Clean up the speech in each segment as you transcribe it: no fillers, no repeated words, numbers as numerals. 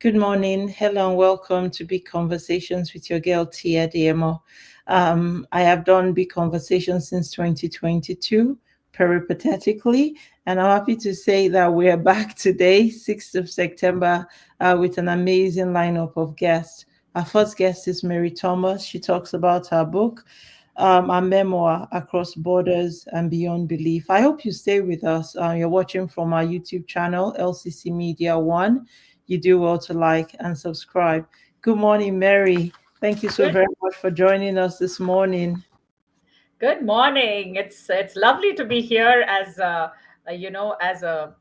Good morning. Hello and welcome to Big Conversations with your girl Tee Adeyemo. I have done Big Conversations since 2022, peripatetically, and I'm happy to say that we are back today, 6th of September, with an amazing lineup of guests. Our first guest is Mary Thomas. She talks about her book, our memoir, Across Borders and Beyond Belief. I hope you stay with us. You're watching from our YouTube channel, LCC Media One. You do well to like and subscribe. Good morning, Mary. Thank you so Good, very much for joining us this morning. good morning. It's lovely to be here as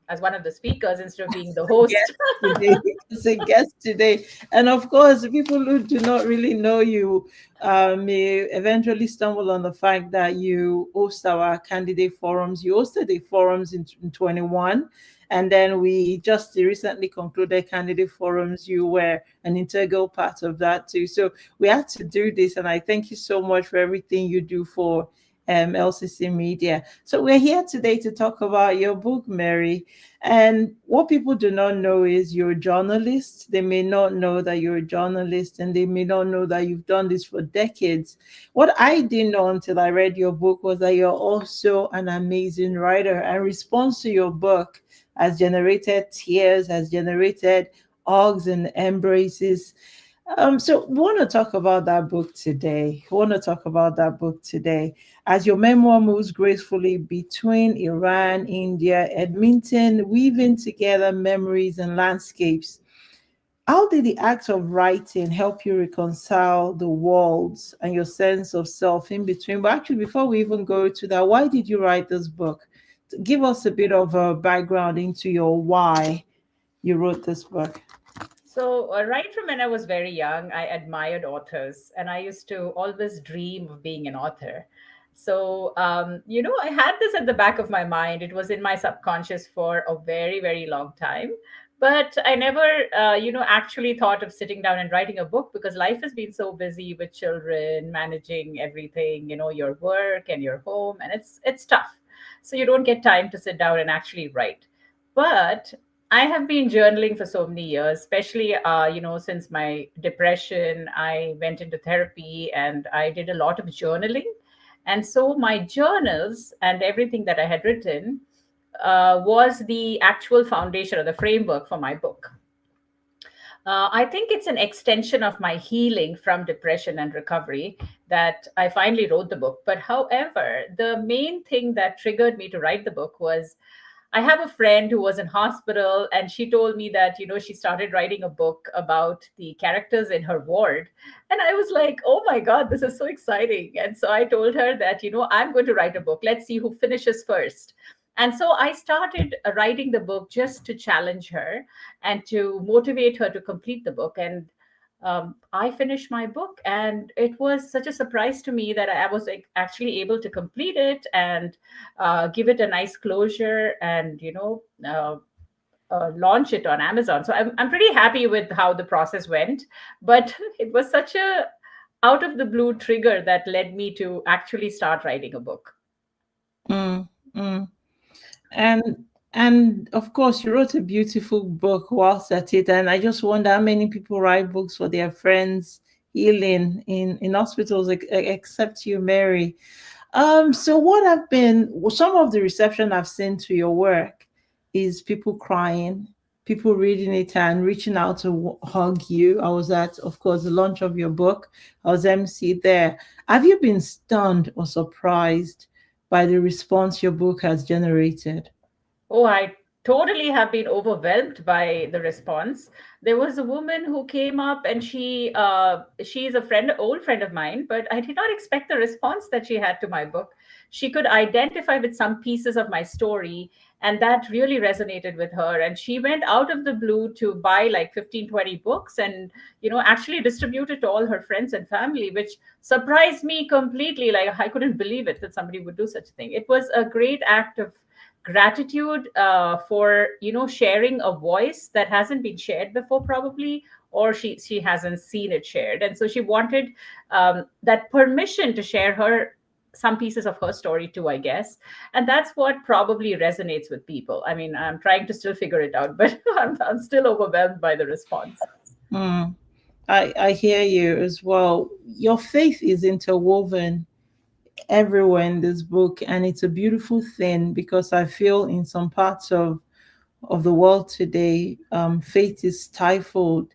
as one of the speakers instead of being the host. Guest today. It's a guest today. And of course, people who do not really know you may eventually stumble on the fact that you host our candidate forums. You hosted the forums in 21. And then we just recently concluded candidate forums. You were an integral part of that too. So we had to do this. And I thank you so much for everything you do for LCC Media. So we're here today to talk about your book, Mary. And what people do not know is you're a journalist. They may not know that you're a journalist, and they may not know that you've done this for decades. What I didn't know until I read your book was that you're also an amazing writer. And response to your book has generated tears, has generated hugs and embraces. So we want to talk about that book today. We want to talk about that book today. As your memoir moves gracefully between Iran, India, Edmonton, weaving together memories and landscapes. How did the act of writing help you reconcile the worlds and your sense of self in between? But actually, before we even go to that, why did you write this book? Give us a bit of a background into your why you wrote this book. So, right from when I was very young, I admired authors, and I used to always dream of being an author. So, I had this at the back of my mind. It was in my subconscious for a very, very long time. But I never, actually thought of sitting down and writing a book because life has been so busy with children, managing everything, your work and your home, and it's tough. So you don't get time to sit down and actually write. But I have been journaling for so many years, especially, since my depression. I went into therapy and I did a lot of journaling. And so my journals and everything that I had written was the actual foundation or the framework for my book. I think it's an extension of my healing from depression and recovery that I finally wrote the book. But however, the main thing that triggered me to write the book was I have a friend who was in hospital and she told me that, she started writing a book about the characters in her ward. And I was like, oh my God, this is so exciting. And so I told her that, I'm going to write a book. Let's see who finishes first. And so I started writing the book just to challenge her and to motivate her to complete the book. And I finished my book, and it was such a surprise to me that I was like, actually able to complete it and give it a nice closure and launch it on Amazon. So I'm pretty happy with how the process went, but it was such a out of the blue trigger that led me to actually start writing a book. Mm, mm. And and of course, you wrote a beautiful book whilst at it. And I just wonder how many people write books for their friends healing in hospitals, except you, Mary. So what have been some of the reception I've seen to your work is people crying, people reading it and reaching out to hug you. I was at, of course, the launch of your book. I was MC there. Have you been stunned or surprised by the response your book has generated? Oh, I totally have been overwhelmed by the response. There was a woman who came up and she's a friend, old friend of mine, but I did not expect the response that she had to my book. She could identify with some pieces of my story, and that really resonated with her. And she went out of the blue to buy like 15, 20 books and, actually distribute it to all her friends and family, which surprised me completely. Like I couldn't believe it that somebody would do such a thing. It was a great act of gratitude for sharing a voice that hasn't been shared before probably, or she hasn't seen it shared, and so she wanted that permission to share her some pieces of her story too, I guess. And that's what probably resonates with people. I mean, I'm trying to still figure it out, but I'm still overwhelmed by the response. Mm. I hear you as well. Your faith is interwoven everywhere in this book, and it's a beautiful thing because I feel in some parts of the world today, faith is stifled.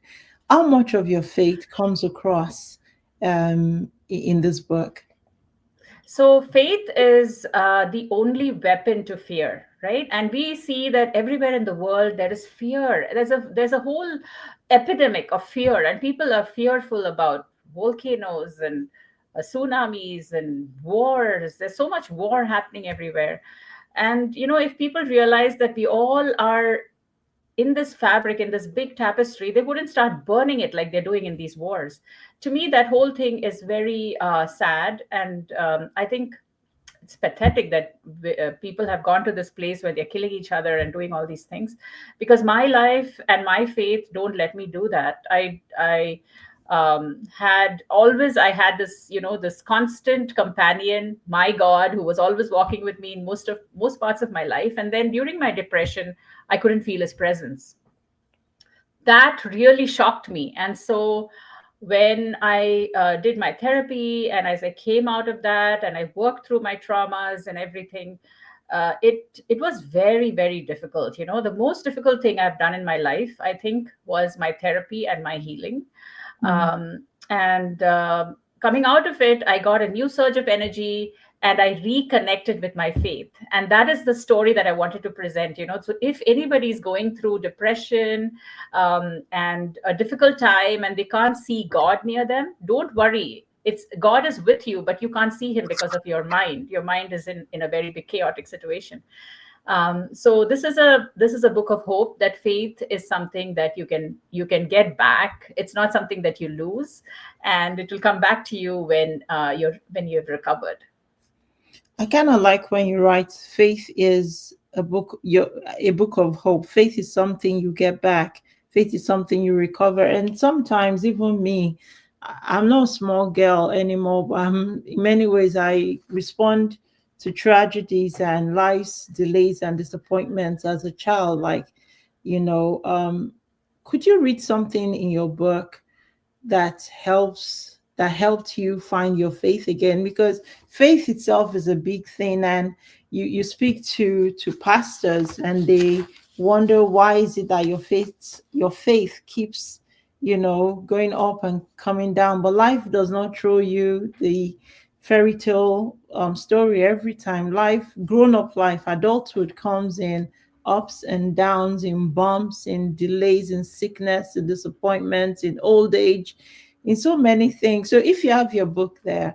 How much of your faith comes across in this book? So faith is the only weapon to fear, right? And we see that everywhere in the world there is fear. There's a whole epidemic of fear, and people are fearful about volcanoes and tsunamis and wars. There's so much war happening everywhere. And if people realize that we all are in this fabric, in this big tapestry, they wouldn't start burning it like they're doing in these wars. To me, that whole thing is very sad. And I think it's pathetic that people have gone to this place where they're killing each other and doing all these things, because my life and my faith don't let me do that. I had this, this constant companion, my God, who was always walking with me in most parts of my life. And then during my depression, I couldn't feel his presence. That really shocked me. And so when I did my therapy, and as I came out of that and I worked through my traumas and everything, it was very, very difficult. The most difficult thing I've done in my life, I think, was my therapy and my healing. Mm. And coming out of it, I got a new surge of energy, and I reconnected with my faith. And that is the story that I wanted to present. So if anybody is going through depression and a difficult time, and they can't see God near them, don't worry. It's God is with you, but you can't see him because of your mind. Your mind is in a very big chaotic situation. So this is a book of hope, that faith is something that you can get back. It's not something that you lose, and it will come back to you when you've recovered. I kind of like when you write, faith is a book of hope. Faith is something you get back. Faith is something you recover. And sometimes even me, I'm not a small girl anymore, but in many ways I respond to tragedies and life's delays and disappointments as a child. Like, you know, could you read something in your book that helped you find your faith again? Because faith itself is a big thing, and you speak to pastors, and they wonder, why is it that your faith keeps going up and coming down? But life does not throw you the fairy tale story every time. Life, grown up life, adulthood comes in ups and downs, in bumps, in delays, in sickness, in disappointments, in old age, in so many things. So if you have your book there,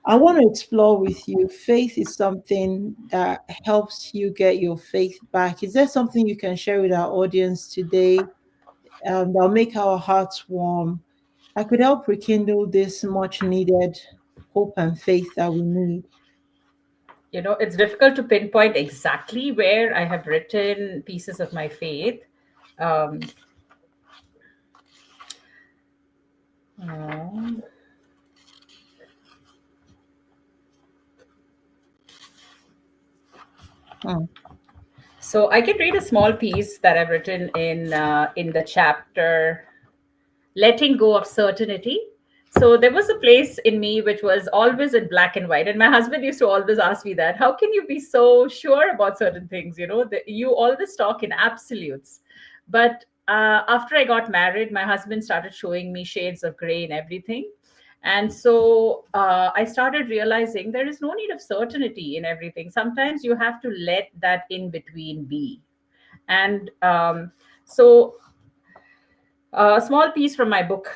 I want to explore with you. Faith is something that helps you get your faith back. Is there something you can share with our audience today that'll make our hearts warm? I could help rekindle this much needed hope and faith that we need. It's difficult to pinpoint exactly where I have written pieces of my faith. um, um, Hmm. so I can read a small piece that I've written in the chapter letting go of certainty. So there was a place in me which was always in black and white. And my husband used to always ask me that, how can you be so sure about certain things? That you always talk in absolutes. But after I got married, my husband started showing me shades of gray in everything. And so I started realizing there is no need of certainty in everything. Sometimes you have to let that in between be. And so a small piece from my book.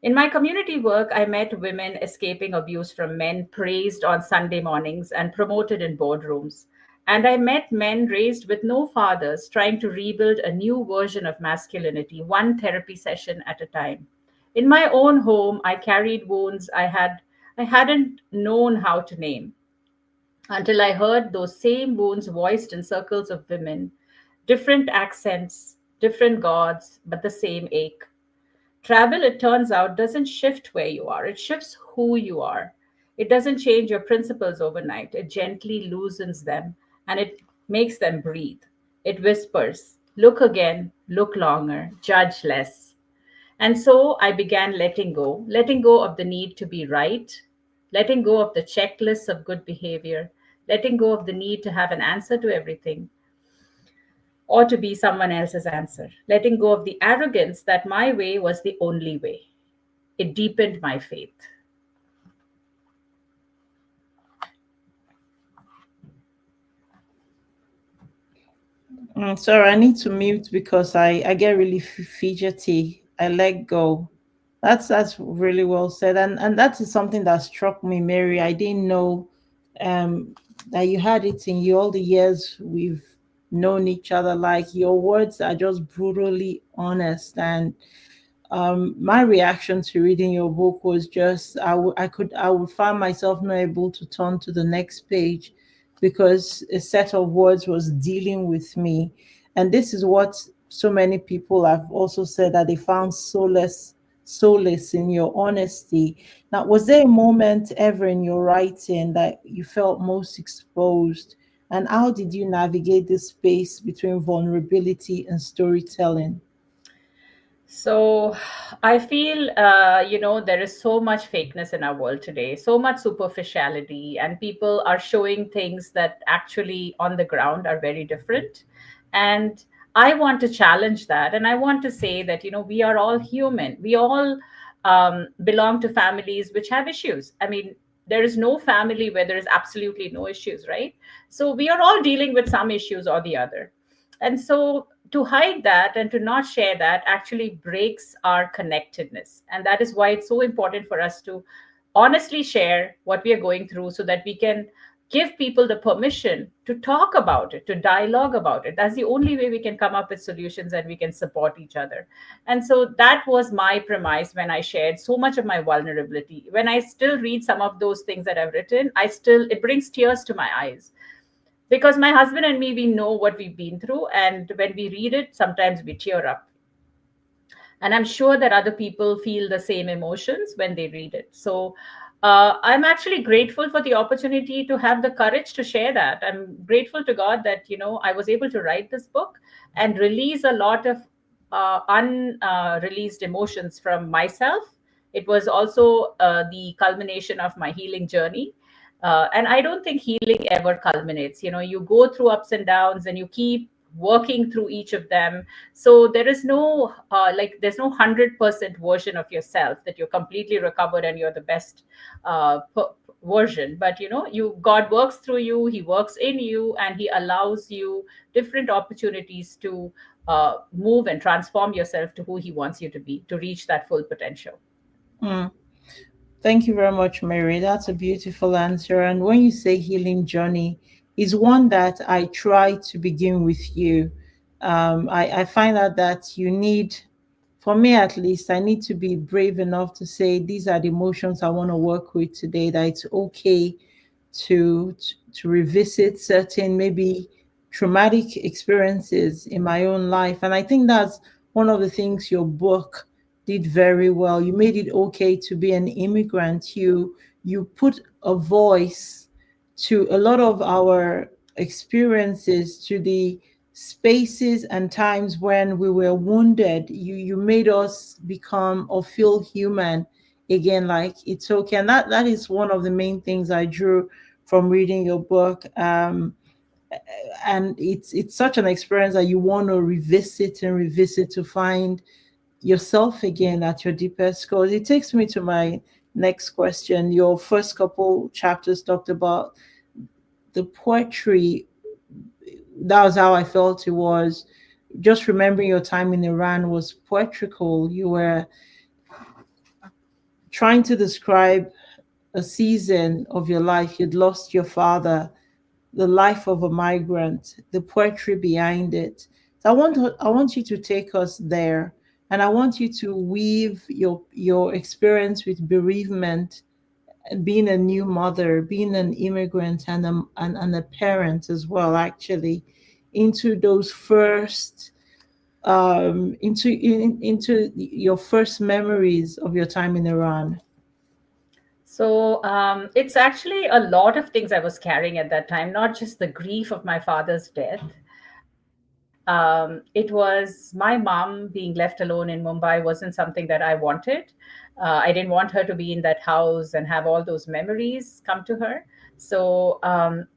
In my community work, I met women escaping abuse from men praised on Sunday mornings and promoted in boardrooms. And I met men raised with no fathers trying to rebuild a new version of masculinity, one therapy session at a time. In my own home, I carried wounds I hadn't known how to name, until I heard those same wounds voiced in circles of women, different accents, different gods, but the same ache. Travel, it turns out, doesn't shift where you are, it shifts who you are. It doesn't change your principles overnight. It gently loosens them and it makes them breathe. It whispers, look again, look longer, judge less. And so I began letting go of the need to be right, letting go of the checklists of good behavior, letting go of the need to have an answer to everything or to be someone else's answer, letting go of the arrogance that my way was the only way. It deepened my faith. Sorry, I need to mute because I get really fidgety. I let go. That's really well said, and that is something that struck me, Mary. I didn't know um that you had it in you all the years we've known each other. Like your words are just brutally honest, and my reaction to reading your book was just I would find myself not able to turn to the next page because a set of words was dealing with me. And this is what so many people have also said, that they found solace in your honesty. Now, was there a moment ever in your writing that you felt most exposed, and how did you navigate this space between vulnerability and storytelling? So I feel, there is so much fakeness in our world today, so much superficiality, and people are showing things that actually on the ground are very different. And I want to challenge that. And I want to say that, we are all human. We all belong to families which have issues. I mean, there is no family where there is absolutely no issues, right? So we are all dealing with some issues or the other. And so to hide that and to not share that actually breaks our connectedness. And that is why it's so important for us to honestly share what we are going through so that we can give people the permission to talk about it, to dialogue about it. That's the only way we can come up with solutions and we can support each other. And so that was my premise when I shared so much of my vulnerability. When I still read some of those things that I've written, it brings tears to my eyes, because my husband and me, we know what we've been through, and when we read it, sometimes we tear up. And I'm sure that other people feel the same emotions when they read it. So I'm actually grateful for the opportunity to have the courage to share that. I'm grateful to God that I was able to write this book and release a lot of unreleased emotions from myself. It was also the culmination of my healing journey. And I don't think healing ever culminates. You go through ups and downs and you keep working through each of them. So there is no there's no 100% version of yourself that you're completely recovered and you're the best version. But God works through you, He works in you, and He allows you different opportunities to move and transform yourself to who He wants you to be, to reach that full potential. Mm. Thank you very much, Mary. That's a beautiful answer. And when you say healing journey, is one that I try to begin with you. I find out that you need, for me at least, I need to be brave enough to say these are the emotions I want to work with today. That it's okay to revisit certain maybe traumatic experiences in my own life. And I think that's one of the things your book did very well. You made it okay to be an immigrant. You put a voice to a lot of our experiences, to the spaces and times when we were wounded. You made us become or feel human again, like it's okay. And that is one of the main things I drew from reading your book. And it's such an experience that you want to revisit and revisit to find yourself again at your deepest core. It takes me to my next question. Your first couple chapters talked about the poetry. That was how I felt it was. Just remembering your time in Iran was poetical. You were trying to describe a season of your life. You'd lost your father, the life of a migrant, the poetry behind it. So I want you to take us there, and I want you to weave your experience with bereavement, being a new mother, being an immigrant, and a parent as well, actually, into those first into your first memories of your time in Iran. So it's actually a lot of things I was carrying at that time, not just the grief of my father's death. It was my mom being left alone in Mumbai wasn't something that I wanted. I didn't want her to be in that house and have all those memories come to her. So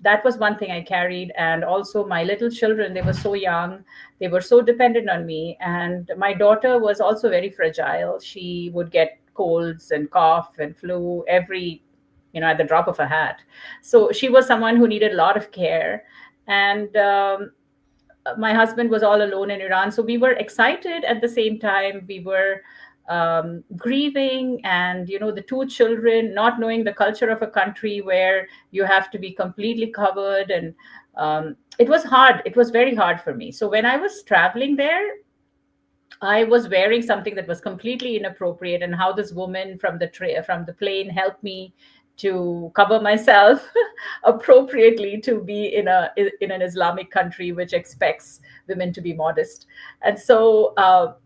that was one thing I carried. And also, my little children, they were so young, they were so dependent on me. And my daughter was also very fragile. She would get colds and cough and flu every, at the drop of a hat. So she was someone who needed a lot of care. And my husband was all alone in Iran. So we were excited at the same time. We were grieving, and the two children, not knowing the culture of a country where you have to be completely covered, and it was hard. It was very hard for me. So when I was traveling there, I was wearing something that was completely inappropriate, and how this woman from from the plane helped me to cover myself appropriately to be in an Islamic country which expects women to be modest. And so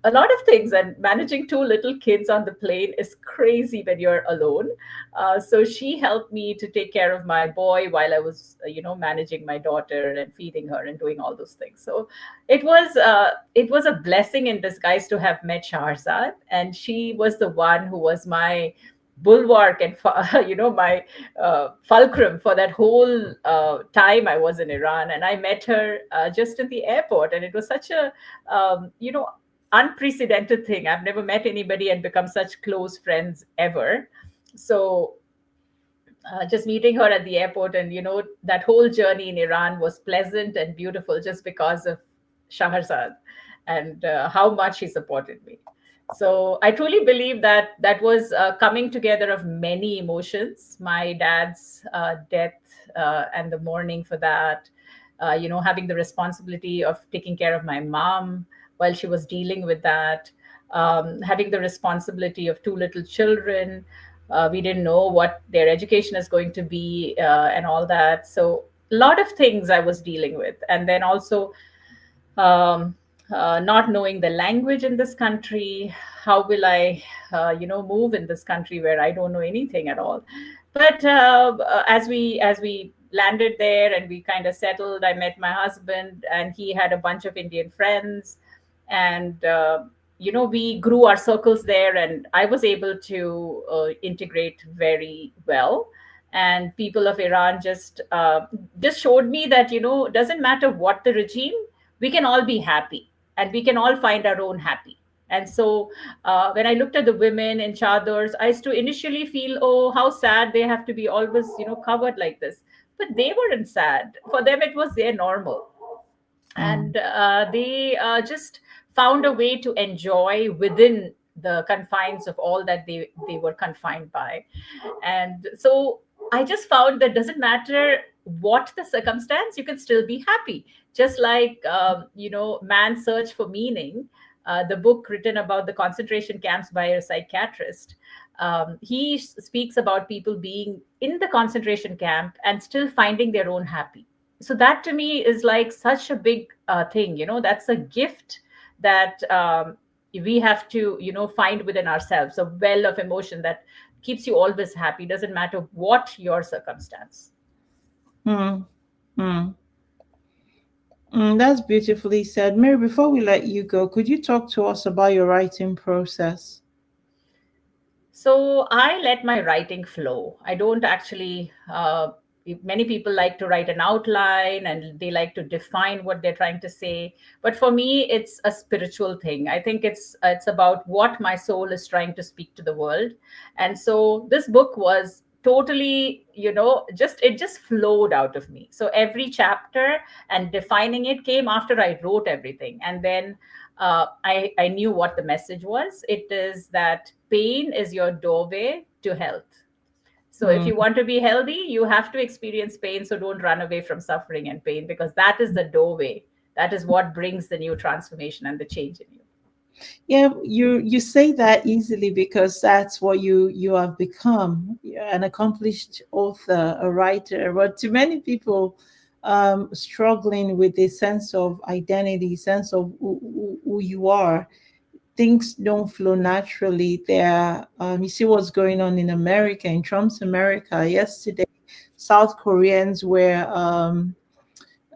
a lot of things, and managing two little kids on the plane is crazy when you're alone. So she helped me to take care of my boy while I was managing my daughter and feeding her and doing all those things. So it was a blessing in disguise to have met Shahrzad, and she was the one who was my bulwark and my fulcrum for that whole time I was in Iran. And I met her just in the airport, and it was such a unprecedented thing. I've never met anybody and become such close friends ever. So just meeting her at the airport, and that whole journey in Iran was pleasant and beautiful just because of Shahrzad, and how much he supported me. So I truly believe that that was coming together of many emotions. My dad's death, and the mourning for that, having the responsibility of taking care of my mom while she was dealing with that, having the responsibility of two little children. We didn't know what their education is going to be, and all that. So a lot of things I was dealing with. And then also, um, not knowing the language in this country. How will I move in this country where I don't know anything at all? But as we landed there and we kind of settled, I met my husband, and he had a bunch of Indian friends. And we grew our circles there, and I was able to integrate very well. And people of Iran just showed me that doesn't matter what the regime, we can all be happy, and we can all find our own happy. And so when I looked at the women in chadors, I used to initially feel, oh, how sad they have to be always covered like this. But they weren't sad. For them, it was their normal. And they just found a way to enjoy within the confines of all that they were confined by. And so I just found that doesn't matter what the circumstance, you can still be happy. Just like Man's Search for Meaning, the book written about the concentration camps by a psychiatrist. He speaks about people being in the concentration camp and still finding their own happy. So that to me is like such a big thing. That's a gift that we have to find within ourselves, a well of emotion that keeps you always happy, doesn't matter what your circumstance. Mm, mm, that's beautifully said. Mary, before we let you go, could you talk to us about your writing process? So I let my writing flow. I don't actually, many people like to write an outline and they like to define what they're trying to say. But for me, it's a spiritual thing. I think it's about what my soul is trying to speak to the world. And so this book was totally, it just flowed out of me. So every chapter and defining it came after I wrote everything. And then I knew what the message was. It is that pain is your doorway to health. So if Mm, you want to be healthy, you have to experience pain. So don't run away from suffering and pain, because that is the doorway. That is what brings the new transformation and the change in you. yeah, you say that easily because that's what you have become. You're an accomplished author, a writer. But to many people, struggling with a sense of identity, sense of who you are, things don't flow naturally. There, you see what's going on in America, in Trump's America. Yesterday, South Koreans were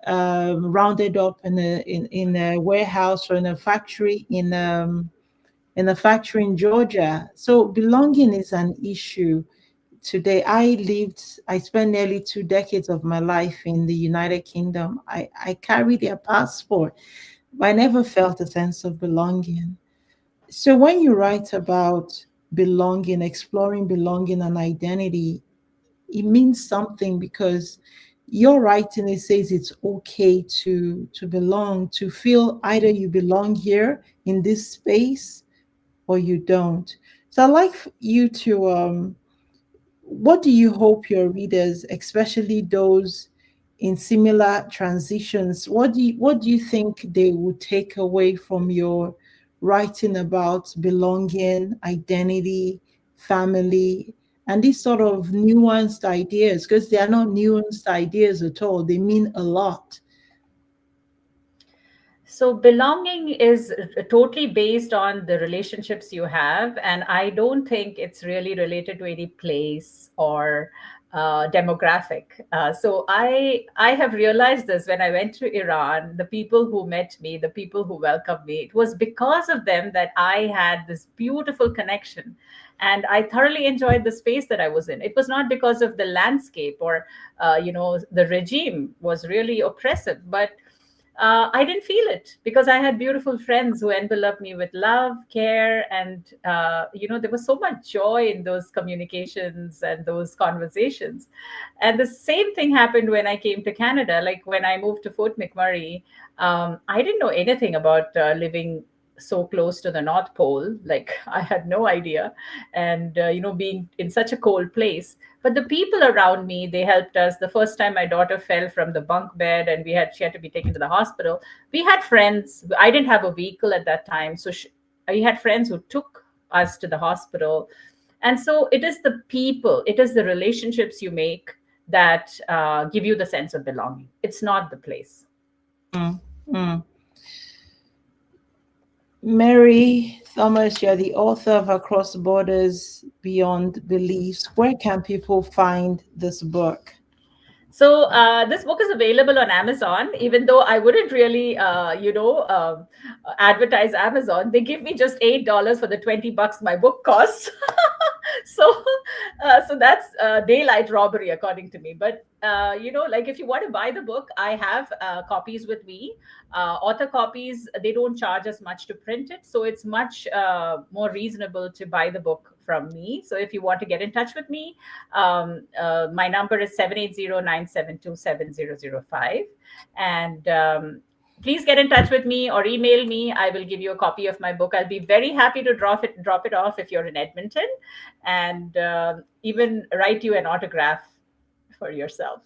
rounded up in a warehouse or in a factory in Georgia. So belonging is an issue today. I spent nearly 2 decades of my life in the United Kingdom. I carry their passport, but I never felt a sense of belonging. So when you write about belonging, exploring belonging and identity, it means something because your writing, it says it's okay to belong, to feel either you belong here in this space or you don't. So I'd like you to what do you hope your readers, especially those in similar transitions, what do you think they would take away from your writing about belonging, identity, family, and these sort of nuanced ideas? Because they are not nuanced ideas at all. They mean a lot. So, belonging is totally based on the relationships you have. And I don't think it's really related to any place or demographic. So I have realized this when I went to Iran. The people who met me, the people who welcomed me, it was because of them that I had this beautiful connection. And I thoroughly enjoyed the space that I was in. It was not because of the landscape or, the regime was really oppressive, but I didn't feel it because I had beautiful friends who enveloped me with love, care, and there was so much joy in those communications and those conversations. And the same thing happened when I came to Canada. Like when I moved to Fort McMurray, I didn't know anything about living so close to the North Pole. Like I had no idea, and being in such a cold place. But the people around me, they helped us. The first time my daughter fell from the bunk bed and she had to be taken to the hospital, we had friends. I didn't have a vehicle at that time, so we had friends who took us to the hospital. And so it is the people, it is the relationships you make that give you the sense of belonging. It's not the place. Mm, mm. Mary Thomas, you're the author of Across Borders Beyond Beliefs. Where can people find this book? So this book is available on Amazon. Even though I wouldn't really, advertise Amazon, they give me just $8 for the $20 my book costs. So that's daylight robbery according to me. But like if you want to buy the book, I have copies with me. Author copies, they don't charge us much to print it, so it's much more reasonable to buy the book from me. So if you want to get in touch with me, my number is 780-972-7005. And please get in touch with me or email me. I will give you a copy of my book. I'll be very happy to drop it off if you're in Edmonton, and even write you an autograph for yourself.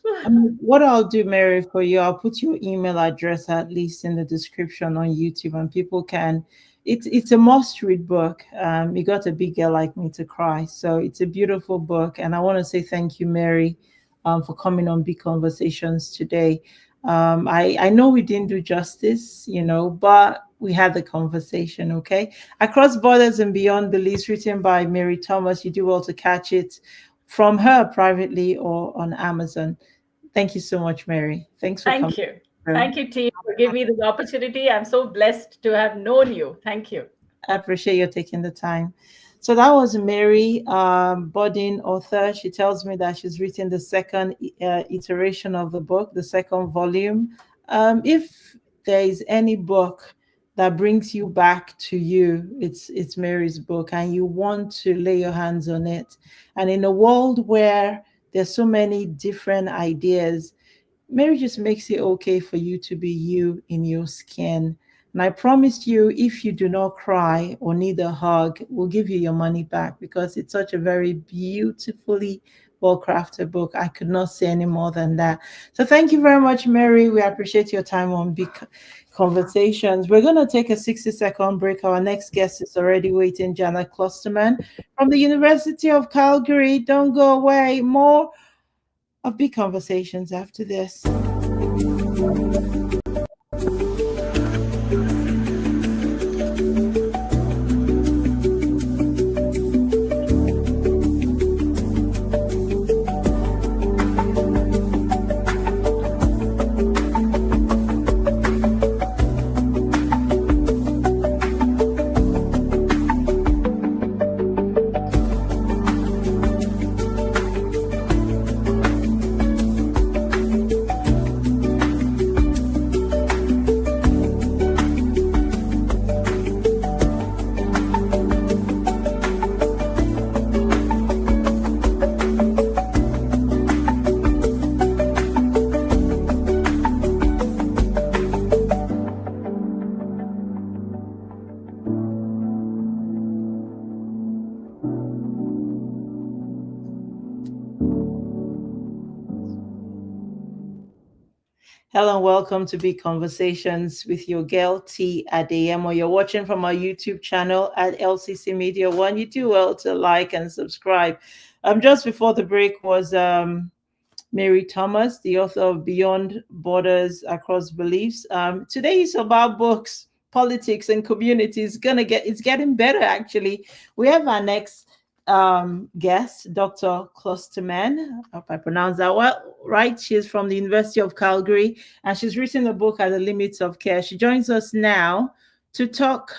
What I'll do, Mary, for you, I'll put your email address at least in the description on YouTube, and people can. It's a must-read book. You got a big girl like me to cry, so it's a beautiful book, and I want to say thank you, Mary, for coming on Big Conversations today. I know we didn't do justice, but we had the conversation. Okay, Across Borders and Beyond Beliefs, written by Mary Thomas. You do well to catch it from her privately or on Amazon. Thank you so much, Mary. Thanks for coming. Thank you. Thank you, Tee, for giving me this opportunity. I'm so blessed to have known you. Thank you. I appreciate you taking the time. So that was Mary, budding author. She tells me that she's written the second iteration of the book, the second volume. If there is any book that brings you back to you, it's Mary's book, and you want to lay your hands on it. And in a world where there's so many different ideas, Mary just makes it okay for you to be you in your skin. And I promise you, if you do not cry or need a hug, we'll give you your money back, because it's such a very beautifully well-crafted book. I could not say any more than that. So thank you very much, Mary. We appreciate your time on Big Conversations. We're going to take a 60-second break. Our next guest is already waiting, Janna Klostermann from the University of Calgary. Don't go away. More of Big Conversations after this. Hello and welcome to Big Conversations with your girl Tee Adeyemo. You're watching from our YouTube channel at LCC Media One. You do well to like and subscribe. Just before the break was Mary Thomas, the author of Beyond Borders Across Beliefs. Today is about books, politics, and communities. It's getting better actually. We have our next guest, Dr. Klostermann. I hope I pronounced that well, right? She's from the University of Calgary, and she's written a book at the Limits of Care. She joins us now to talk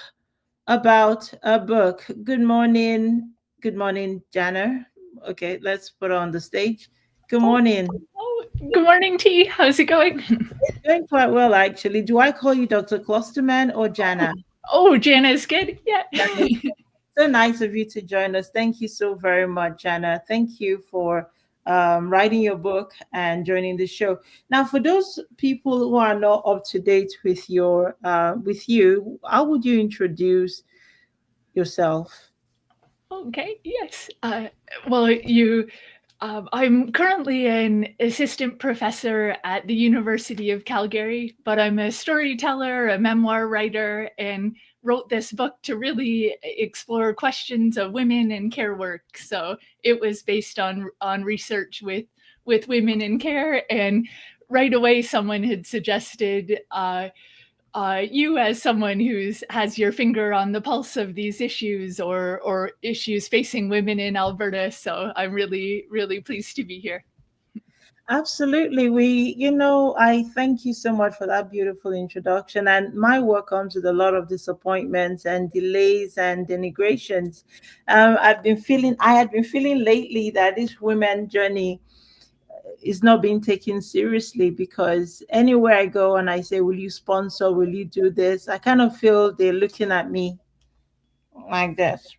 about a book. Good morning, Janna. Okay, let's put her on the stage. Good morning. Good morning, Tee. How's it going? It's going quite well, actually. Do I call you Dr. Klostermann or Janna? Oh, Janna is good. Yeah. So nice of you to join us. Thank you so very much, Janna. Thank you for writing your book and joining the show. Now, for those people who are not up to date with you, how would you introduce yourself? Okay. Yes. I'm currently an assistant professor at the University of Calgary, but I'm a storyteller, a memoir writer, and wrote this book to really explore questions of women in care work. So it was based on research with women in care, and right away someone had suggested you as someone who has your finger on the pulse of these issues or issues facing women in Alberta. So I'm really, really pleased to be here. Absolutely. I thank you so much for that beautiful introduction. And my work comes with a lot of disappointments and delays and denigrations. I had been feeling lately that this women journey is not being taken seriously, because anywhere I go and I say, will you sponsor, will you do this, I kind of feel they're looking at me like this.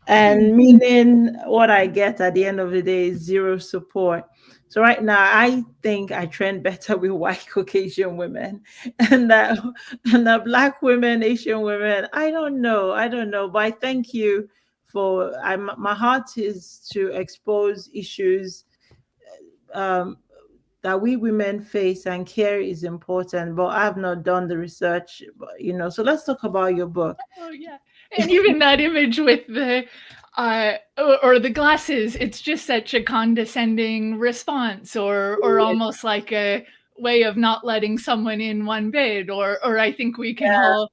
And meaning what I get at the end of the day is zero support. So right now, I think I trend better with white Caucasian women, and that Black women, Asian women. I don't know. But I thank you for. My heart is to expose issues that we women face, and care is important. But I have not done the research. So let's talk about your book. Oh yeah, and even that image with the or the glasses, it's just such a condescending response, or almost like a way of not letting someone in one bed, or I think we can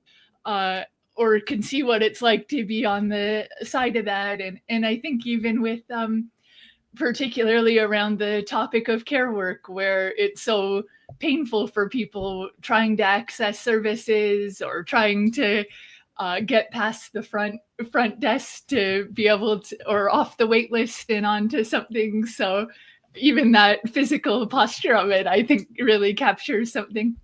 all or can see what it's like to be on the side of that, and I think even with particularly around the topic of care work, where it's so painful for people trying to access services or trying to get past the front desk to be able to, or off the wait list and onto something. So even that physical posture of it, I think really captures something.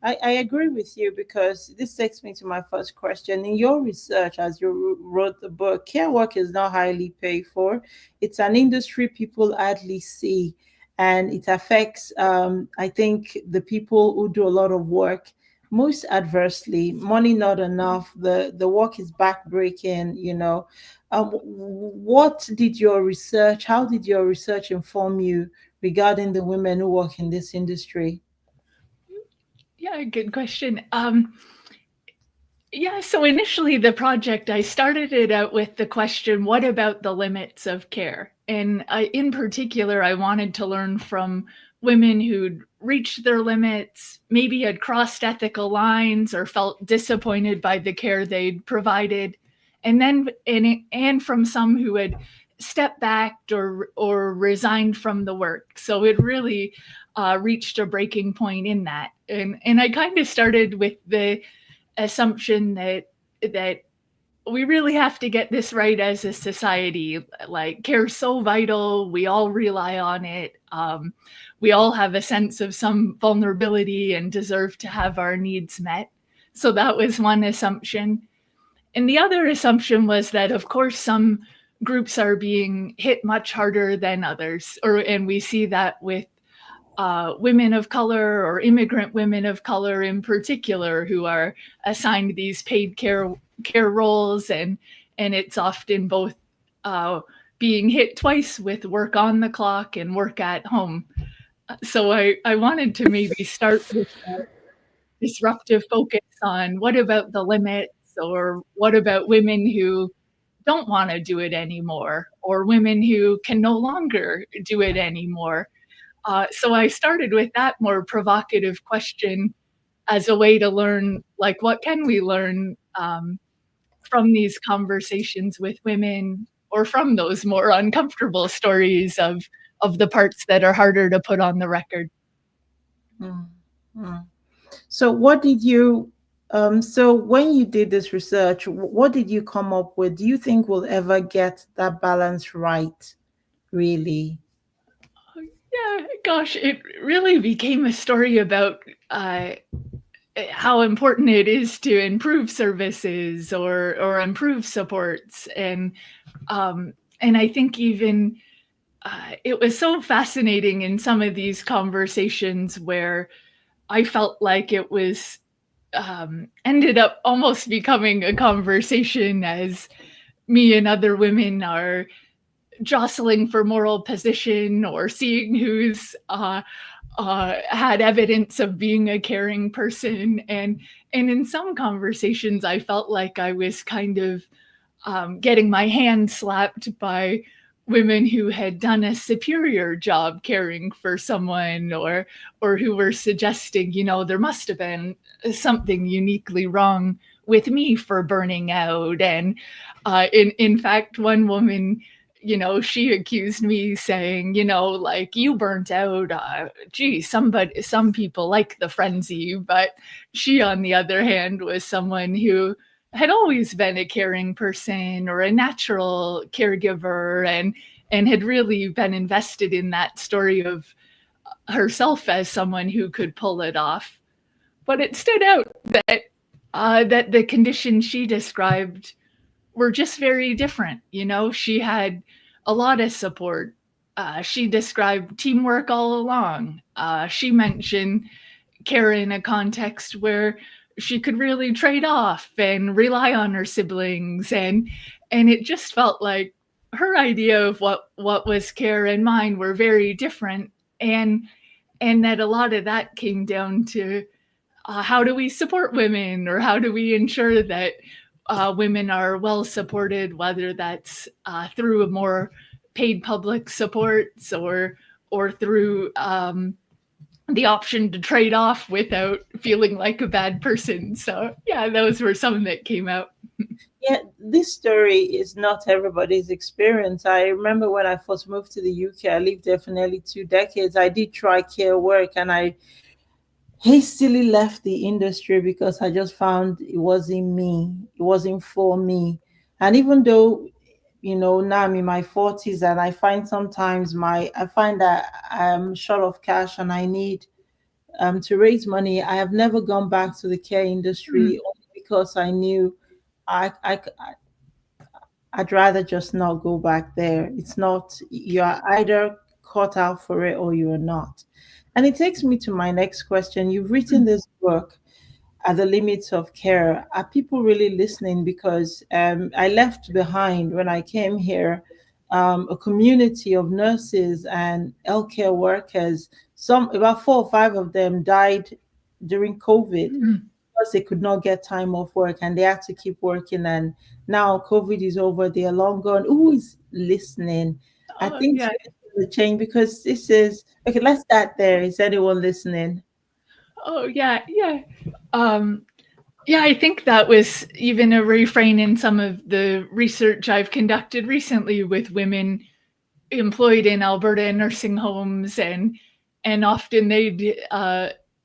I agree with you, because this takes me to my first question. In your research, as you wrote the book, care work is not highly paid for. It's an industry people hardly see, and it affects, I think, the people who do a lot of work most adversely. Money not enough. The work is backbreaking. What did your research? How did your research inform you regarding the women who work in this industry? Yeah, good question. So initially the project, I started it out with the question, what about the limits of care? And in particular, I wanted to learn from women who'd reached their limits, maybe had crossed ethical lines or felt disappointed by the care they'd provided, and from some who had stepped back or resigned from the work. So it really reached a breaking point in that. And I kind of started with the assumption that we really have to get this right as a society. Like, care is so vital. We all rely on it. We all have a sense of some vulnerability and deserve to have our needs met. So that was one assumption. And the other assumption was that, of course, some groups are being hit much harder than others. And we see that with women of color, or immigrant women of color in particular, who are assigned these paid care roles, and it's often both being hit twice with work on the clock and work at home. So I wanted to maybe start with a disruptive focus on what about the limits, or what about women who don't want to do it anymore, or women who can no longer do it anymore. So I started with that more provocative question as a way to learn, like, what can we learn from these conversations with women, or from those more uncomfortable stories of the parts that are harder to put on the record. Mm, mm. So what did you so when you did this research, what did you come up with? Do you think we'll ever get that balance right, really? Yeah, gosh, it really became a story about how important it is to improve services, or improve supports, and I think even it was so fascinating in some of these conversations where I felt like it was ended up almost becoming a conversation as me and other women are jostling for moral position, or seeing who's had evidence of being a caring person. And in some conversations, I felt like I was kind of getting my hand slapped by women who had done a superior job caring for someone, or who were suggesting, there must have been something uniquely wrong with me for burning out. And in fact, one woman, she accused me saying, like, you burnt out. Gee, some people like the frenzy. But she, on the other hand, was someone who had always been a caring person, or a natural caregiver, and had really been invested in that story of herself as someone who could pull it off. But it stood out that the conditions she described were just very different. She had a lot of support. She described teamwork all along. She mentioned care in a context where she could really trade off and rely on her siblings, and it just felt like her idea of what was care and mine were very different, and that a lot of that came down to how do we support women, or how do we ensure that women are well supported, whether that's through a more paid public supports, or through the option to trade off without feeling like a bad person. So yeah, those were some that came out. Yeah, this story is not everybody's experience. I remember when I first moved to the UK, I lived there for nearly 2 decades. I did try care work, and I hastily left the industry because I just found it wasn't me. It wasn't for me. And even though, now I'm in my 40s, and I find sometimes I find that I'm short of cash and I need to raise money. I have never gone back to the care industry, only because I knew I'd rather just not go back there. It's not, you're either caught out for it or you're not. And it takes me to my next question. You've written this book, At the Limits of Care. Are people really listening? Because I left behind, when I came here, a community of nurses and healthcare workers. About 4 or 5 of them died during COVID, because they could not get time off work and they had to keep working. And now COVID is over, they are long gone. Who is listening? I think Yeah. the change, because this is okay. Let's start there. Is anyone listening? Oh yeah, yeah. Yeah, I think that was even a refrain in some of the research I've conducted recently with women employed in Alberta nursing homes, and often they'd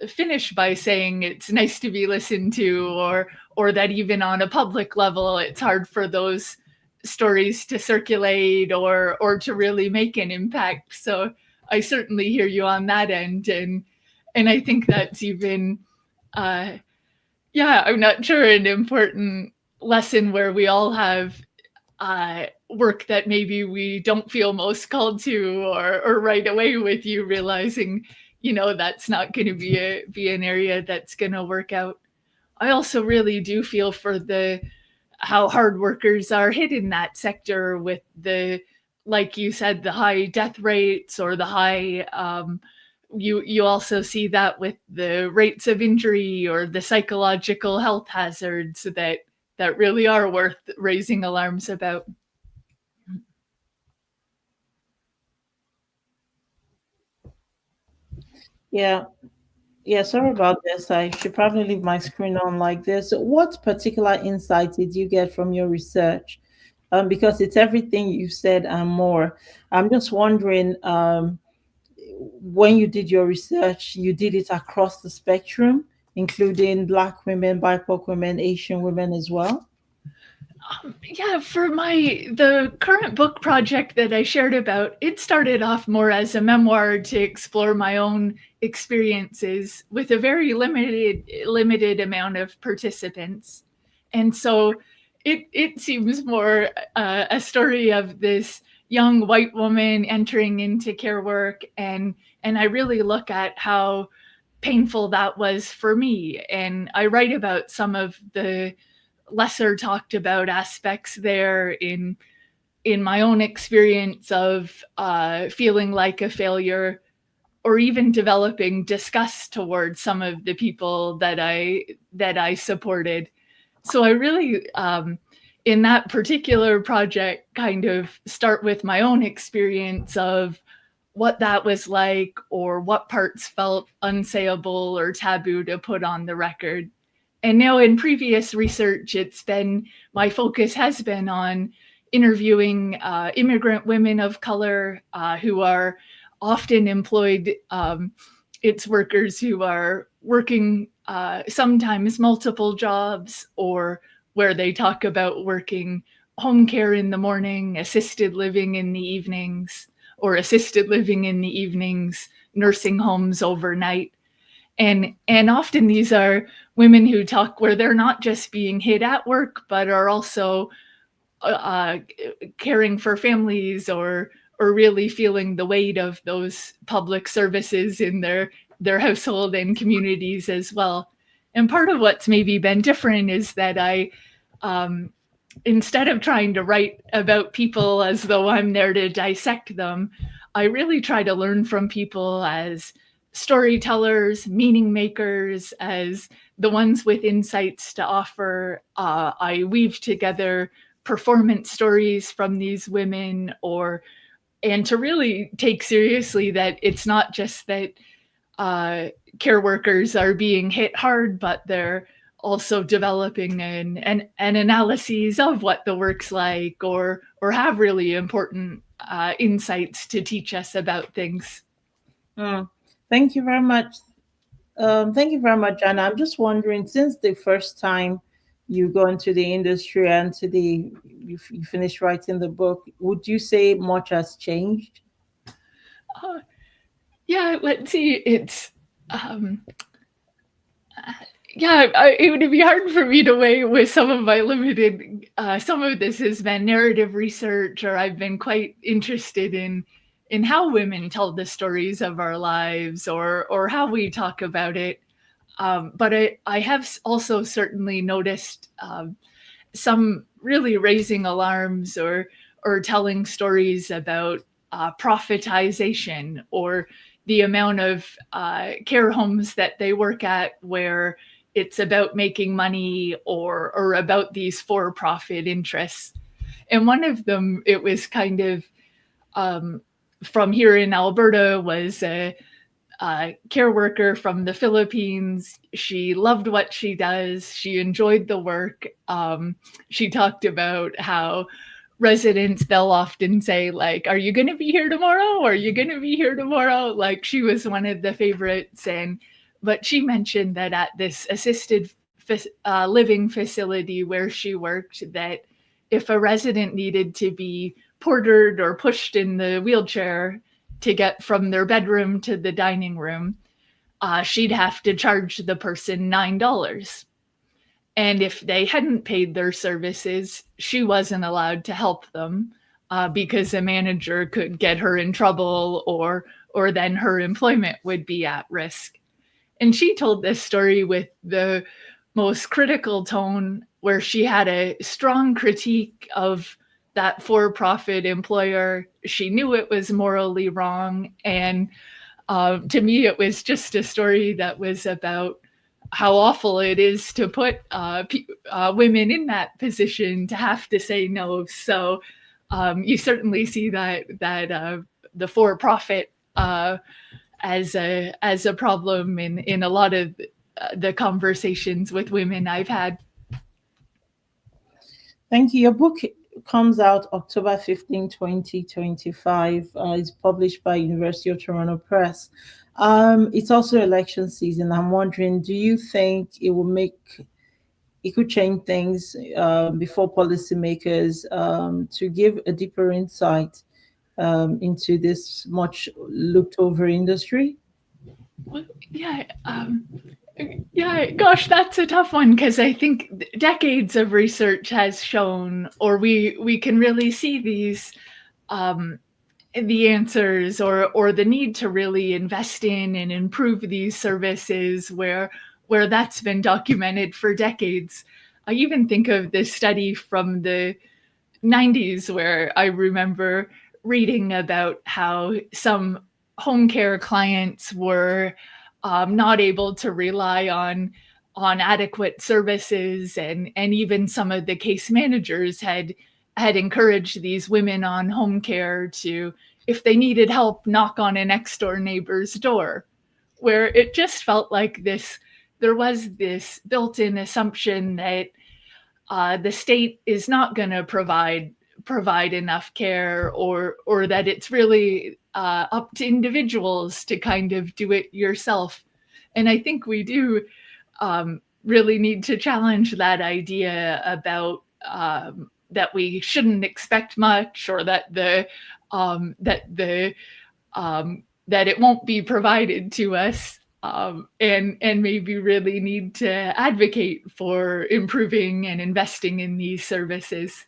finish by saying it's nice to be listened to, or that even on a public level, it's hard for those stories to circulate, or to really make an impact. So I certainly hear you on that end, and I think that's even yeah, I'm not sure, an important lesson where we all have work that maybe we don't feel most called to, or right away with you realizing, that's not going to be an area that's going to work out. I also really do feel for how hard workers are hit in that sector with like you said, the high death rates, or the high you also see that with the rates of injury or the psychological health hazards that really are worth raising alarms about. Yeah. Yeah, sorry about this. I should probably leave my screen on like this. What particular insight did you get from your research? Because it's everything you said and more. I'm just wondering, when you did your research, you did it across the spectrum, including Black women, BIPOC women, Asian women as well? Yeah, for the current book project that I shared about, it started off more as a memoir to explore my own experiences with a very limited amount of participants. And so it seems more a story of this young white woman entering into care work, and I really look at how painful that was for me. And I write about some of the lesser talked about aspects there in my own experience of feeling like a failure, or even developing disgust towards some of the people that I supported. So I really, in that particular project, kind of start with my own experience of what that was like, or what parts felt unsayable or taboo to put on the record. And now in previous research, my focus has been on interviewing immigrant women of color who are often employed. It's workers who are working sometimes multiple jobs, or where they talk about working home care in the morning, assisted living in the evenings, or assisted living in the evenings, nursing homes overnight. And often these are women who talk where they're not just being hit at work, but are also caring for families, or really feeling the weight of those public services in their household and communities as well. And part of what's maybe been different is that I, instead of trying to write about people as though I'm there to dissect them, I really try to learn from people as storytellers, meaning makers, as the ones with insights to offer. I weave together performance stories from these women, and to really take seriously that it's not just that care workers are being hit hard, but they're also developing an analyses of what the work's like, or have really important insights to teach us about things. Thank you very much. Thank you very much, Janna. I'm just wondering, since the first time you go into the industry and you finish writing the book, would you say much has changed? Yeah, let's see. It's it would be hard for me to weigh with some of my limited. Some of this has been narrative research, or I've been quite interested in how women tell the stories of our lives, or how we talk about it. But I have also certainly noticed some really raising alarms, or telling stories about profitization, or the amount of care homes that they work at where it's about making money, or about these for-profit interests. And one of them, it was kind of from here in Alberta, was a care worker from the Philippines. She loved what she does. She enjoyed the work. She talked about how residents, they'll often say, like, are you going to be here tomorrow? Are you going to be here tomorrow? Like, she was one of the favorites. But she mentioned that at this assisted living facility where she worked, that if a resident needed to be portered or pushed in the wheelchair to get from their bedroom to the dining room, she'd have to charge the person $9. And if they hadn't paid their services, she wasn't allowed to help them, because a manager could get her in trouble, or then her employment would be at risk. And she told this story with the most critical tone, where she had a strong critique of that for-profit employer. She knew it was morally wrong, and To me, it was just a story that was about how awful it is to put women in that position to have to say no. So you certainly see that the for-profit as a problem in a lot of the conversations with women I've had. Thank you. Your book comes out October 15, 2025. It's published by University of Toronto Press. It's also election season. I'm wondering, do you think it could change things before policymakers to give a deeper insight into this much looked over industry? Well, yeah, gosh, that's a tough one, because I think decades of research has shown, or we can really see these the answers or the need to really invest in and improve these services where that's been documented for decades. I even think of this study from the 90s where I remember reading about how some home care clients were not able to rely on adequate services, and even some of the case managers had encouraged these women on home care to, if they needed help, knock on a next door neighbor's door, where it just felt like there was this built-in assumption that the state is not going to provide enough care, or that it's really up to individuals to kind of do it yourself. And I think we do really need to challenge that idea about that we shouldn't expect much, or that that it won't be provided to us, and maybe really need to advocate for improving and investing in these services.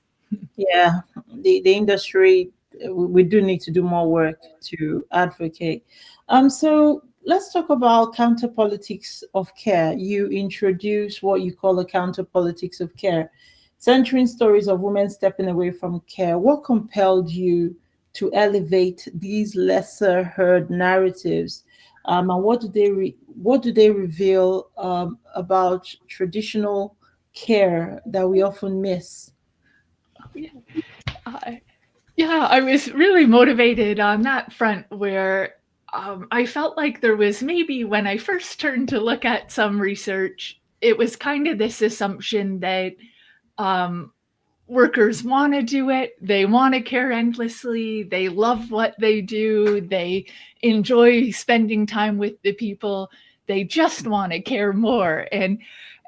Yeah, the industry, we do need to do more work to advocate. So let's talk about counter politics of care. You introduce what you call the counter politics of care, centering stories of women stepping away from care. What compelled you to elevate these lesser heard narratives, and what do they reveal about traditional care that we often miss? Yeah, I was really motivated on that front, where I felt like there was, maybe when I first turned to look at some research, it was kind of this assumption that workers want to do it, they want to care endlessly, they love what they do, they enjoy spending time with the people, they just want to care more. And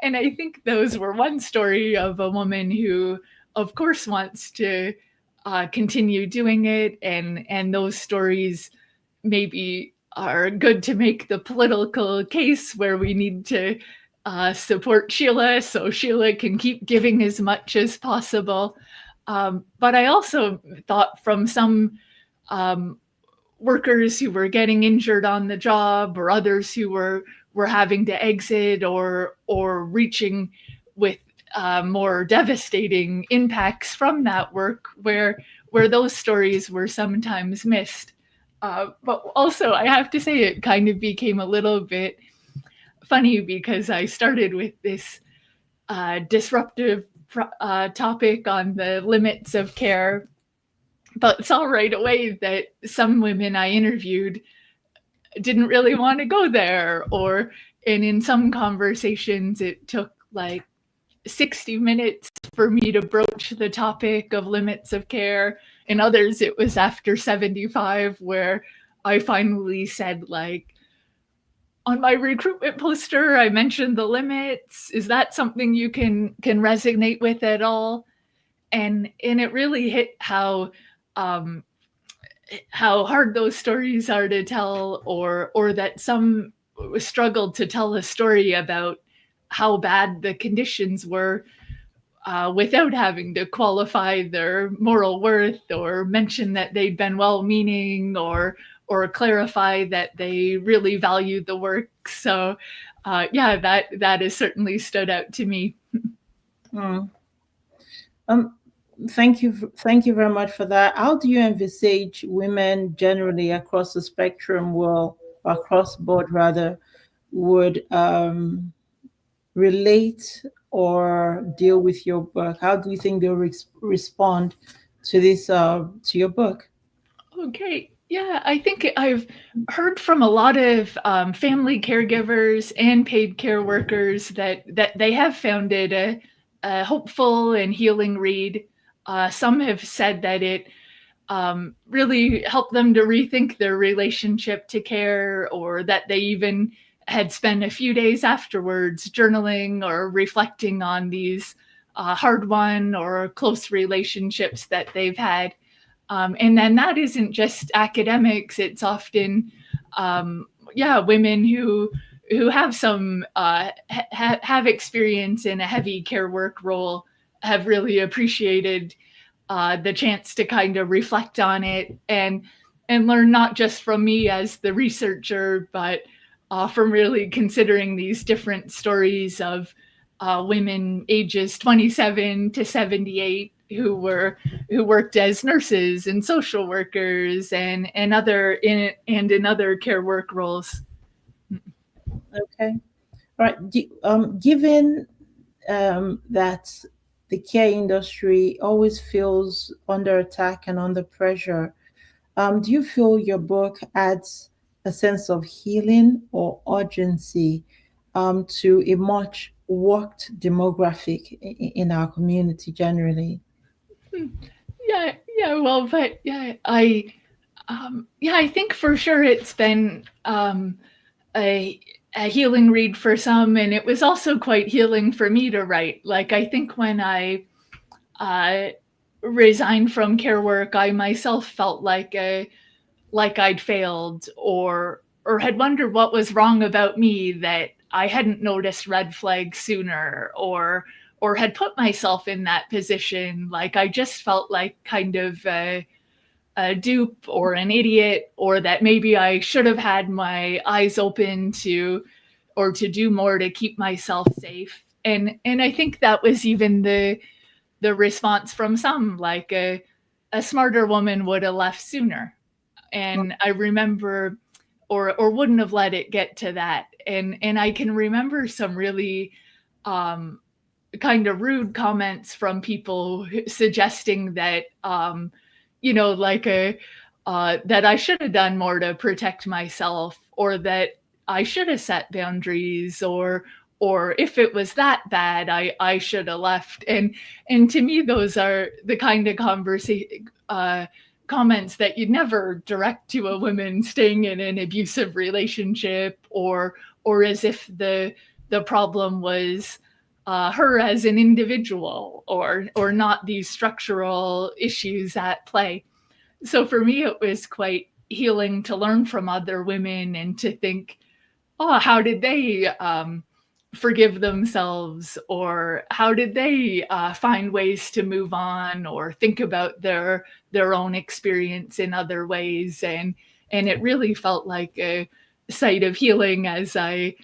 I think those were one story of a woman who, of course, wants to continue doing it, and those stories maybe are good to make the political case where we need to support Sheila so Sheila can keep giving as much as possible. But I also thought from some workers who were getting injured on the job, or others who were having to exit, or reaching with more devastating impacts from that work, where those stories were sometimes missed. But also, I have to say, it kind of became a little bit funny, because I started with this disruptive topic on the limits of care, but saw right away that some women I interviewed didn't really want to go there, and in some conversations it took like 60 minutes for me to broach the topic of limits of care. In others, it was after 75 where I finally said, like, on my recruitment poster, I mentioned the limits. Is that something you can resonate with at all? And it really hit how hard those stories are to tell, or that some struggled to tell a story about how bad the conditions were without having to qualify their moral worth, or mention that they'd been well-meaning, or clarify that they really valued the work. So yeah, that has certainly stood out to me. Thank you very much for that. How do you envisage women generally across the spectrum will across board rather, would relate or deal with your book? How do you think they'll respond to this, to your book? Okay. Yeah, I think I've heard from a lot of family caregivers and paid care workers that they have found it a hopeful and healing read. Some have said that it really helped them to rethink their relationship to care, or that they even had spent a few days afterwards journaling or reflecting on these hard won or close relationships that they've had. And then that isn't just academics; it's often, women who have some have experience in a heavy care work role have really appreciated the chance to kind of reflect on it and learn not just from me as the researcher, but from really considering these different stories of women ages 27 to 78 who worked as nurses and social workers and in other care work roles. Okay. All right. Given that the care industry always feels under attack and under pressure, do you feel your book adds a sense of healing or urgency to a much worked demographic in our community generally? Well, but I think for sure it's been a healing read for some, and it was also quite healing for me to write. Like, I think when I resigned from care work, I myself felt like I'd failed or had wondered what was wrong about me, that I hadn't noticed red flags sooner, or had put myself in that position. Like, I just felt like kind of a dupe or an idiot, or that maybe I should have had my eyes open to do more to keep myself safe. And I think that was even the response from some, like a smarter woman would have left sooner. And I remember, or wouldn't have let it get to that. And I can remember some really kind of rude comments from people suggesting that, that I should have done more to protect myself, or that I should have set boundaries, or if it was that bad, I should have left. And to me, those are the kind of comments that you'd never direct to a woman staying in an abusive relationship, or as if the problem was her as an individual, or not these structural issues at play. So for me, it was quite healing to learn from other women and to think, oh, how did they forgive themselves, or how did they find ways to move on, or think about their own experience in other ways. And it really felt like a site of healing, as I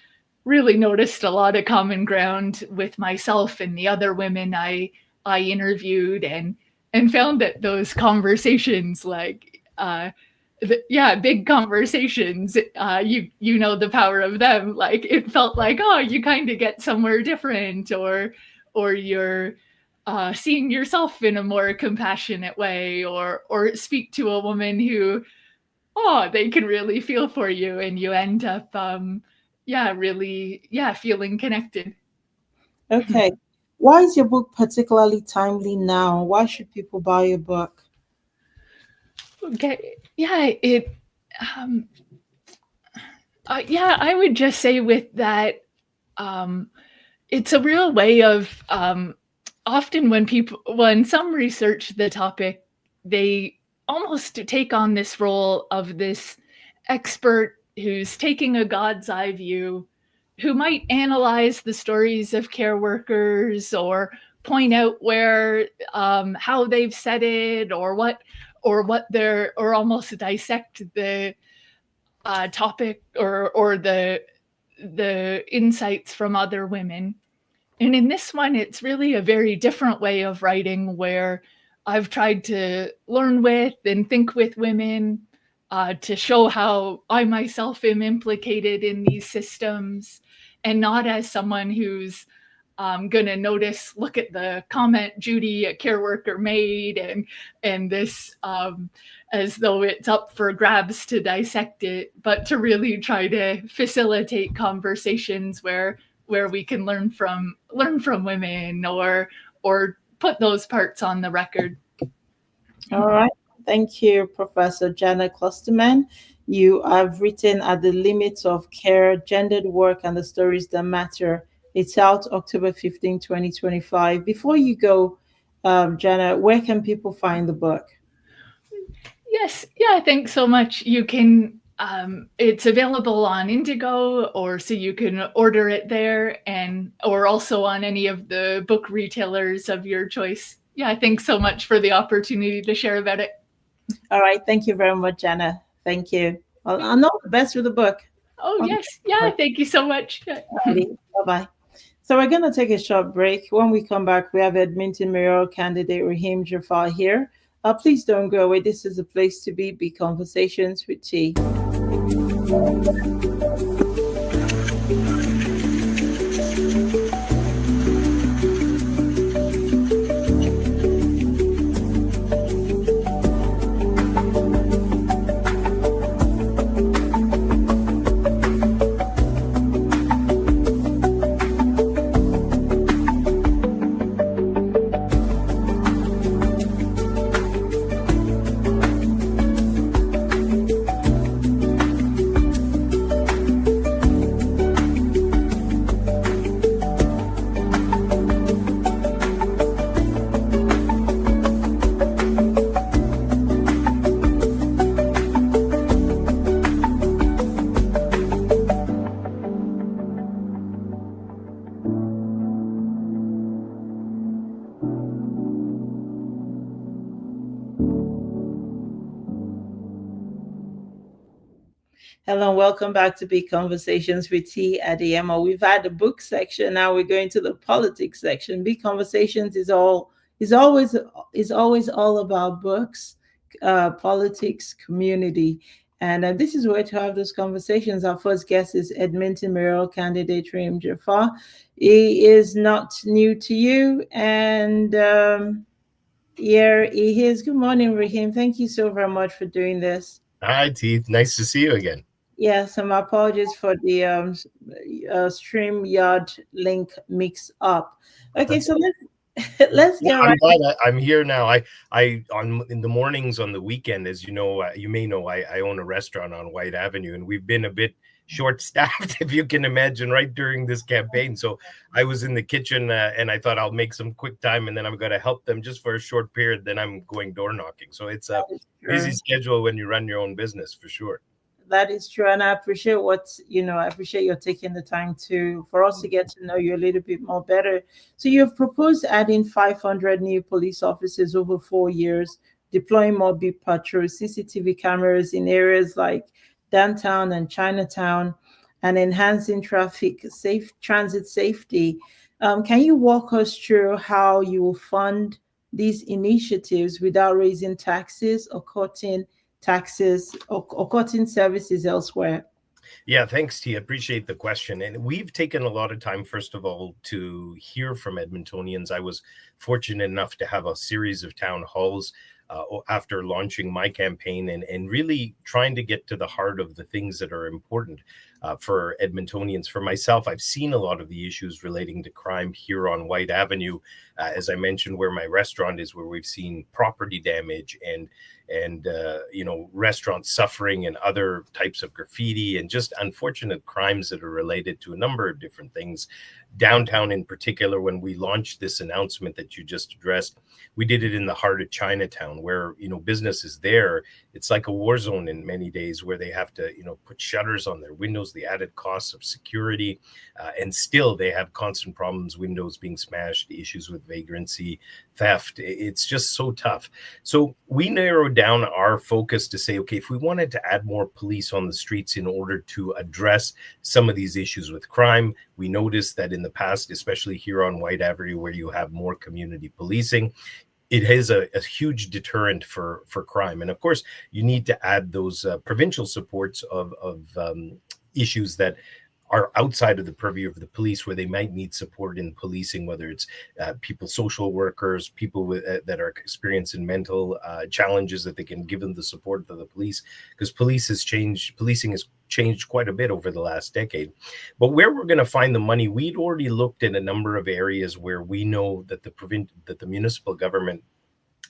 really noticed a lot of common ground with myself and the other women I interviewed, and found that those conversations, like big conversations, you know the power of them. Like, it felt like, oh, you kind of get somewhere different, or you're seeing yourself in a more compassionate way, or speak to a woman who, oh, they can really feel for you, and you end up really feeling connected. Okay. Why is your book particularly timely now? Why should people buy your book? Okay. I would just say with that, it's a real way of, often when some research the topic, they almost take on this role of this expert who's taking a God's eye view, who might analyze the stories of care workers, or point out where, how they've said it, or what they're, or almost dissect the topic, or the insights from other women. And in this one, it's really a very different way of writing, where I've tried to learn with and think with women, to show how I myself am implicated in these systems, and not as someone who's going to notice, look at the comment Judy, a care worker, made, and this as though it's up for grabs to dissect it, but to really try to facilitate conversations where we can learn from women, or put those parts on the record. All right. Thank you, Professor Janna Klostermann. You have written At the Limits of Care, Gendered Work and the Stories That Matter. It's out October 15, 2025. Before you go, Janna, where can people find the book? Yes. Yeah, thanks so much. You can, it's available on Indigo, or so you can order it there, or also on any of the book retailers of your choice. Yeah, thanks so much for the opportunity to share about it. All right. Thank you very much, Janna. Thank you. Well, I'll know the best with the book. Oh, yes. Yeah, thank you so much. Bye-bye. So we're going to take a short break. When we come back, we have Edmonton Mayoral Candidate Rahim Jaffer here. Please don't go away. This is a place to be. Big Conversations with Tee. Hello and welcome back to Big Conversations with Tee Adeyemo. We've had the book section. Now we're going to the politics section. Big Conversations is always all about books, politics, community. And this is where to have those conversations. Our first guest is Edmonton Mayoral Candidate Rahim Jaffer. He is not new to you. And here he is. Good morning, Rahim. Thank you so very much for doing this. Hi, Tee. Nice to see you again. Yes, and my apologies for the StreamYard link mix up. Okay, so let's get right. I'm here now. I in the mornings on the weekend, as you know, you may know, I own a restaurant on White Avenue, and we've been a bit short-staffed, if you can imagine, right during this campaign. So I was in the kitchen, and I thought I'll make some quick time, and then I'm going to help them just for a short period. Then I'm going door knocking. So it's a busy schedule when you run your own business, for sure. That is true, and I appreciate I appreciate you taking the time for us to get to know you a little bit more better. So you've proposed adding 500 new police officers over 4 years, deploying more beat patrols, CCTV cameras in areas like downtown and Chinatown, and enhancing transit safety. Can you walk us through how you will fund these initiatives without raising taxes or cutting services elsewhere? Yeah, thanks, Tee. I appreciate the question. And we've taken a lot of time, first of all, to hear from Edmontonians. I was fortunate enough to have a series of town halls after launching my campaign and really trying to get to the heart of the things that are important for Edmontonians. For myself, I've seen a lot of the issues relating to crime here on White Avenue, as I mentioned, where my restaurant is, where we've seen property damage and restaurants suffering and other types of graffiti and just unfortunate crimes that are related to a number of different things. Downtown in particular, when we launched this announcement that you just addressed, we did it in the heart of Chinatown, where, business is there. It's like a war zone in many days, where they have to, put shutters on their windows, the added costs of security, and still they have constant problems, windows being smashed, issues with vagrancy, theft. It's just so tough. So we narrowed down our focus to say, okay, if we wanted to add more police on the streets in order to address some of these issues with crime, we noticed that in the past, especially here on White Avenue, where you have more community policing, it is a huge deterrent for crime. And of course, you need to add those provincial supports of issues that are outside of the purview of the police, where they might need support in policing, whether it's people, social workers, people with, that are experiencing mental challenges, that they can give them the support of the police, because policing has changed quite a bit over the last decade. But where we're going to find the money, we'd already looked at a number of areas where we know that the municipal government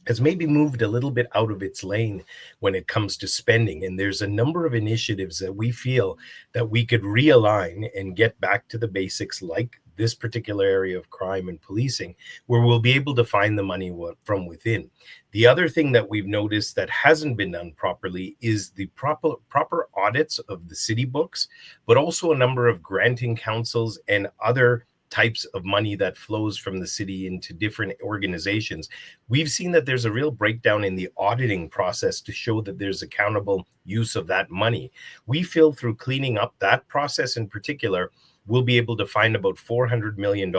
has maybe moved a little bit out of its lane when it comes to spending. And there's a number of initiatives that we feel that we could realign and get back to the basics, like this particular area of crime and policing, where we'll be able to find the money from within. The other thing that we've noticed that hasn't been done properly is the proper audits of the city books, but also a number of granting councils and other types of money that flows from the city into different organizations. We've seen that there's a real breakdown in the auditing process to show that there's accountable use of that money. We feel through cleaning up that process in particular, we'll be able to find about $400 million.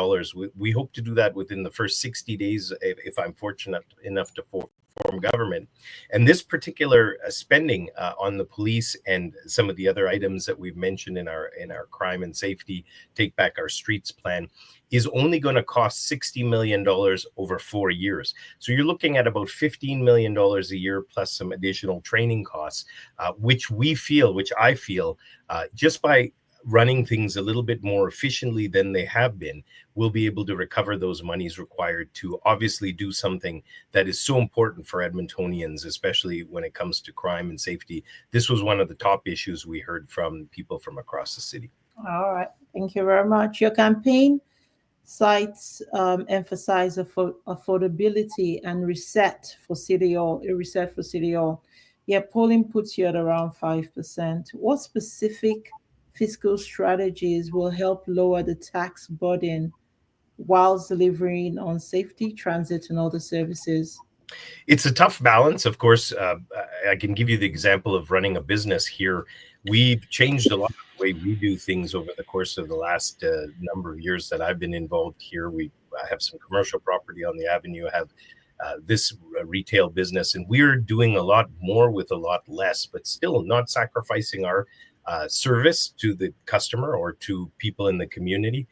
We hope to do that within the first 60 days, if I'm fortunate enough to form government. And this particular spending on the police and some of the other items that we've mentioned in our crime and safety Take Back Our Streets plan is only going to cost $60 million over 4 years. So you're looking at about $15 million a year plus some additional training costs, which I feel, just by running things a little bit more efficiently than they have been, we'll be able to recover those monies required to obviously do something that is so important for Edmontonians, especially when it comes to crime and safety. This was one of the top issues we heard from people from across the city. All right. Thank you very much. Your campaign sites emphasize affordability and reset for City Hall, a reset for City Hall. Yeah, polling puts you at around 5%. What specific fiscal strategies will help lower the tax burden whilst delivering on safety, transit, and other services? It's a tough balance. Of course, I can give you the example of running a business here. We've changed a lot of the way we do things over the course of the last number of years that I've been involved here. I have some commercial property on the avenue. I have this retail business, and we're doing a lot more with a lot less, but still not sacrificing our service to the customer or to people in the community.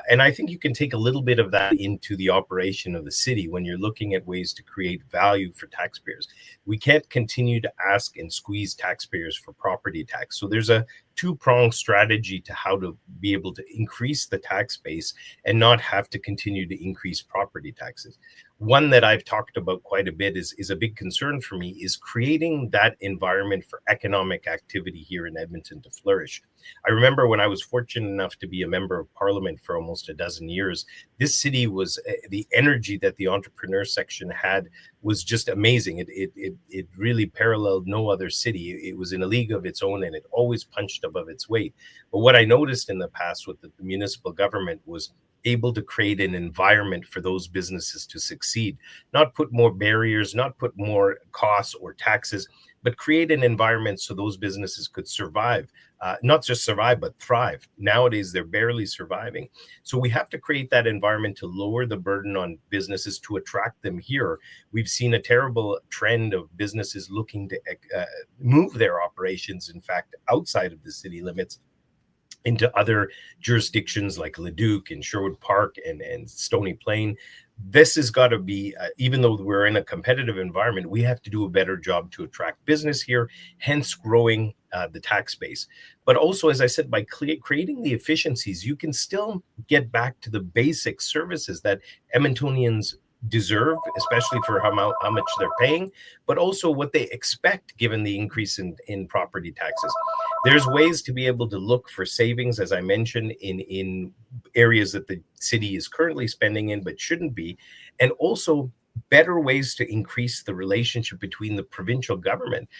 And I think you can take a little bit of that into the operation of the city when you're looking at ways to create value for taxpayers. We can't continue to ask and squeeze taxpayers for property tax. So there's a two-pronged strategy to how to be able to increase the tax base and not have to continue to increase property taxes. One that I've talked about quite a bit is a big concern for me is creating that environment for economic activity here in Edmonton to flourish. I remember when I was fortunate enough to be a member of parliament for almost a dozen years, this city was the energy that the entrepreneur section had was just amazing. It really paralleled no other city. It was in a league of its own, and it always punched above its weight. But what I noticed in the past with the municipal government was able to create an environment for those businesses to succeed, not put more barriers, not put more costs or taxes, but create an environment so those businesses could survive, not just survive, but thrive. Nowadays, they're barely surviving. So we have to create that environment to lower the burden on businesses to attract them here. We've seen a terrible trend of businesses looking to move their operations, in fact, outside of the city limits into other jurisdictions like Leduc and Sherwood Park and Stony Plain. This has got to be, even though we're in a competitive environment, we have to do a better job to attract business here, hence growing the tax base. But also, as I said, by creating the efficiencies, you can still get back to the basic services that Edmontonians deserve, especially for how much they're paying, but also what they expect given the increase in property taxes. There's ways to be able to look for savings, as I mentioned, in areas that the city is currently spending in but shouldn't be, and also better ways to increase the relationship between the provincial government.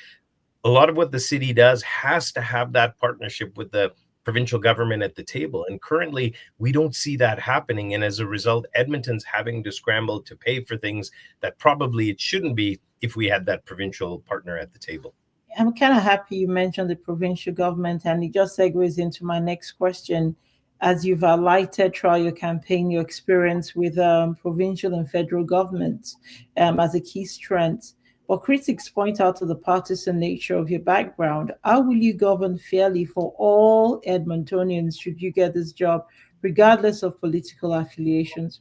A lot of what the city does has to have that partnership with the provincial government at the table. And currently, we don't see that happening. And as a result, Edmonton's having to scramble to pay for things that probably it shouldn't be if we had that provincial partner at the table. I'm kind of happy you mentioned the provincial government, and it just segues into my next question. as you've highlighted throughout your campaign, your experience with provincial and federal governments as a key strength. But critics point out to the partisan nature of your background. How will you govern fairly for all Edmontonians should you get this job, regardless of political affiliations?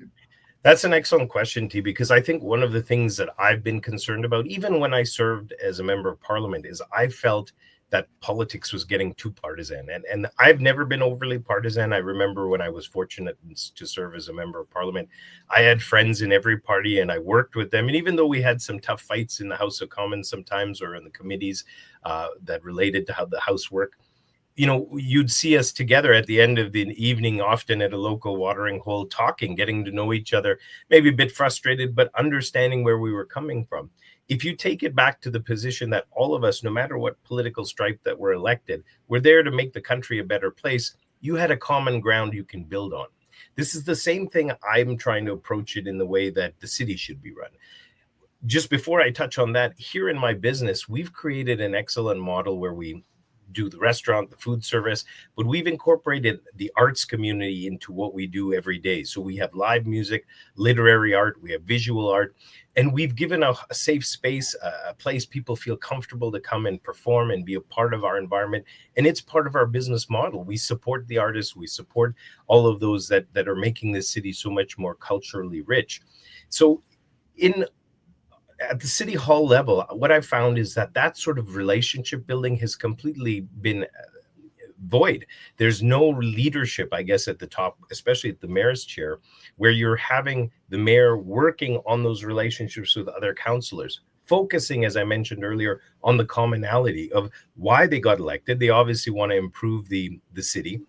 That's an excellent question, T, because I think one of the things that I've been concerned about, even when I served as a member of parliament, is I felt that politics was getting too partisan. And I've never been overly partisan. I remember when I was fortunate to serve as a member of parliament, I had friends in every party and I worked with them. And even though we had some tough fights in the House of Commons sometimes, or in the committees that related to how the House worked, you'd see us together at the end of the evening, often at a local watering hole, talking, getting to know each other, maybe a bit frustrated, but understanding where we were coming from. If you take it back to the position that all of us, no matter what political stripe that were elected, we're there to make the country a better place, you had a common ground you can build on. This is the same thing I'm trying to approach it in the way that the city should be run. Just before I touch on that, here in my business, we've created an excellent model where we do the restaurant, the food service, but we've incorporated the arts community into what we do every day. So we have live music, literary art, we have visual art, and we've given a safe space, a place people feel comfortable to come and perform and be a part of our environment. And it's part of our business model. We support the artists, we support all of those that are making this city so much more culturally rich. So at the city hall level, what I found is that sort of relationship building has completely been void. There's no leadership, I guess, at the top, especially at the mayor's chair, where you're having the mayor working on those relationships with other councillors, focusing, as I mentioned earlier, on the commonality of why they got elected. They obviously want to improve the city.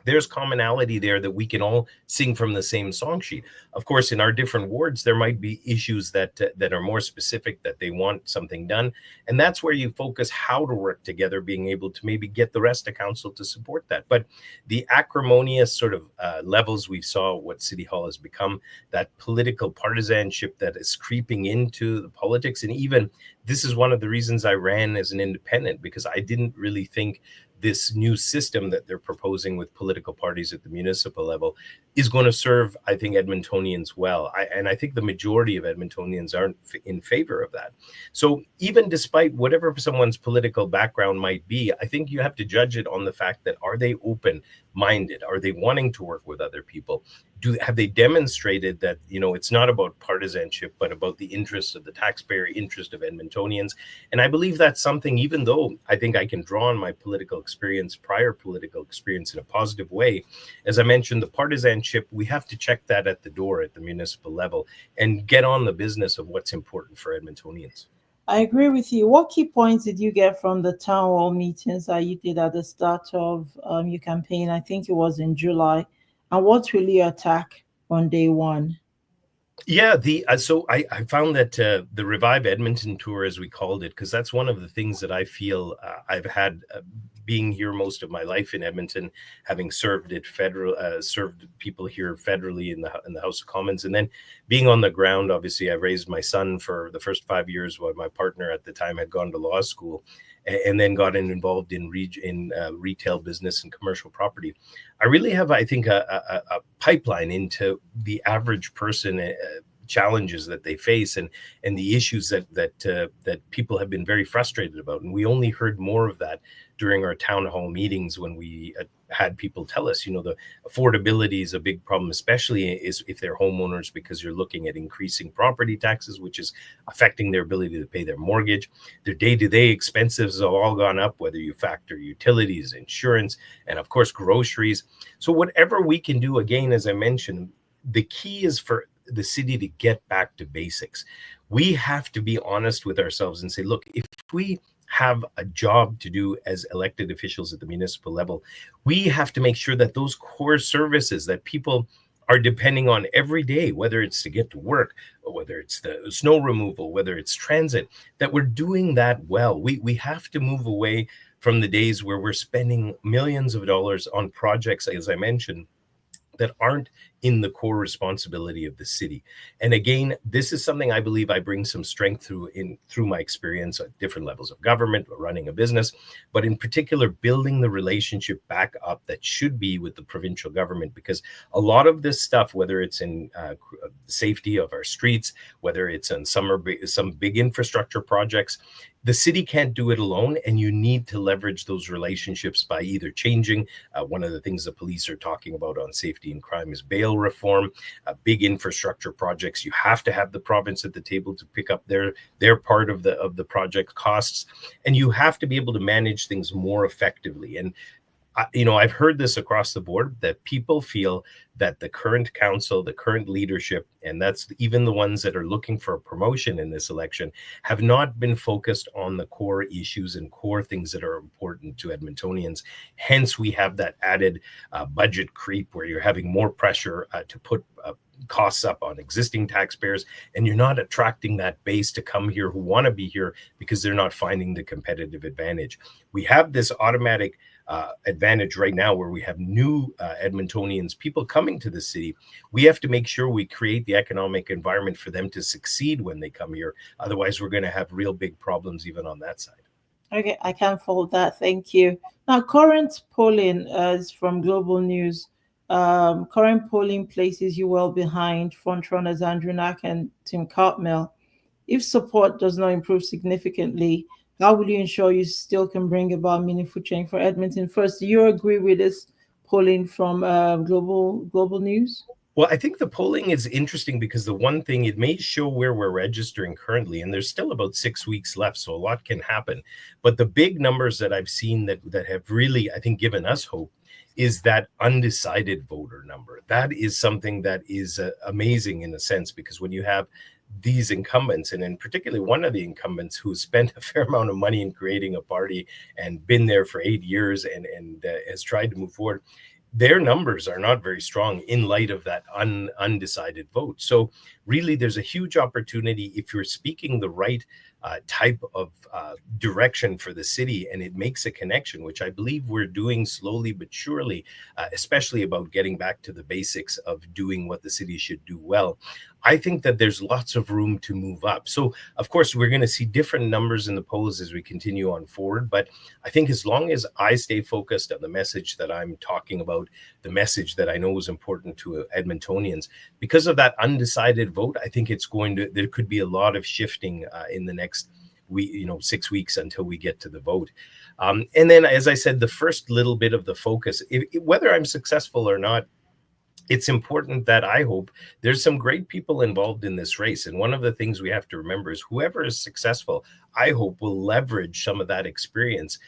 There's commonality there that we can all sing from the same song sheet. Of course, in our different wards, there might be issues that are more specific, that they want something done. And that's where you focus how to work together, being able to maybe get the rest of council to support that. But the acrimonious sort of levels we saw what City Hall has become, that political partisanship that is creeping into the politics. And even this is one of the reasons I ran as an independent, because I didn't really think this new system that they're proposing with political parties at the municipal level is going to serve, I think, Edmontonians well. I think the majority of Edmontonians aren't in favor of that. So even despite whatever someone's political background might be, I think you have to judge it on the fact that, are they open-minded? Are they wanting to work with other people? Have they demonstrated that, it's not about partisanship, but about the interests of the taxpayer, interest of Edmontonians? And I believe that's something, even though I think I can draw on my prior political experience in a positive way. As I mentioned, the partisanship, we have to check that at the door at the municipal level and get on the business of what's important for Edmontonians. I agree with you. What key points did you get from the town hall meetings that you did at the start of your campaign? I think it was in July. And what will you attack on day one? Yeah, so I found that the Revive Edmonton tour, as we called it, because that's one of the things that I feel I've had being here most of my life in Edmonton, having served people here federally in the House of Commons, and then being on the ground. Obviously, I raised my son for the first 5 years while my partner at the time had gone to law school, and then got involved in retail business and commercial property. I really have, I think, a pipeline into the average person, challenges that they face, and the issues that people have been very frustrated about. And we only heard more of that during our town hall meetings when we had people tell us, the affordability is a big problem, especially if they're homeowners, because you're looking at increasing property taxes, which is affecting their ability to pay their mortgage. Their day-to-day expenses have all gone up, whether you factor utilities, insurance, and of course, groceries. So whatever we can do, again, as I mentioned, the key is for the city to get back to basics. We have to be honest with ourselves and say, look, if we have a job to do as elected officials at the municipal level, we have to make sure that those core services that people are depending on every day, whether it's to get to work, or whether it's the snow removal, whether it's transit, that we're doing that well. We have to move away from the days where we're spending millions of dollars on projects, as I mentioned, that aren't in the core responsibility of the city. And again, this is something I believe I bring some strength through my experience at different levels of government, running a business, but in particular, building the relationship back up that should be with the provincial government, because a lot of this stuff, whether it's in safety of our streets, whether it's in some big infrastructure projects, the city can't do it alone, and you need to leverage those relationships by either changing. One of the things the police are talking about on safety and crime is bail reform, big infrastructure projects. You have to have the province at the table to pick up their part of the project costs, and you have to be able to manage things more effectively. And I've heard this across the board, that people feel that the current council, the current leadership, and that's even the ones that are looking for a promotion in this election, have not been focused on the core issues and core things that are important to Edmontonians. Hence, we have that added budget creep where you're having more pressure to put costs up on existing taxpayers, and you're not attracting that base to come here who want to be here because they're not finding the competitive advantage. We have this automatic advantage right now where we have new Edmontonians, people coming to the city. We have to make sure we create the economic environment for them to succeed when they come here. Otherwise, we're going to have real big problems even on that side. Okay, I can't fault that. Thank you. Now, current polling is from Global News. Current polling places you well behind frontrunners Andrew Knack and Tim Cartmel. If support does not improve significantly, how will you ensure you still can bring about meaningful change for Edmonton? First, do you agree with this polling from Global News? Well, I think the polling is interesting because the one thing, it may show where we're registering currently, and there's still about 6 weeks left, so a lot can happen. But the big numbers that I've seen that have really, I think, given us hope is that undecided voter number. That is something that is amazing in a sense, because when you have these incumbents, and in particular one of the incumbents who spent a fair amount of money in creating a party and been there for 8 years and has tried to move forward, their numbers are not very strong in light of that undecided vote. So really, there's a huge opportunity if you're speaking the right type of direction for the city, and it makes a connection, which I believe we're doing slowly but surely, especially about getting back to the basics of doing what the city should do well. I think that there's lots of room to move up. So, of course, we're going to see different numbers in the polls as we continue on forward. But I think as long as I stay focused on the message that I'm talking about, the message that I know is important to Edmontonians, because of that undecided vote, I think there could be a lot of shifting in the next 6 weeks until we get to the vote. And then, as I said, the first little bit of the focus, whether I'm successful or not, it's important that I hope there's some great people involved in this race. And one of the things we have to remember is whoever is successful, I hope will leverage some of that experience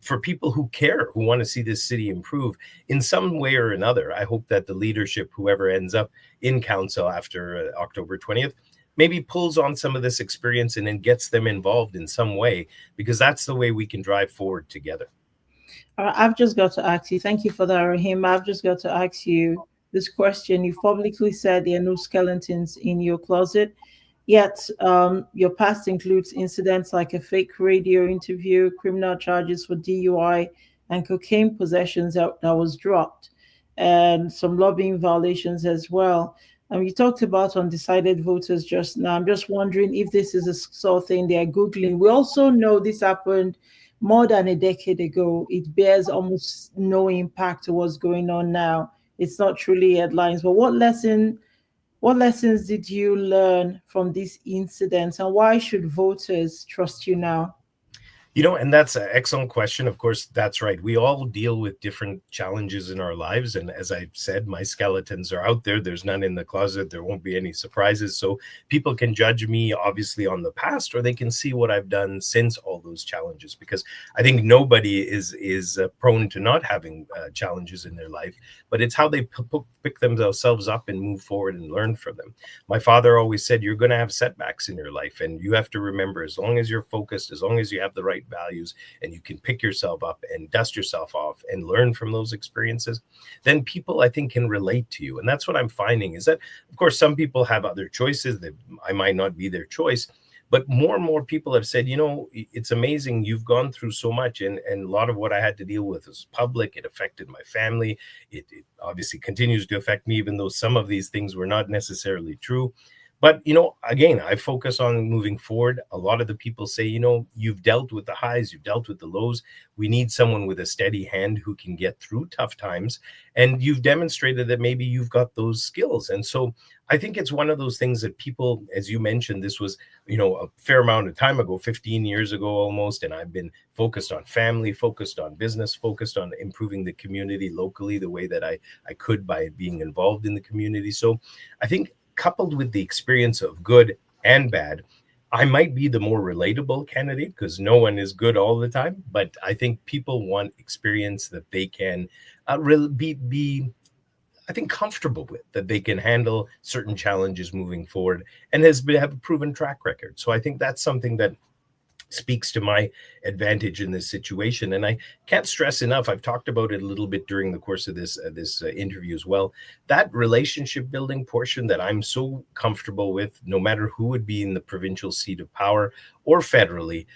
for people who care, who want to see this city improve in some way or another. I hope that the leadership, whoever ends up in council after October 20th, maybe pulls on some of this experience and then gets them involved in some way, because that's the way we can drive forward together. All right, I've just got to ask you, thank you for that, Rahim. I've just got to ask you this question. You've publicly said there are no skeletons in your closet, yet your past includes incidents like a fake radio interview, criminal charges for DUI, and cocaine possessions that was dropped, and some lobbying violations as well. You talked about undecided voters just now. I'm just wondering if this is a sort of thing they're Googling. We also know this happened more than a decade ago. It bears almost no impact to what's going on now. It's not truly headlines. But what lessons did you learn from these incidents, and why should voters trust you now? And that's an excellent question. Of course, that's right. We all deal with different challenges in our lives. And as I said, my skeletons are out there. There's none in the closet. There won't be any surprises. So people can judge me, obviously, on the past, or they can see what I've done since all those challenges, because I think nobody is prone to not having challenges in their life, but it's how they pick themselves up and move forward and learn from them. My father always said, you're going to have setbacks in your life. And you have to remember, as long as you're focused, as long as you have the right values and you can pick yourself up and dust yourself off and learn from those experiences, then people, I think, can relate to you. And that's what I'm finding, is that, of course, some people have other choices that I might not be their choice, But more and more people have said, it's amazing. You've gone through so much. And a lot of what I had to deal with was public. It affected my family. It obviously continues to affect me, even though some of these things were not necessarily true. But, again, I focus on moving forward. A lot of the people say, you've dealt with the highs, you've dealt with the lows. We need someone with a steady hand who can get through tough times. And you've demonstrated that maybe you've got those skills. And so I think it's one of those things that people, as you mentioned, this was, a fair amount of time ago, 15 years ago almost. And I've been focused on family, focused on business, focused on improving the community locally the way that I could by being involved in the community. So I think, coupled with the experience of good and bad, I might be the more relatable candidate because no one is good all the time. But I think people want experience that they can really be, I think, comfortable with, that they can handle certain challenges moving forward and have a proven track record. So I think that's something that speaks to my advantage in this situation. And I can't stress enough, I've talked about it a little bit during the course of this interview as well, that relationship building portion that I'm so comfortable with, no matter who would be in the provincial seat of power or federally.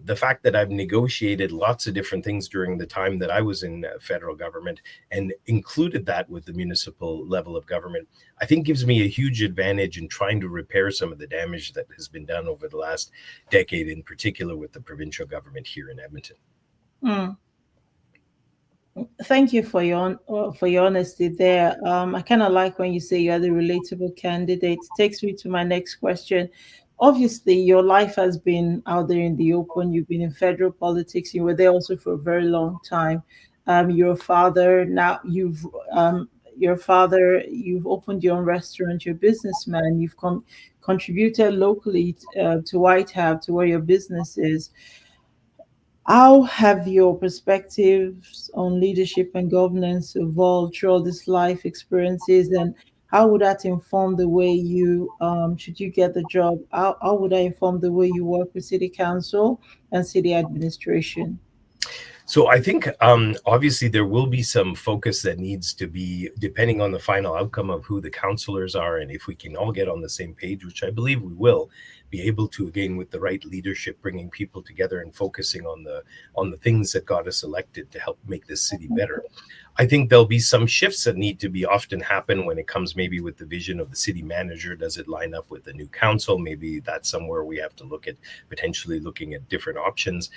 The fact that I've negotiated lots of different things during the time that I was in federal government and included that with the municipal level of government, I think gives me a huge advantage in trying to repair some of the damage that has been done over the last decade, in particular with the provincial government here in Edmonton. Mm. Thank you for your honesty there. I kind of like when you say you're the relatable candidate. Takes me to my next question. Obviously, your life has been out there in the open. You've been in federal politics. You were there also for a very long time. You're a father now. You've opened your own restaurant. You're a businessman. You've contributed locally to Whitehab, to where your business is. How have your perspectives on leadership and governance evolved through all these life experiences, and how would that inform the way you, should you get the job, how would that inform the way you work with city council and city administration? So I think obviously there will be some focus that needs to be, depending on the final outcome of who the councillors are, and if we can all get on the same page, which I believe we will be able to, again, with the right leadership, bringing people together and focusing on the things that got us elected to help make this city better. I think there'll be some shifts that need to be often happen when it comes maybe with the vision of the city manager. Does it line up with the new council? Maybe that's somewhere we have to look at, potentially looking at different options.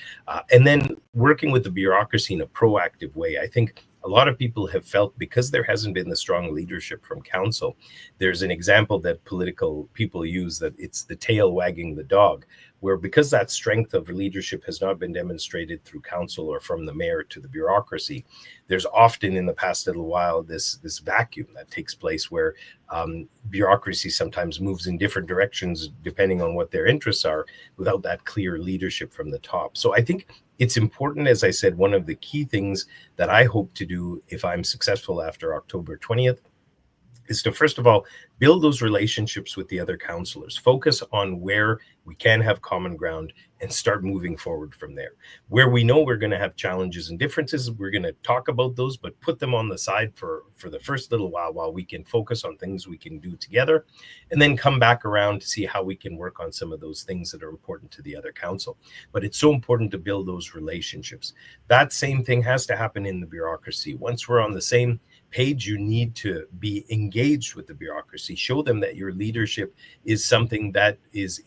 And then working with the bureaucracy in a proactive way. I think a lot of people have felt, because there hasn't been the strong leadership from council, there's an example that political people use, that it's the tail wagging the dog, where because that strength of leadership has not been demonstrated through council or from the mayor to the bureaucracy, there's often in the past little while this vacuum that takes place where bureaucracy sometimes moves in different directions depending on what their interests are, without that clear leadership from the top. So I think it's important, as I said, one of the key things that I hope to do if I'm successful after October 20th is to, first of all, build those relationships with the other councillors, focus on where we can have common ground, and start moving forward from there. Where we know we're going to have challenges and differences, we're going to talk about those, but put them on the side for the first little while we can focus on things we can do together, and then come back around to see how we can work on some of those things that are important to the other council. But it's so important to build those relationships. That same thing has to happen in the bureaucracy. Once we're on the same page, you need to be engaged with the bureaucracy. Show them that your leadership is something that is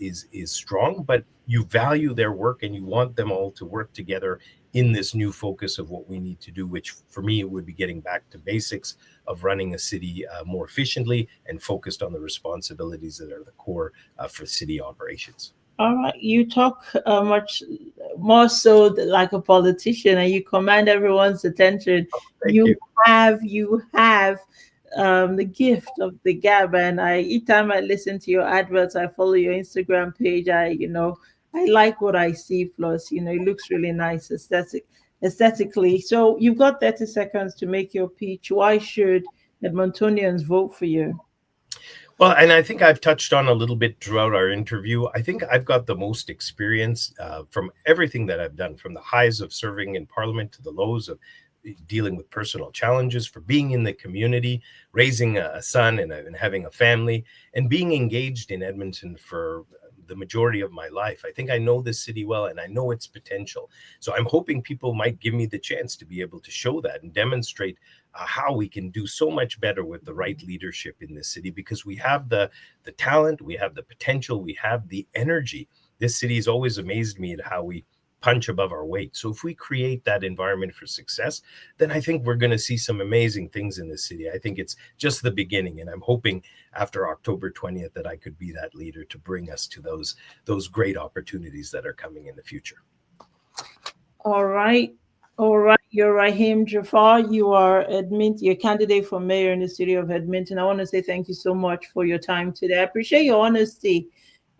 strong, but you value their work and you want them all to work together in this new focus of what we need to do, which for me, it would be getting back to basics of running a city more efficiently and focused on the responsibilities that are the core for city operations. All right, you talk much more so like a politician, and you command everyone's attention. You have the gift of the gab, and each time I listen to your adverts, I follow your Instagram page. I like what I see. Plus, it looks really nice aesthetically. So you've got 30 seconds to make your pitch. Why should Edmontonians vote for you? Well, and I think I've touched on a little bit throughout our interview. I think I've got the most experience from everything that I've done, from the highs of serving in Parliament to the lows of dealing with personal challenges, for being in the community, raising a son and having a family, and being engaged in Edmonton for the majority of my life. I think I know this city well, and I know its potential. So I'm hoping people might give me the chance to be able to show that and demonstrate how we can do so much better with the right leadership in this city, because we have the talent, we have the potential, we have the energy. This city has always amazed me at how we punch above our weight. So if we create that environment for success, then I think we're going to see some amazing things in this city. I think it's just the beginning, and I'm hoping after October 20th that I could be that leader to bring us to those great opportunities that are coming in the future. All right. You're Rahim Jaffer. You are you're candidate for mayor in the city of Edmonton. I want to say thank you so much for your time today. I appreciate your honesty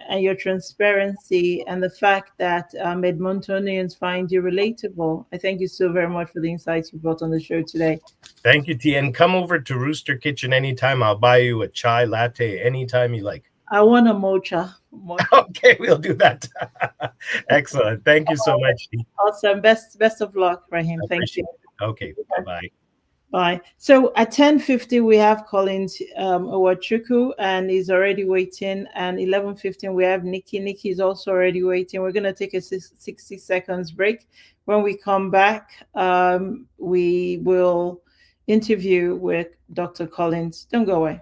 and your transparency, and the fact that Edmontonians find you relatable. I thank you so very much for the insights you brought on the show today. Thank you, T. And come over to Rooster Kitchen anytime. I'll buy you a chai latte anytime you like. I want a mocha. Okay, we'll do that. Excellent. Thank you so much, T. Awesome. Best of luck, Rahim. Thank you. Okay, bye-bye. Bye. So at 10:50 we have Collins Ugochukwu, and he's already waiting. And 11:15 we have Nicky. Nicky is also already waiting. We're going to take a 60 seconds break. When we come back, we will interview with Dr. Collins. Don't go away.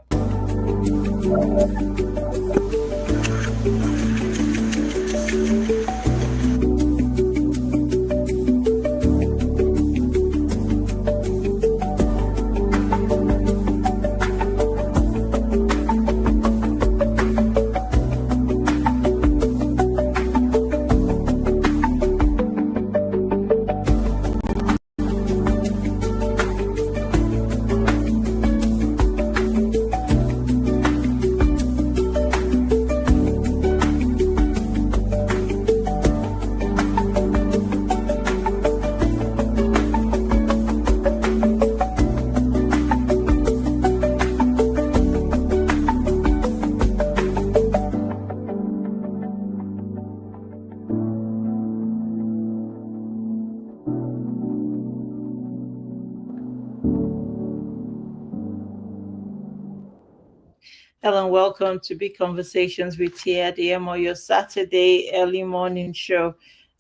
Hello and welcome to Big Conversations with Tee Adeyemo, your Saturday early morning show.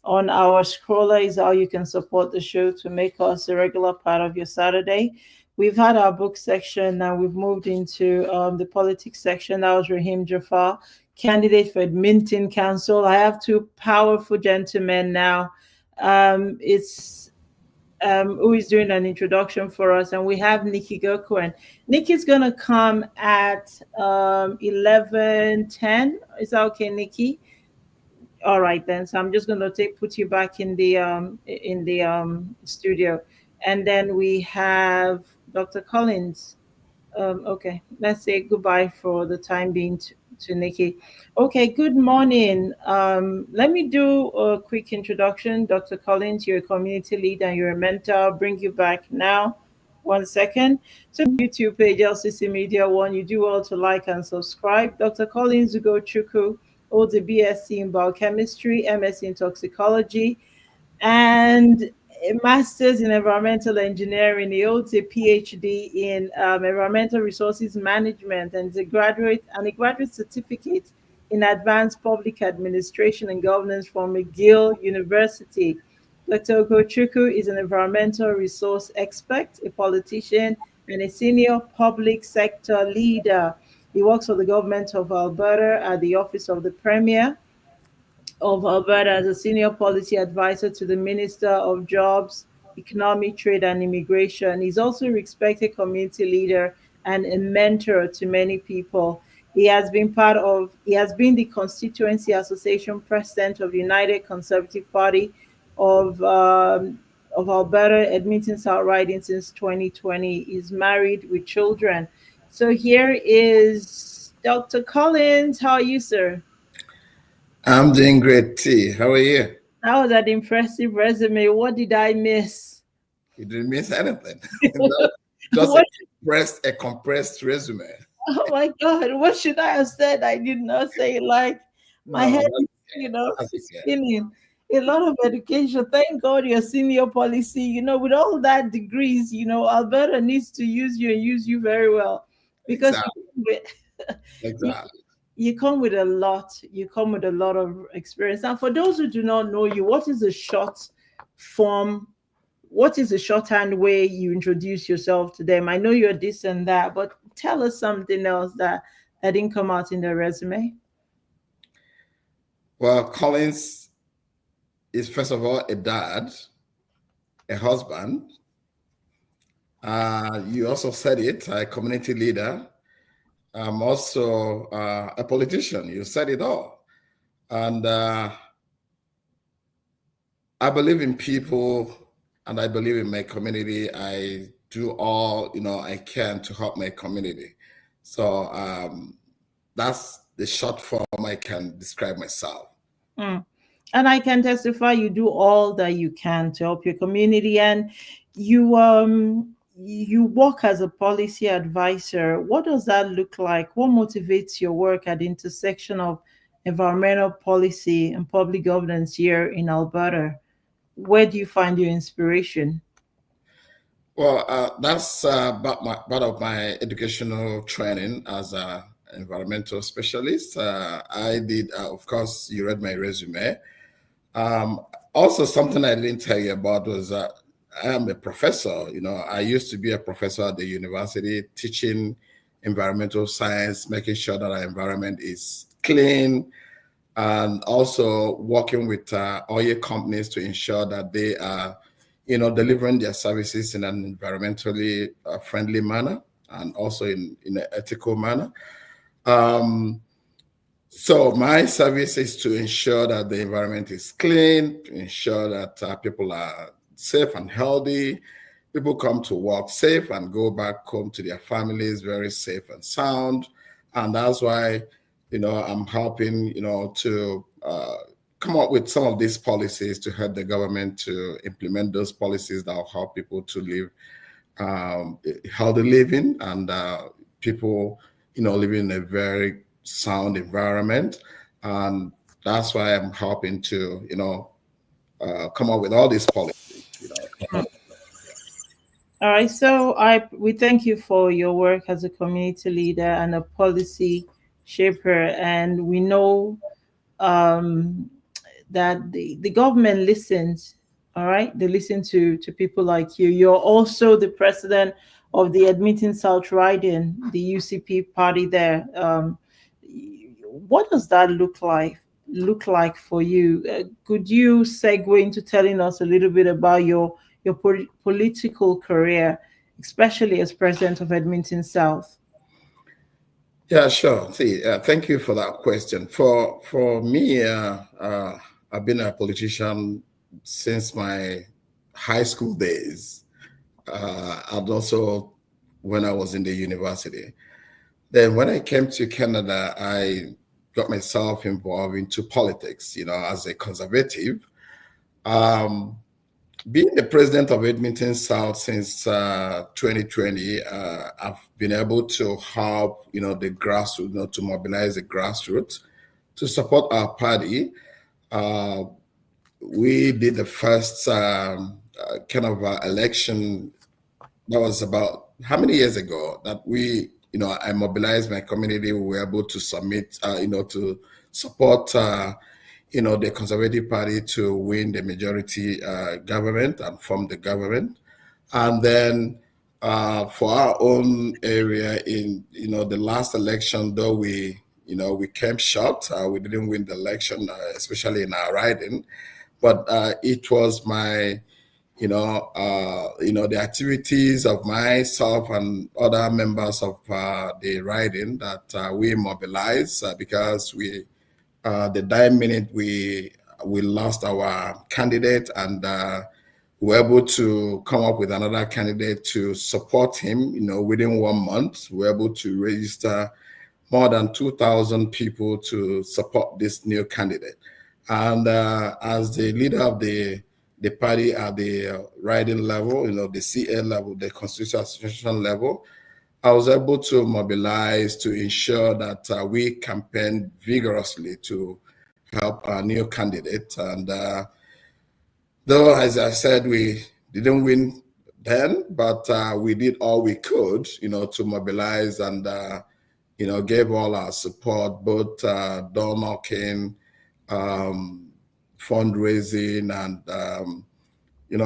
On our scroller is how you can support the show to make us a regular part of your Saturday. We've had our book section, now we've moved into the politics section. That was Rahim Jaffer, candidate for Edmonton Council. I have two powerful gentlemen now. Who is doing an introduction for us, and we have Nicky Gocuan. Nicky's going to come at 11:10. Is that okay, Nicky? All right then. So I'm just going to put you back in the studio, and then we have Dr. Collins. Okay, let's say goodbye for the time being to Nicky. Okay, good morning. Let me do a quick introduction. Dr. Collins, you're a community lead and you're a mentor. I'll bring you back now. 1 second. So YouTube page, LCC Media One, you do well to like and subscribe. Dr. Collins Ugochukwu holds a BSc in biochemistry, MSc in toxicology, and a master's in environmental engineering. He holds a PhD in environmental resources management, and is a graduate certificate in advanced public administration and governance from McGill University. Dr. Ugochukwu is an environmental resource expert, a politician, and a senior public sector leader. He works for the government of Alberta at the Office of the Premier of Alberta as a senior policy advisor to the Minister of Jobs, Economy, Trade and Immigration. He's also a respected community leader and a mentor to many people. He has been the Constituency Association President of United Conservative Party of Alberta, Edmonton South Riding since 2020. He's married with children. So here is Dr. Collins. How are you, sir? I'm doing great, T. How are you? That was an impressive resume. What did I miss? You didn't miss anything. Just a compressed resume. Oh my God, what should I have said? I did not say like my head is spinning. A lot of education. Thank God you're senior policy. With all that degrees, Alberta needs to use you and use you very well. Because exactly. you come with a lot. You come with a lot of experience. And for those who do not know you, what is the shorthand way you introduce yourself to them? I know you're this and that, but tell us something else that didn't come out in the resume. Well, Collins is first of all a dad, a husband. You also said it, a community leader. I'm also a politician. You said it all. And I believe in people, and I believe in my community. I do all I can to help my community. So that's the short form I can describe myself. And I can testify you do all that you can to help your community, and you work as a policy advisor. What does that look like? What motivates your work at the intersection of environmental policy and public governance here in Alberta? Where do you find your inspiration? Well, that's part of my educational training as an environmental specialist. I did, of course, you read my resume. Also, something I didn't tell you about was I am a professor. I used to be a professor at the university teaching environmental science, making sure that our environment is clean, and also working with oil companies to ensure that they are, delivering their services in an environmentally friendly manner and also in an ethical manner. So my service is to ensure that the environment is clean, to ensure that people are safe and healthy, people come to work safe and go back home to their families very safe and sound. And that's why, I'm helping, to come up with some of these policies to help the government to implement those policies that will help people to live healthy living and people, living in a very sound environment. And that's why I'm helping to, come up with all these policies. All right. So we thank you for your work as a community leader and a policy shaper. And we know that the government listens. All right. They listen to people like you. You're also the president of the Edmonton South Riding, the UCP party there. What does that look like for you? Could you segue into telling us a little bit about your political career, especially as president of Edmonton South? Yeah, sure. Thank you for that question. For me, I've been a politician since my high school days, and also when I was in the university. Then when I came to Canada, I got myself involved into politics, as a conservative. Being the president of Edmonton South since 2020, I've been able to help, the grassroots, to mobilize the grassroots to support our party. We did the first election that was about how many years ago that we, I mobilized my community. We were able to submit, to support, the Conservative Party to win the majority government and form the government. And then for our own area in, the last election, though we came short, we didn't win the election, especially in our riding. But it was my, the activities of myself and other members of the riding that we mobilized because the dying minute we lost our candidate and we were able to come up with another candidate to support him. Within 1 month, we were able to register more than 2,000 people to support this new candidate. And as the leader of the party at the riding level, the CA level, the Constitutional Association level, I was able to mobilize to ensure that we campaigned vigorously to help our new candidate. And though, as I said, we didn't win then, but we did all we could, to mobilize and gave all our support, both door knocking, fundraising, and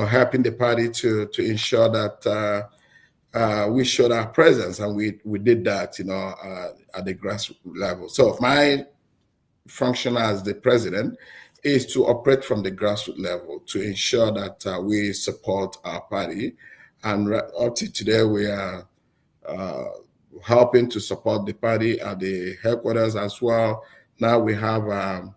helping the party to ensure that we showed our presence, and we did that, at the grassroots level. So my function as the president is to operate from the grassroots level to ensure that we support our party, and up to today we are helping to support the party at the headquarters as well. Now we have a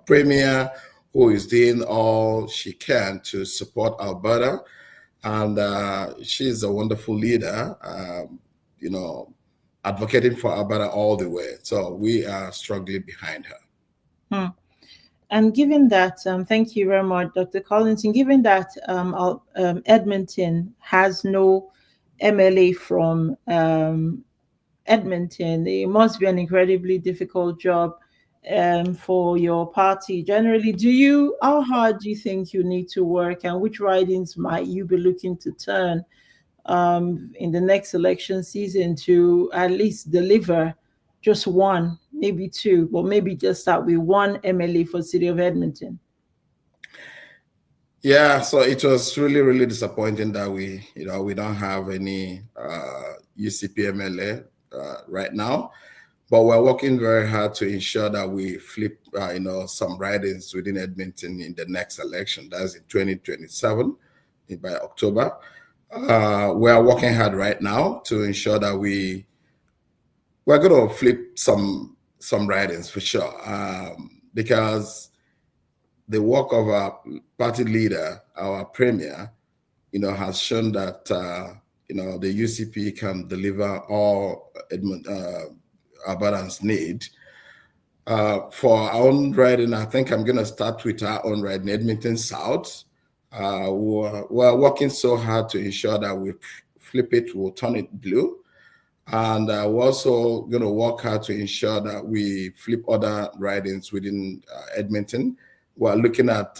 premier who is doing all she can to support Alberta, and she's a wonderful leader, advocating for Alberta all the way. So we are strongly behind her. And given that, thank you very much, Dr. Collins. And given that Edmonton has no MLA from Edmonton, it must be an incredibly difficult job for your party. Generally, how hard do you think you need to work, and which ridings might you be looking to turn in the next election season to at least deliver just one, maybe two, but maybe just start with one MLA for the city of Edmonton? Yeah, so it was really, really disappointing that we don't have any UCP MLA right now, but we're working very hard to ensure that we flip, some ridings within Edmonton in the next election. That's in 2027, by October. We are working hard right now to ensure that we're going to flip some ridings for sure, because the work of our party leader, our premier, has shown that the UCP can deliver all Albertans need. For our own riding, I think I'm going to start with our own riding, Edmonton South. We're working so hard to ensure that we flip it, we'll turn it blue. And we're also going to work hard to ensure that we flip other ridings within Edmonton. We're looking at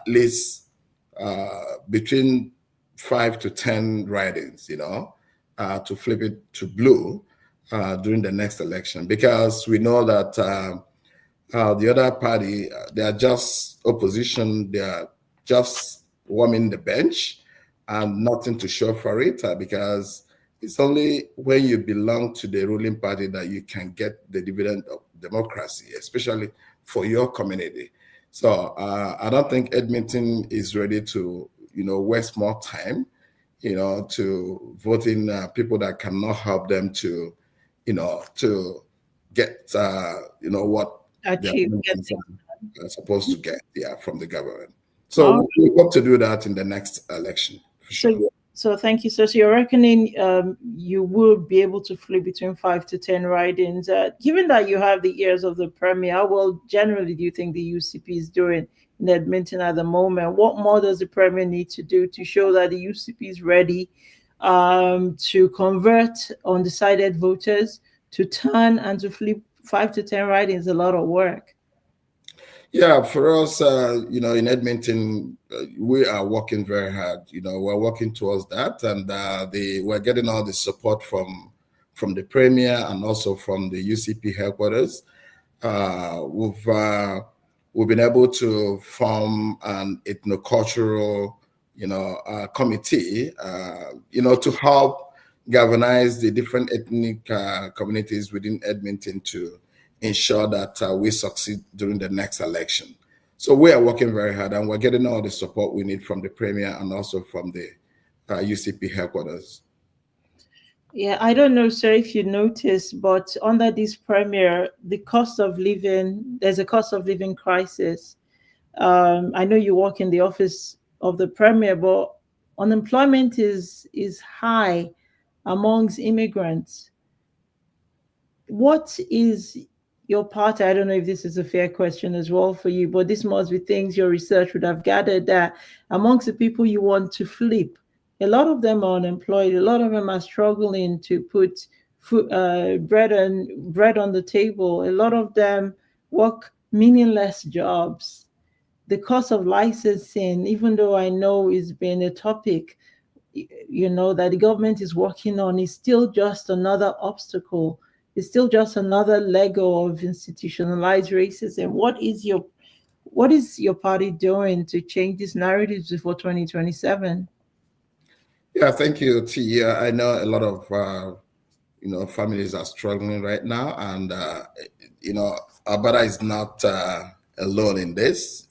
least between 5 to 10 ridings, to flip it to blue during the next election, because we know that the other party, they are just opposition, they are just warming the bench and nothing to show for it, because it's only when you belong to the ruling party that you can get the dividend of democracy, especially for your community. So I don't think Edmonton is ready to, waste more time, to vote in people that cannot help them to, to get, what they're supposed to get, from the government. So we hope to do that in the next election. For sure. So thank you, sir. So you're reckoning you will be able to flip between 5 to 10 ridings. Given that you have the ears of the premier, how well generally do you think the UCP is doing in Edmonton at the moment? What more does the premier need to do to show that the UCP is ready to convert undecided voters, to turn and to flip 5 to 10 ridings? A lot of work. Yeah, for us, in Edmonton, we are working very hard. We're working towards that, and we're getting all the support from the premier and also from the UCP headquarters. We've been able to form an ethnocultural, committee, to help galvanize the different ethnic communities within Edmonton to ensure that we succeed during the next election. So we are working very hard, and we're getting all the support we need from the premier and also from the UCP headquarters. Yeah, I don't know, sir, if you noticed, but under this premier, there's a cost of living crisis. I know you work in the office of the premier, but unemployment is high amongst immigrants. What is your party? I don't know if this is a fair question as well for you, but this must be things your research would have gathered, that amongst the people you want to flip, a lot of them are unemployed. A lot of them are struggling to put bread on the table. A lot of them work meaningless jobs. The cost of licensing, even though I know it's been a topic, that the government is working on is still just another obstacle. It's still just another Lego of institutionalized racism. What is your party doing to change these narratives before 2027? Yeah, thank you, T. I know a lot of families are struggling right now, and Alberta is not alone in this.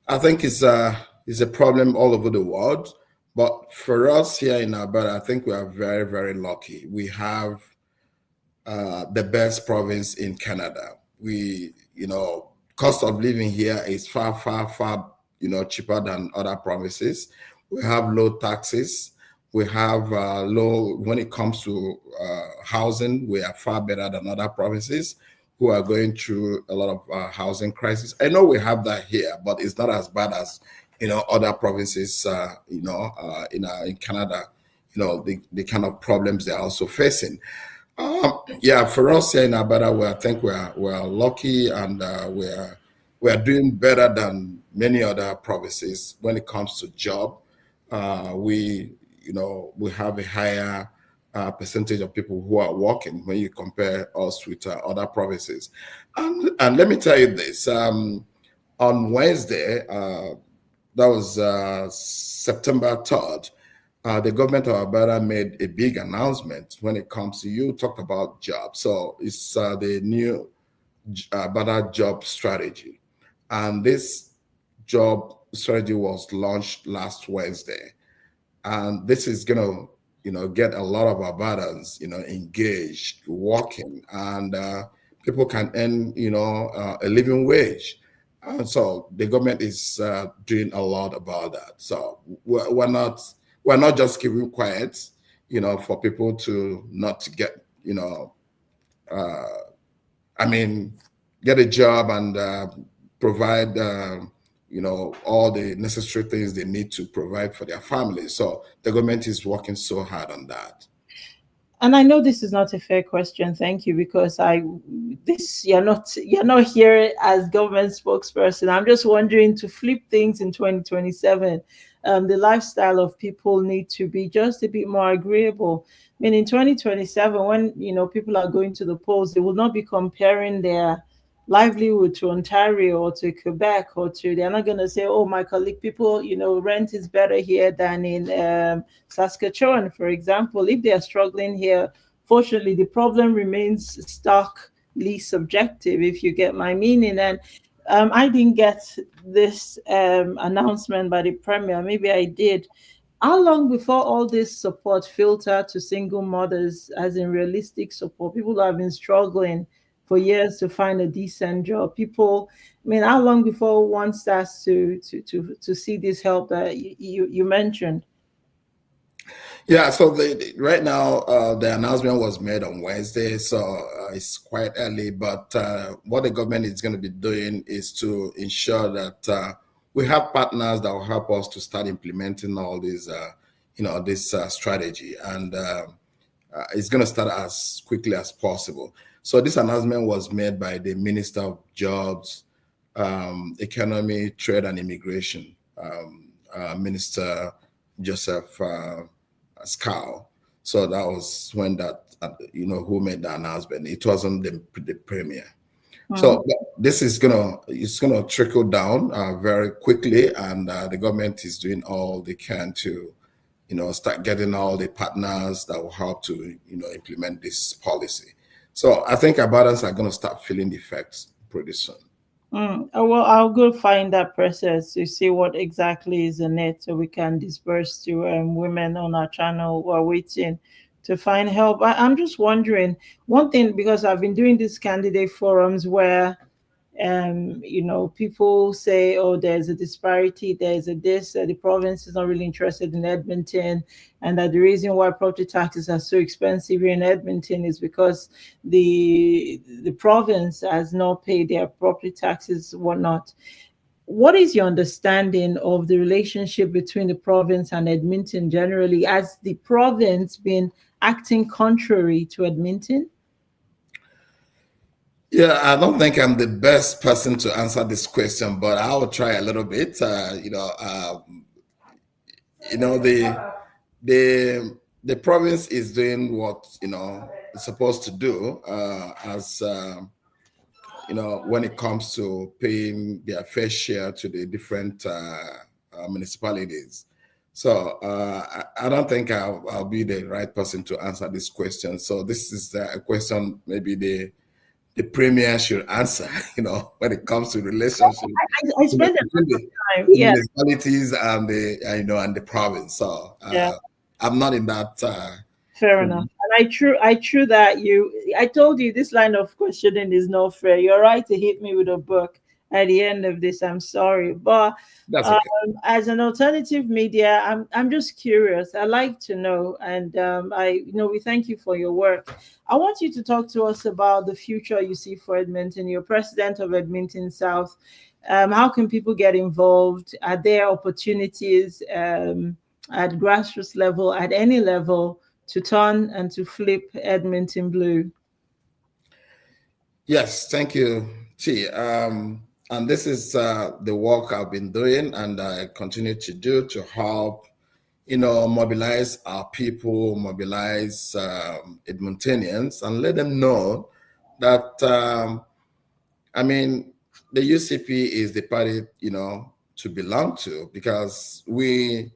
I think it's a problem all over the world, but for us here in Alberta, I think we are very, very lucky. We have the best province in Canada. Cost of living here is far, far, far, cheaper than other provinces. We have low taxes. We have low, when it comes to housing, we are far better than other provinces who are going through a lot of housing crisis. I know we have that here, but it's not as bad as, other provinces, in Canada, the kind of problems they're also facing. For us here in Alberta, I think we're lucky, and we're doing better than many other provinces when it comes to job. We have a higher percentage of people who are working when you compare us with other provinces. And let me tell you this: on Wednesday, that was September 3rd. The government of Alberta made a big announcement when it comes to, you talked about jobs. So it's the new Alberta job strategy. And this job strategy was launched last Wednesday. And this is going to, get a lot of Albertans, engaged, working, and people can earn, a living wage. And so the government is doing a lot about that. So we're not just keeping quiet, for people to not get, get a job and provide, all the necessary things they need to provide for their families. So the government is working so hard on that. And I know this is not a fair question. Thank you, because you're not here as government spokesperson. I'm just wondering, to flip things in 2027. The lifestyle of people need to be just a bit more agreeable. I mean, in 2027, when people are going to the polls, they will not be comparing their livelihood to Ontario or to Quebec they're not going to say, oh, my colleague, people, rent is better here than in Saskatchewan, for example. If they are struggling here, fortunately, the problem remains starkly subjective, if you get my meaning. And I didn't get this announcement by the Premier. Maybe I did. How long before all this support filtered to single mothers, as in realistic support? People who have been struggling for years to find a decent job. How long before one starts to see this help that you mentioned? Yeah, so right now, the announcement was made on Wednesday, so it's quite early. But what the government is going to be doing is to ensure that we have partners that will help us to start implementing all these, this strategy. And it's going to start as quickly as possible. So this announcement was made by the Minister of Jobs, Economy, Trade and Immigration, Minister Joseph Scow. So that was when that, who made the announcement. It wasn't the Premier. Wow. So this is gonna trickle down very quickly, and the government is doing all they can to, start getting all the partners that will help to, implement this policy. So I think Albertans are going to start feeling the effects pretty soon. Well, I'll go find that process to see what exactly is in it, so we can disperse to women on our channel who are waiting to find help. I'm just wondering one thing, because I've been doing these candidate forums where people say, oh, there's a disparity, there's the province is not really interested in Edmonton, and that the reason why property taxes are so expensive here in Edmonton is because the province has not paid their property taxes, whatnot. What is your understanding of the relationship between the province and Edmonton generally? Has the province been acting contrary to Edmonton? Yeah, I don't think I'm the best person to answer this question, but I will try a little bit. you know, the province is doing what, you know, it's supposed to do, as you know, when it comes to paying their fair share to the different municipalities. So I don't think I'll be the right person to answer this question. So this is a question maybe the premier should answer, you know, when it comes to relationship I spent a between lot of time. the Yeah, municipalities and the, you know, and the province. So yeah. I'm not in that. Fair enough. And I true that I told you this line of questioning is not fair. You're right to hit me with a book at the end of this. I'm sorry. But That's okay. as an alternative media, I'm just curious. I like to know. And we thank you for your work. I want you to talk to us about the future you see for Edmonton. You're president of Edmonton South. How can people get involved? Are there opportunities at grassroots level, at any level, to turn and to flip Edmonton blue? Yes, thank you, T. And this is the work I've been doing and I continue to do to help, you know, mobilize our people, mobilize Edmontonians, and let them know that, I mean, the UCP is the party, you know, to belong to, because we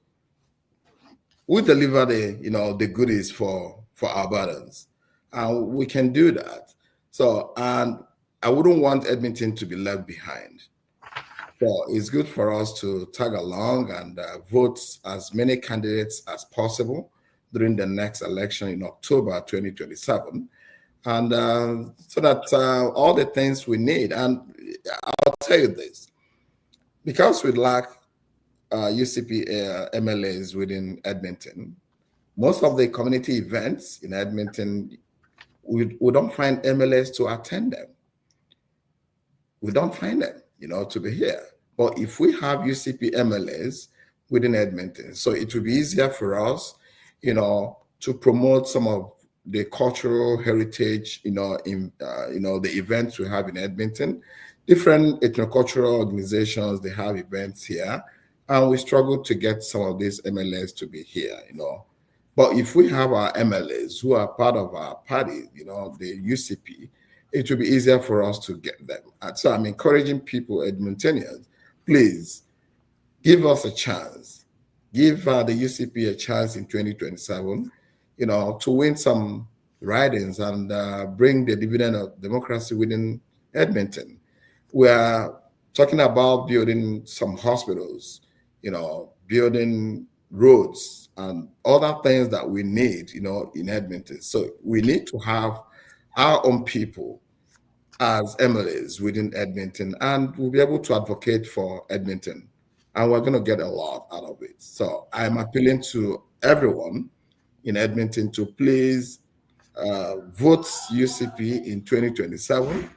deliver the, you know, the goodies for Albertans, and we can do that. So, and I wouldn't want Edmonton to be left behind. So it's good for us to tag along and vote as many candidates as possible during the next election in October 2027. And so that all the things we need, and I'll tell you this, because we lack UCP MLAs within Edmonton, most of the community events in Edmonton, we don't find MLAs to attend them. We don't find them, you know, to be here. But if we have UCP MLAs within Edmonton, so it will be easier for us, you know, to promote some of the cultural heritage, you know, in the events we have in Edmonton. Different ethnocultural organizations, they have events here, and we struggle to get some of these MLAs to be here, you know. But if we have our MLAs who are part of our party, you know, the UCP, it will be easier for us to get them. And so I'm encouraging people, Edmontonians, please give us a chance. Give the UCP a chance in 2027, you know, to win some ridings and bring the dividend of democracy within Edmonton. We are talking about building some hospitals, you know, building roads and other things that we need, you know, in Edmonton. So we need to have our own people as MLAs within Edmonton, and we'll be able to advocate for Edmonton. And we're going to get a lot out of it. So I'm appealing to everyone in Edmonton to please vote UCP in 2027.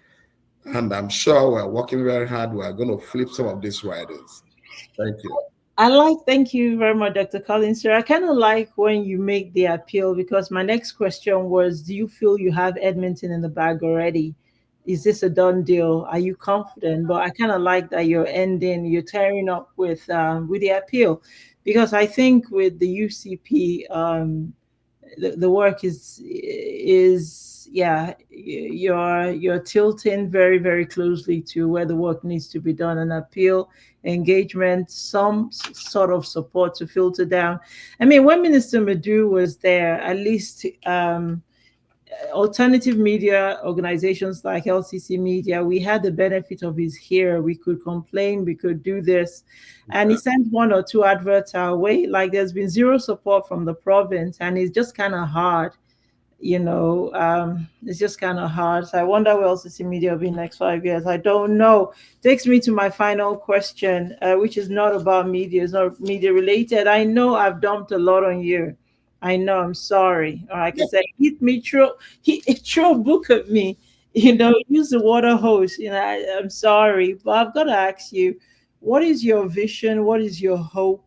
And I'm sure we're working very hard. We're going to flip some of these riders. Thank you. Thank you very much, Dr. Collins. Sir, I kind of like when you make the appeal, because my next question was, do you feel you have Edmonton in the bag already? Is this a done deal? Are you confident? But I kind of like that you're tearing up with the appeal, because I think with the UCP, the work is you're tilting very, very closely to where the work needs to be done. An appeal, engagement, some sort of support to filter down. I mean, when Minister Madu was there, at least alternative media organizations like LCC Media, we had the benefit of his here. We could complain, we could do this. And he sent one or two adverts our way. Like, there's been zero support from the province, and it's just kind of hard, you know. It's just kind of hard. So I wonder where LCC Media will be next 5 years. I don't know. Takes me to my final question, which is not about media. It's not media related. I know I've dumped a lot on you. I know, I'm sorry. Or I can say, hit me, throw a book at me, you know, use the water hose. You know, I'm sorry, but I've got to ask you, what is your vision? What is your hope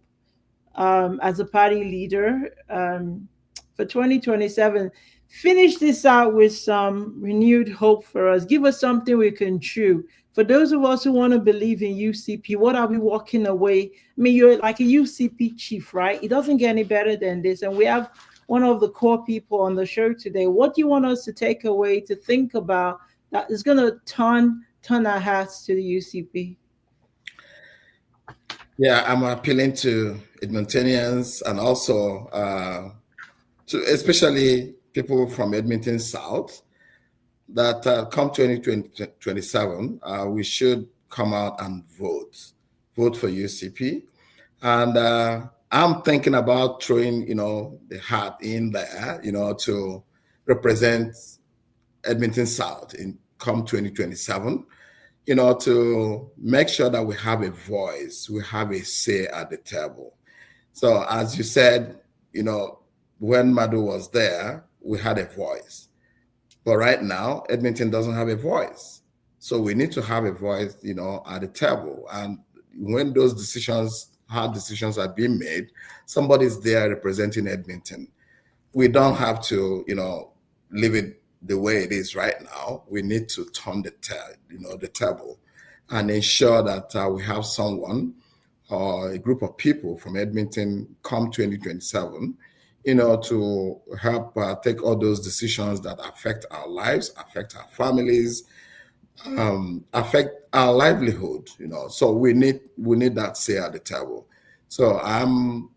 as a party leader for 2027? Finish this out with some renewed hope for us. Give us something we can chew For those of us who want to believe in UCP, what are we walking away? I mean, you're like a UCP chief, right? It doesn't get any better than this. And we have one of the core people on the show today. What do you want us to take away, to think about, that is going to turn our hearts to the UCP? Yeah, I'm appealing to Edmontonians and also to especially people from Edmonton South that come 2027, we should come out and vote for UCP. And I'm thinking about throwing, the hat in there, to represent Edmonton South in come 2027, to make sure that we have a voice, we have a say at the table. So as you said, when Madu was there, we had a voice. But right now, Edmonton doesn't have a voice. So we need to have a voice, at the table. And when those hard decisions are being made, somebody's there representing Edmonton. We don't have to, leave it the way it is right now. We need to turn the table and ensure that we have someone or a group of people from Edmonton come 2027, to help take all those decisions that affect our lives, affect our families, affect our livelihood, So we need that say at the table. So I'm,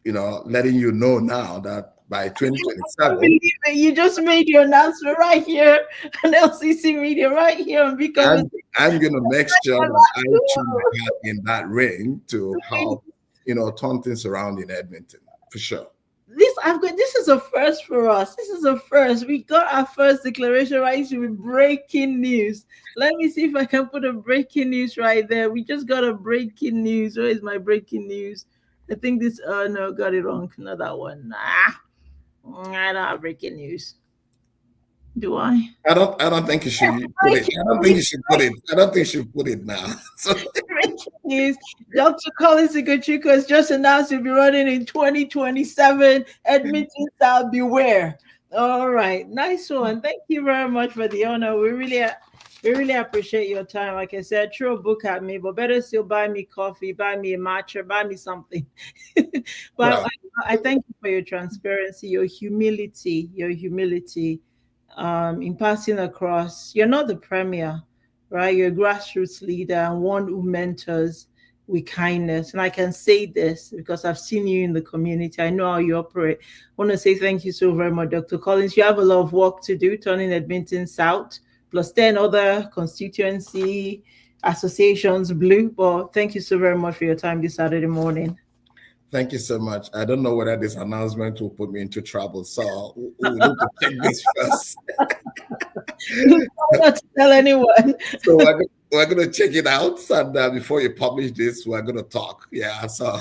letting you know now that by 2027, you just made your announcement right here on LCC Media, right here on Because I'm going to make sure that I choose my hat in that ring to help, turn things around in Edmonton, for sure. This is a first for us. This is a first. We got our first declaration right to be breaking news. Let me see if I can put a breaking news right there. We just got a breaking news. Where is my breaking news? I think this. No, got it wrong. Not that one. I don't have breaking news. Do I? I don't think you should put it. I don't think you should put it. I don't think you should put it now. So. News. Dr. Collins Ugochukwu has just announced he'll be running in 2027. Edmonton South, beware. All right, nice one. Thank you very much for the honor. We really appreciate your time. Like I said, throw a book at me, but better still buy me coffee, buy me a matcha, buy me something. But I thank you for your transparency, your humility, in passing across. You're not the premier, right? You're a grassroots leader and one who mentors with kindness. And I can say this because I've seen you in the community. I know how you operate. I want to say thank you so very much, Dr. Collins. You have a lot of work to do, turning Edmonton South, plus 10 other constituency associations blue. But thank you so very much for your time this Saturday morning. Thank you so much. I don't know whether this announcement will put me into trouble, so we need to check this first. Not to tell anyone. So we're going to check it out, and before you publish this, we're going to talk. Yeah, so.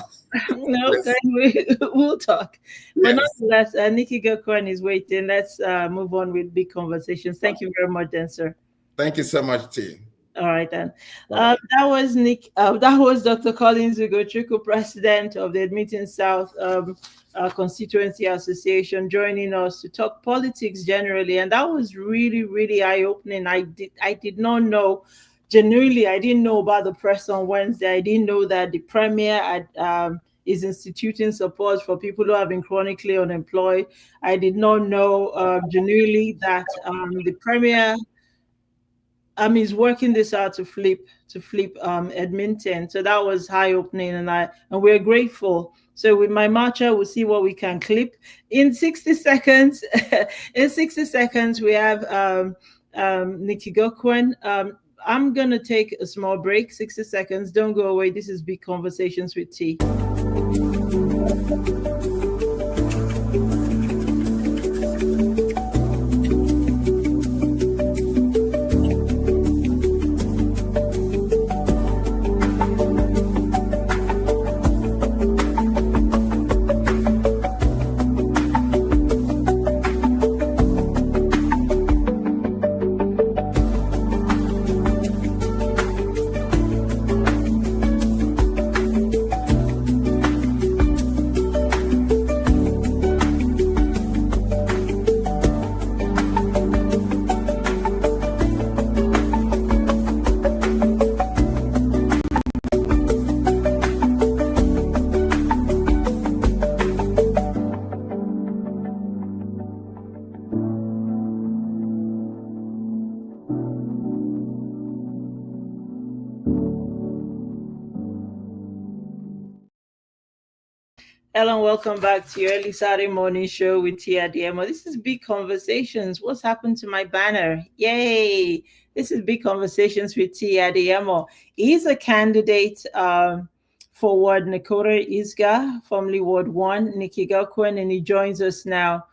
No, we'll talk. But nonetheless, Nicky Gocuan is waiting. Let's move on with big conversations. Thank you very much, then, sir. Thank you so much, T. All right, then. That was Dr. Collins Ugochukwu, president of the Edmonton South Constituency Association, joining us to talk politics generally. And that was really, really eye-opening. I did not know. Genuinely, I didn't know about the press on Wednesday. I didn't know that the premier is instituting support for people who have been chronically unemployed. I did not know genuinely that the premier is working this out to flip Edmonton. So that was eye-opening, and we're grateful. So with my matcha, we'll see what we can clip in 60 seconds. In 60 seconds, we have Nicky Gocuan. I'm going to take a small break, 60 seconds. Don't go away. This is Big Conversations with T. Ellen, welcome back to your early Saturday morning show with Tee Adeyemo. This is Big Conversations. What's happened to my banner? Yay! This is Big Conversations with Tee Adeyemo. He's a candidate for Ward Nakota Isga, formerly Ward 1, Nicky Gocuan, and he joins us now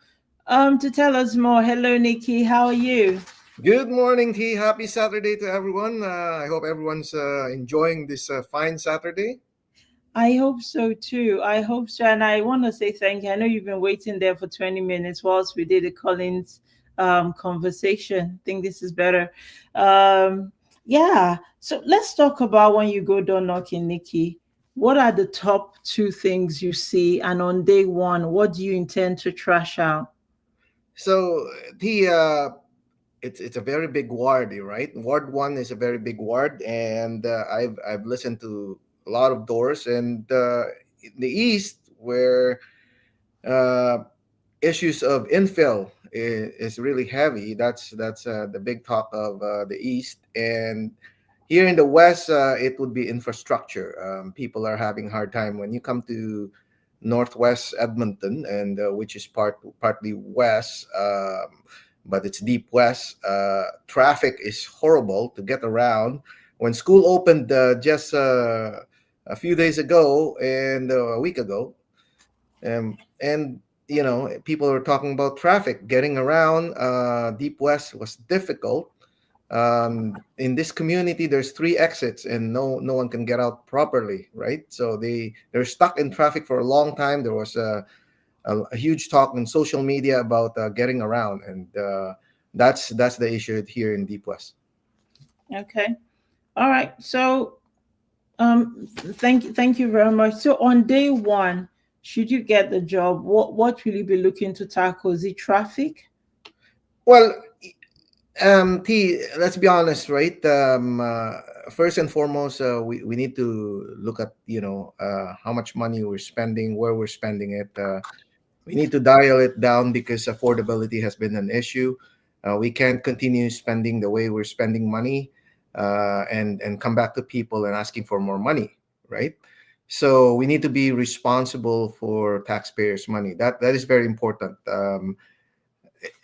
to tell us more. Hello, Nicky. How are you? Good morning, T. Happy Saturday to everyone. I hope everyone's enjoying this fine Saturday. I hope so too. I hope so. And I want to say thank you. I know you've been waiting there for 20 minutes whilst we did the Collins conversation. I think this is better. Yeah. So let's talk about when you go door knocking, Nicky. What are the top 2 things you see? And on day 1, what do you intend to trash out? So, T, it's a very big ward, right? Ward 1 is a very big ward, and I've listened to a lot of doors, and in the east where issues of infill is really heavy. That's the big talk of the east, and here in the west, it would be infrastructure. People are having a hard time when you come to northwest Edmonton, and which is partly west, but it's deep west. Traffic is horrible to get around. When school opened just a few days ago and a week ago, and you know, people are talking about traffic getting around. Deep west was difficult. In this community there's 3 exits and no one can get out properly, right? So they're stuck in traffic for a long time. There was a huge talk on social media about getting around, and that's the issue here in Deep West. Okay. All right. So thank you very much. So on day 1, should you get the job, what will you be looking to tackle? Is it traffic? Well, T, let's be honest, right? First and foremost, we need to look at, you know, how much money we're spending, where we're spending it. We need to dial it down because affordability has been an issue. We can't continue spending the way we're spending money and come back to people and asking for more money, right? So we need to be responsible for taxpayers' money. That is very important.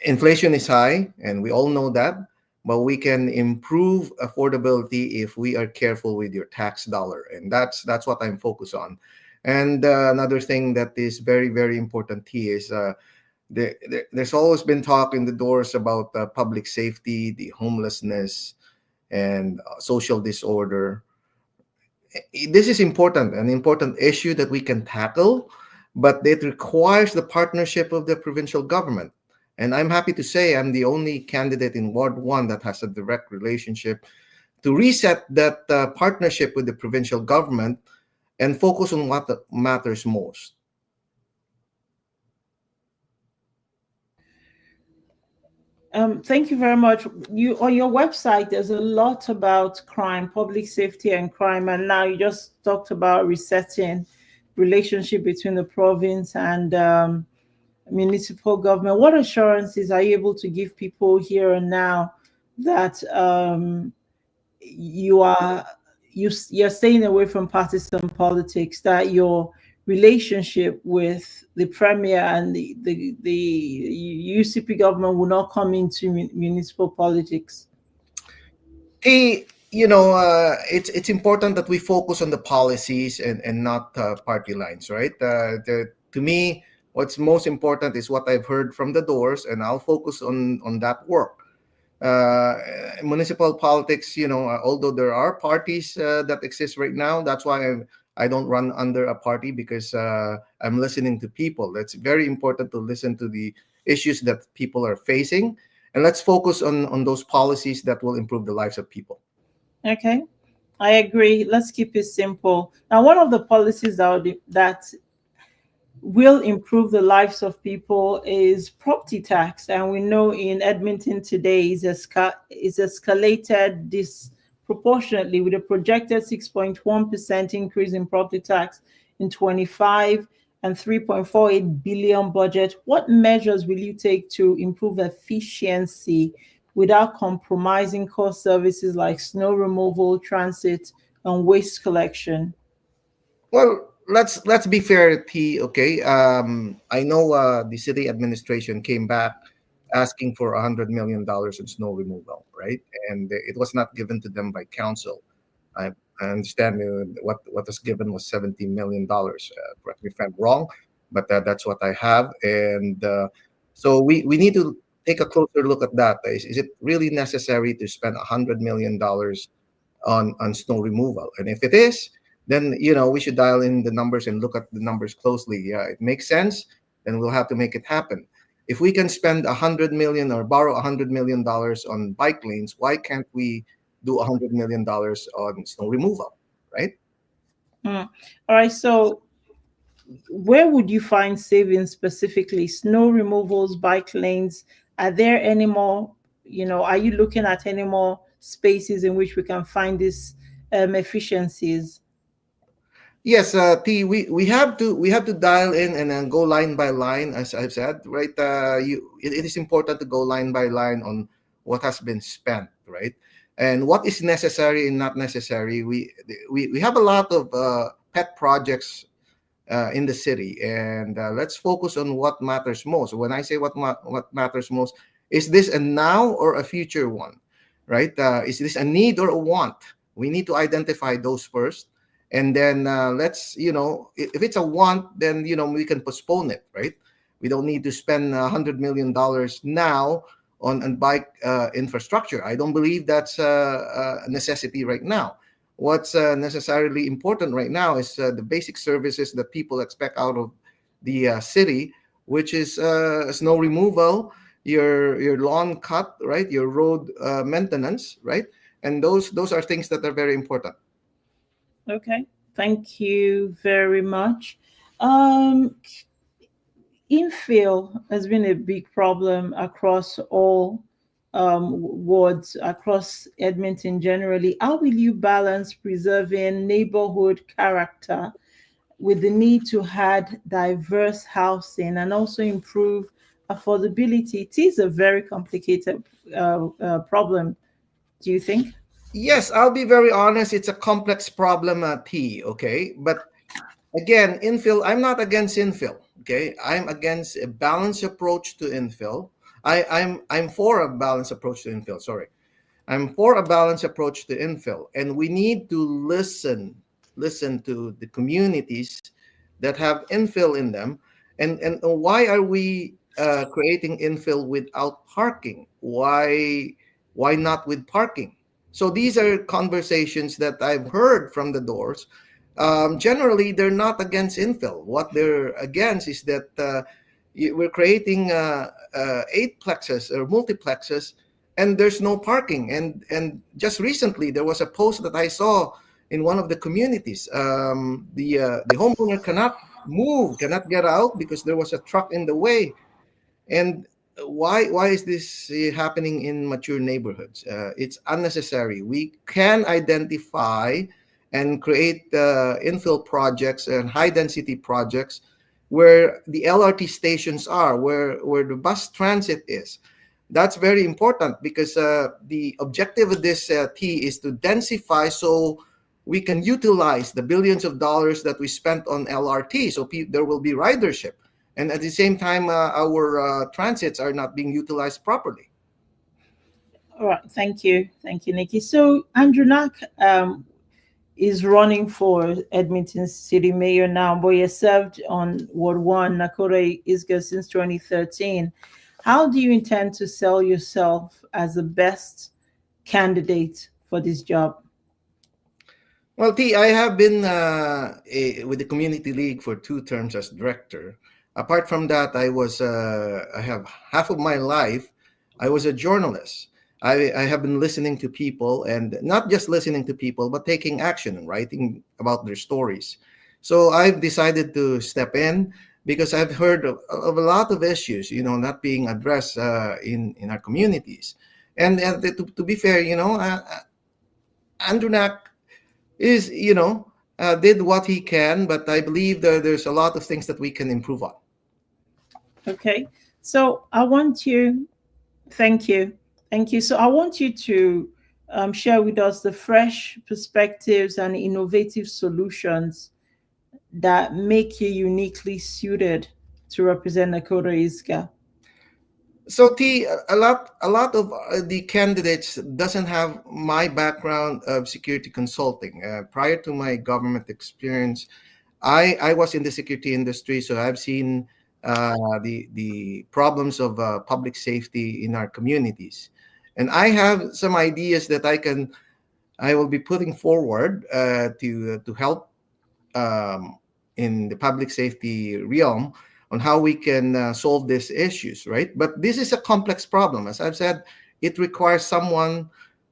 Inflation is high, and we all know that, but we can improve affordability if we are careful with your tax dollar, and that's what I'm focused on. And another thing that is very, very important here is there's always been talk in the doors about public safety, the homelessness, and social disorder. This is important, an important issue that we can tackle, but it requires the partnership of the provincial government. And I'm happy to say I'm the only candidate in Ward 1 that has a direct relationship to reset that partnership with the provincial government and focus on what matters most. Thank you very much. You on your website, there's a lot about crime, public safety, and crime, and now you just talked about resetting relationship between the province and municipal government. What assurances are you able to give people here and now that you're staying away from partisan politics, that your relationship with the premier and the UCP government will not come into municipal politics? You know, it's important that we focus on the policies and not party lines, right? To me, what's most important is what I've heard from the doors, and I'll focus on that work. Municipal politics, you know, although there are parties that exist right now, that's why I don't run under a party, because I'm listening to people. It's very important to listen to the issues that people are facing, and let's focus on those policies that will improve the lives of people. Okay, I agree. Let's keep it simple. Now, one of the policies that will improve the lives of people is property tax, and we know in Edmonton today is escalated disproportionately with a projected 6.1% increase in property tax in 25 and 3.48 billion budget. What measures will you take to improve efficiency without compromising core services like snow removal, transit, and waste collection? Well, let's be fair, T. Okay, I know the city administration came back asking for $100 million in snow removal, right? And it was not given to them by council. I understand what was given was $70 million. Correct me if I'm wrong, but that's what I have. And so we need to take a closer look at that. Is it really necessary to spend $100 million on snow removal? And if it is, then we should dial in the numbers and look at the numbers closely. Yeah, it makes sense. Then we'll have to make it happen. If we can spend 100 million or borrow $100 million on bike lanes, why can't we do $100 million on snow removal, right? All right. So where would you find savings specifically? Snow removals, bike lanes. Are there any more, are you looking at any more spaces in which we can find these efficiencies? Yes, T. We have to dial in and then go line by line, as I've said, right? It is important to go line by line on what has been spent, right? And what is necessary and not necessary. We have a lot of pet projects in the city, and let's focus on what matters most. When I say what matters most, is this a now or a future one, right? Is this a need or a want? We need to identify those first, and then let's if it's a want, then we can postpone it, right? We don't need to spend $100 million now on bike infrastructure. I don't believe that's a necessity right now. What's necessarily important right now is the basic services that people expect out of the city, which is snow removal, your lawn cut, right, your road maintenance, right, and those are things that are very important. Okay, thank you very much. Infill has been a big problem across all wards across Edmonton generally. How will you balance preserving neighborhood character with the need to add diverse housing and also improve affordability? It is a very complicated problem, do you think? Yes, I'll be very honest. It's a complex problem, T. Okay, but again, infill. I'm not against infill. Okay, I'm against a balanced approach to infill. I'm for a balanced approach to infill. Sorry, I'm for a balanced approach to infill, and we need to listen to the communities that have infill in them, and why are we creating infill without parking? Why not with parking? So these are conversations that I've heard from the doors. Generally, they're not against infill. What they're against is that we're creating eight plexes or multiplexes, and there's no parking. And just recently, there was a post that I saw in one of the communities. The homeowner cannot move, cannot get out because there was a truck in the way. And why is this happening in mature neighborhoods? It's unnecessary. We can identify and create infill projects and high density projects where the LRT stations are, where the bus transit is. That's very important because the objective of this T is to densify so we can utilize the billions of dollars that we spent on LRT. So there will be ridership. And at the same time, our transits are not being utilized properly. All right, thank you, Nikki. So Andrew Knack is running for Edmonton City Mayor now, but he has served on Ward 1, Nakota Isga, since 2013. How do you intend to sell yourself as the best candidate for this job? Well, T, I have been with the Community League for 2 terms as director. Apart from that, I have half of my life, I was a journalist. I have been listening to people, and not just listening to people, but taking action and writing about their stories. So I've decided to step in because I've heard of a lot of issues, not being addressed in our communities. And to be fair, Andrew Knack is, did what he can, but I believe that there's a lot of things that we can improve on. Okay, so I want you, thank you. So I want you to share with us the fresh perspectives and innovative solutions that make you uniquely suited to represent Nakota Iska? So T, a lot of the candidates doesn't have my background of security consulting. Prior to my government experience, I was in the security industry, so I've seen the problems of public safety in our communities, and I have some ideas that I will be putting forward to help in the public safety realm on how we can solve these issues, right? But this is a complex problem. As I've said, it requires someone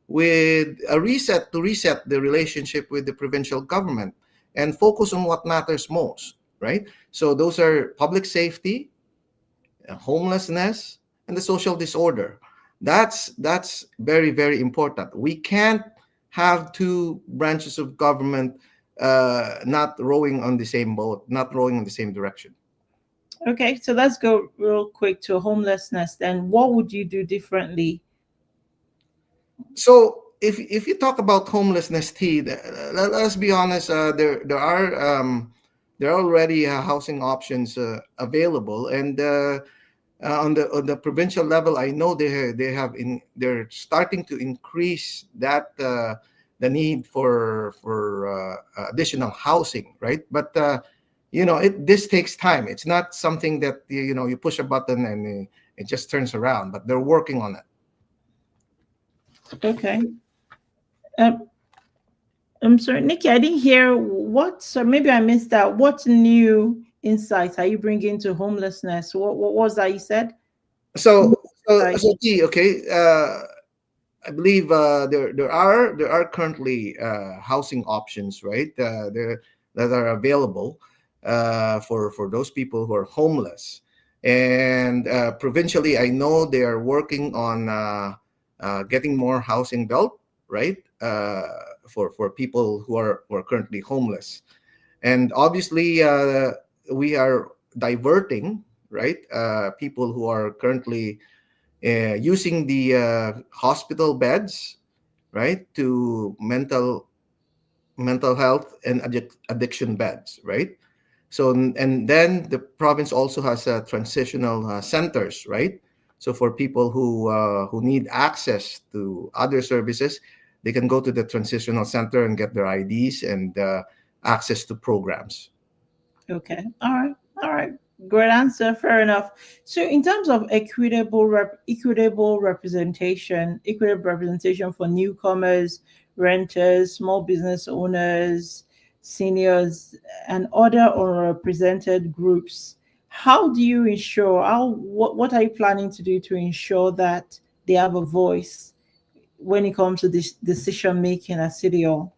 with a reset to reset the relationship with the provincial government and focus on what matters most, right? So those are public safety, homelessness, and the social disorder. That's very, very important. We can't have two branches of government not rowing on the same boat, not rowing in the same direction. Okay, so let's go real quick to homelessness. Then, what would you do differently? So if you talk about homelessness, T, let's be honest. There are already housing options available, and on the provincial level, I know they're starting to increase that the need for additional housing, right? But this takes time. It's not something that you push a button and it just turns around. But they're working on it. Okay. I'm sorry, Nikki, I didn't hear what, so maybe I missed that. What new insights are you bringing to homelessness? What was that you said? T, okay. I believe there are currently housing options, right? That are available for those people who are homeless, and provincially, I know they are working on getting more housing built, right? For people who are currently homeless, and obviously we are diverting, right? People who are currently using the hospital beds, right, to mental health and addiction beds, right? So, and then the province also has transitional centers, right? So for people who need access to other services, they can go to the transitional center and get their IDs and access to programs. Okay. All right. Great answer. Fair enough. So, in terms of equitable representation for newcomers, renters, small business owners, seniors, and other unrepresented groups, how do you ensure? What are you planning to do to ensure that they have a voice when it comes to this decision making at City Hall?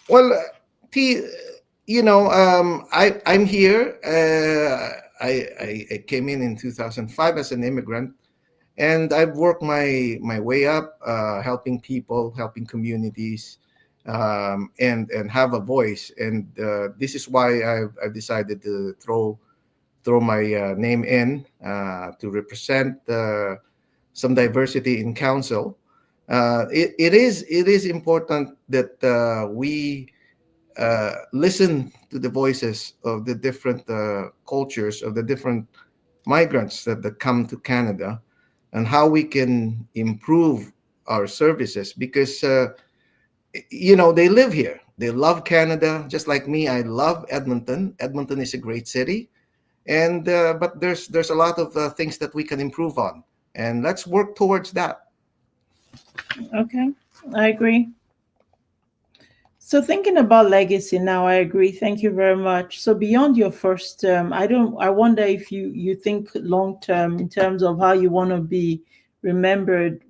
Well, T, I'm here. I came in 2005 as an immigrant, and I've worked my way up, helping people, helping communities, and have a voice. And this is why I've decided to throw my name in to represent some diversity in council. It is important that we listen to the voices of the different cultures, of the different migrants that come to Canada, and how we can improve our services, because they live here, they love Canada just like me. I love Edmonton. Edmonton is a great city, and but there's a lot of things that we can improve on, and let's work towards that. Okay, I agree. So thinking about legacy now, I agree. Thank you very much. So beyond your first term, I wonder if you think long term in terms of how you want to be remembered.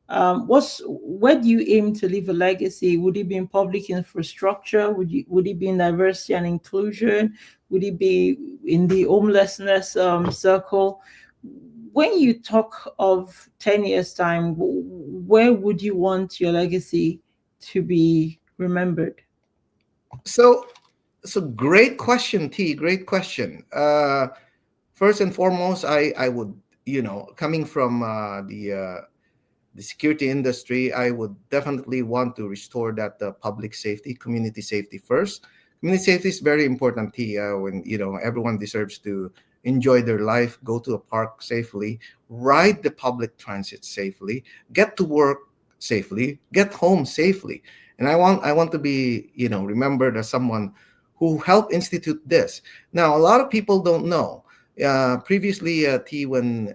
Where do you aim to leave a legacy? Would it be in public infrastructure? Would it be in diversity and inclusion? Would it be in the homelessness circle? When you talk of 10 years time, where would you want your legacy to be remembered? So great question, T. Great question. First and foremost, I would, coming from the security industry, I would definitely want to restore that public safety, community safety first, Community safety is very important, T. When everyone deserves to enjoy their life, go to a park safely, ride the public transit safely, get to work safely, get home safely. And I want to be remembered as someone who helped institute this. Now, a lot of people don't know. Previously, T, when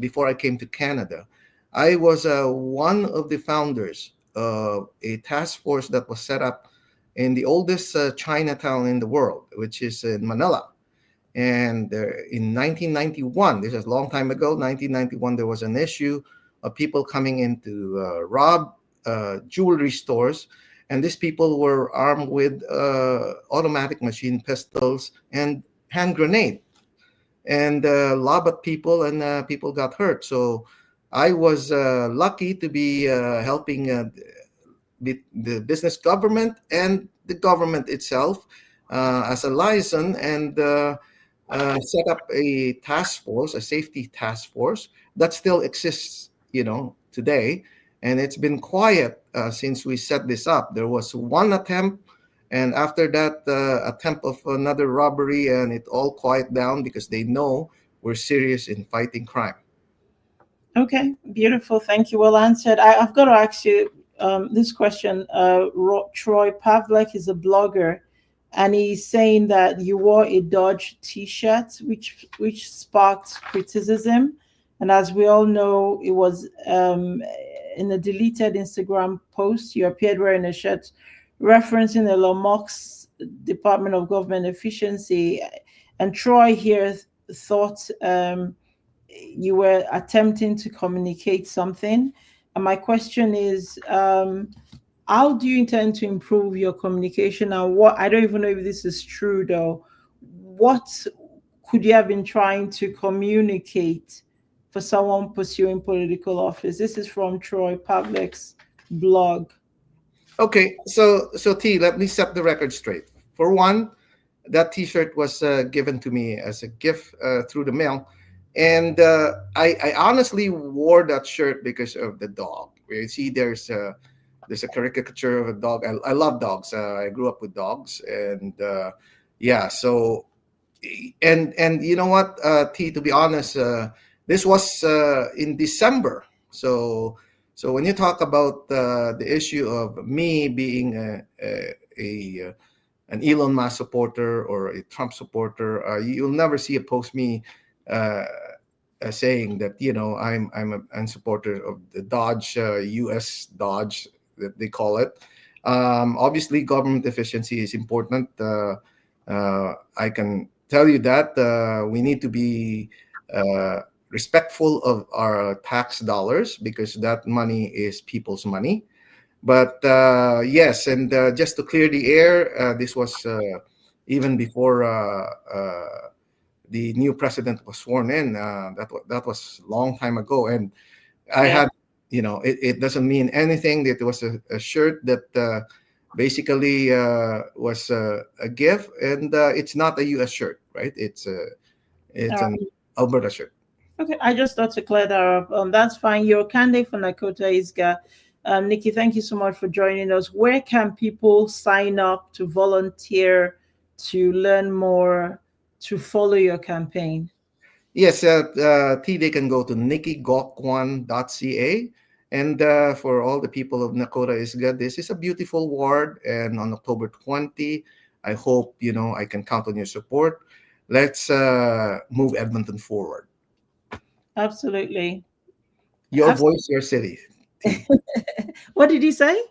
before I came to Canada, I was one of the founders of a task force that was set up in the oldest Chinatown in the world, which is in Manila. And in 1991, this is a long time ago, 1991, there was an issue of people coming in to rob jewelry stores. And these people were armed with automatic machine pistols and hand grenade, and lob at people, and people got hurt. So I was lucky to be helping the business government and the government itself as a liaison, and set up a task force, a safety task force that still exists, today. And it's been quiet since we set this up. There was one attempt, and after that attempt of another robbery, and it all quiet down because they know we're serious in fighting crime. Okay, beautiful. Thank you. Well answered. I've got to ask you this question. Troy Pavlek is a blogger, and he's saying that you wore a Dodge T-shirt, which sparked criticism. And as we all know, it was in a deleted Instagram post. You appeared wearing a shirt referencing Elon Musk's Department of Government Efficiency. And Troy here thought you were attempting to communicate something. And my question is, how do you intend to improve your communication? And I don't even know if this is true though, what could you have been trying to communicate for someone pursuing political office? This is from Troy Pavlek's blog. Okay, so T, let me set the record straight. For one, that T-shirt was given to me as a gift through the mail. And I honestly wore that shirt because of the dog. You see, there's a caricature of a dog. I love dogs. I grew up with dogs, and yeah. So, and you know what, T? To be honest, this was in December. So when you talk about the issue of me being an Elon Musk supporter or a Trump supporter, you'll never see a post me saying that I'm a supporter of the Dodge, U.S. Dodge that they call it. Obviously, government efficiency is important. I can tell you that we need to be respectful of our tax dollars because that money is people's money. But yes, and just to clear the air, this was even before the new president was sworn in. That was a long time ago, and I had, it doesn't mean anything that it was a shirt that basically was a gift, and it's not a U.S. shirt, right? It's an Alberta shirt. Okay, I just thought to clear that up. That's fine. Your candidate for Nakota Isga. Nicky, thank you so much for joining us. Where can people sign up to volunteer, to learn more, to follow your campaign? Yes, T, they can go to nickygocuan.ca. And for all the people of Nakota Isga, this is a beautiful ward. And on October 20, I hope, I can count on your support. Let's move Edmonton forward. Absolutely. Your voice, your city. What did he say?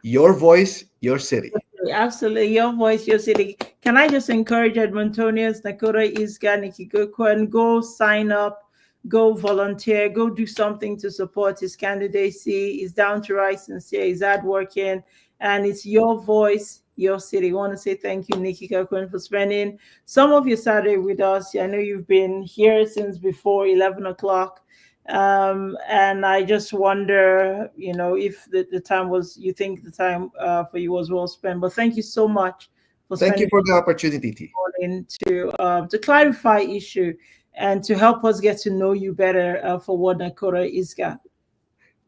Your voice, your city. Absolutely. Your voice, your city. Can I just encourage Edmontonians, Nakota Isga, Nicky Gocuan, go sign up, go volunteer, go do something to support his candidacy. He's down to right, sincere, he's hardworking, and it's your voice, your city. I want to say thank you, Nicky Gocuan, for spending some of your Saturday with us. I know you've been here since before 11 o'clock. And I just wonder, if the time was, you think the time for you was well spent. But thank you so much for thank you for the opportunity, T. To clarify issue and to help us get to know you better for what Nakota Isga.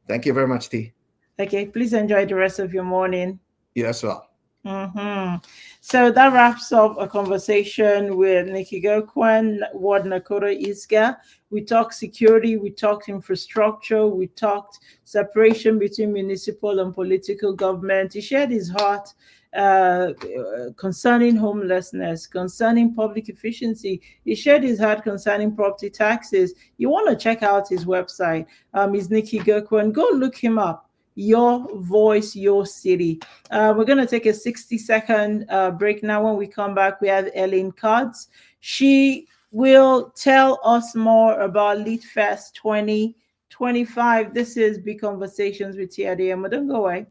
Thank you very much, T. Okay, please enjoy the rest of your morning. You as well. So that wraps up a conversation with Nicky Gocuan, Ward Nakota Isga. We talked security, we talked infrastructure, we talked separation between municipal and political government. He shared his heart concerning homelessness, concerning public efficiency. He shared his heart concerning property taxes. You want to check out his website. Is Nicky Gocuan. Go look him up. Your voice, your city. We're going to take a 60-second break now. When we come back, we have Ellen Cards. She will tell us more about LitFest 2025. This is Big Conversations with Tee Adeyemo. Don't go away.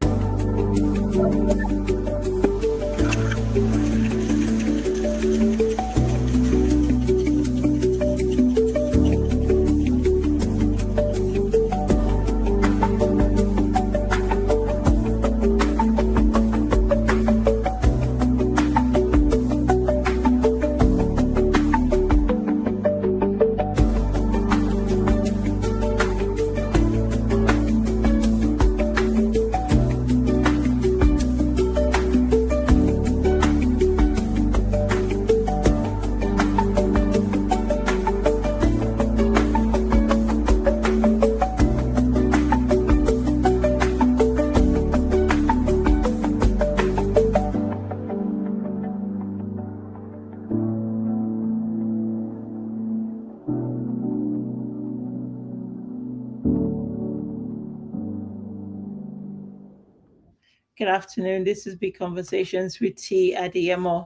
Good afternoon. This is Big Conversations with Tee Adeyemo.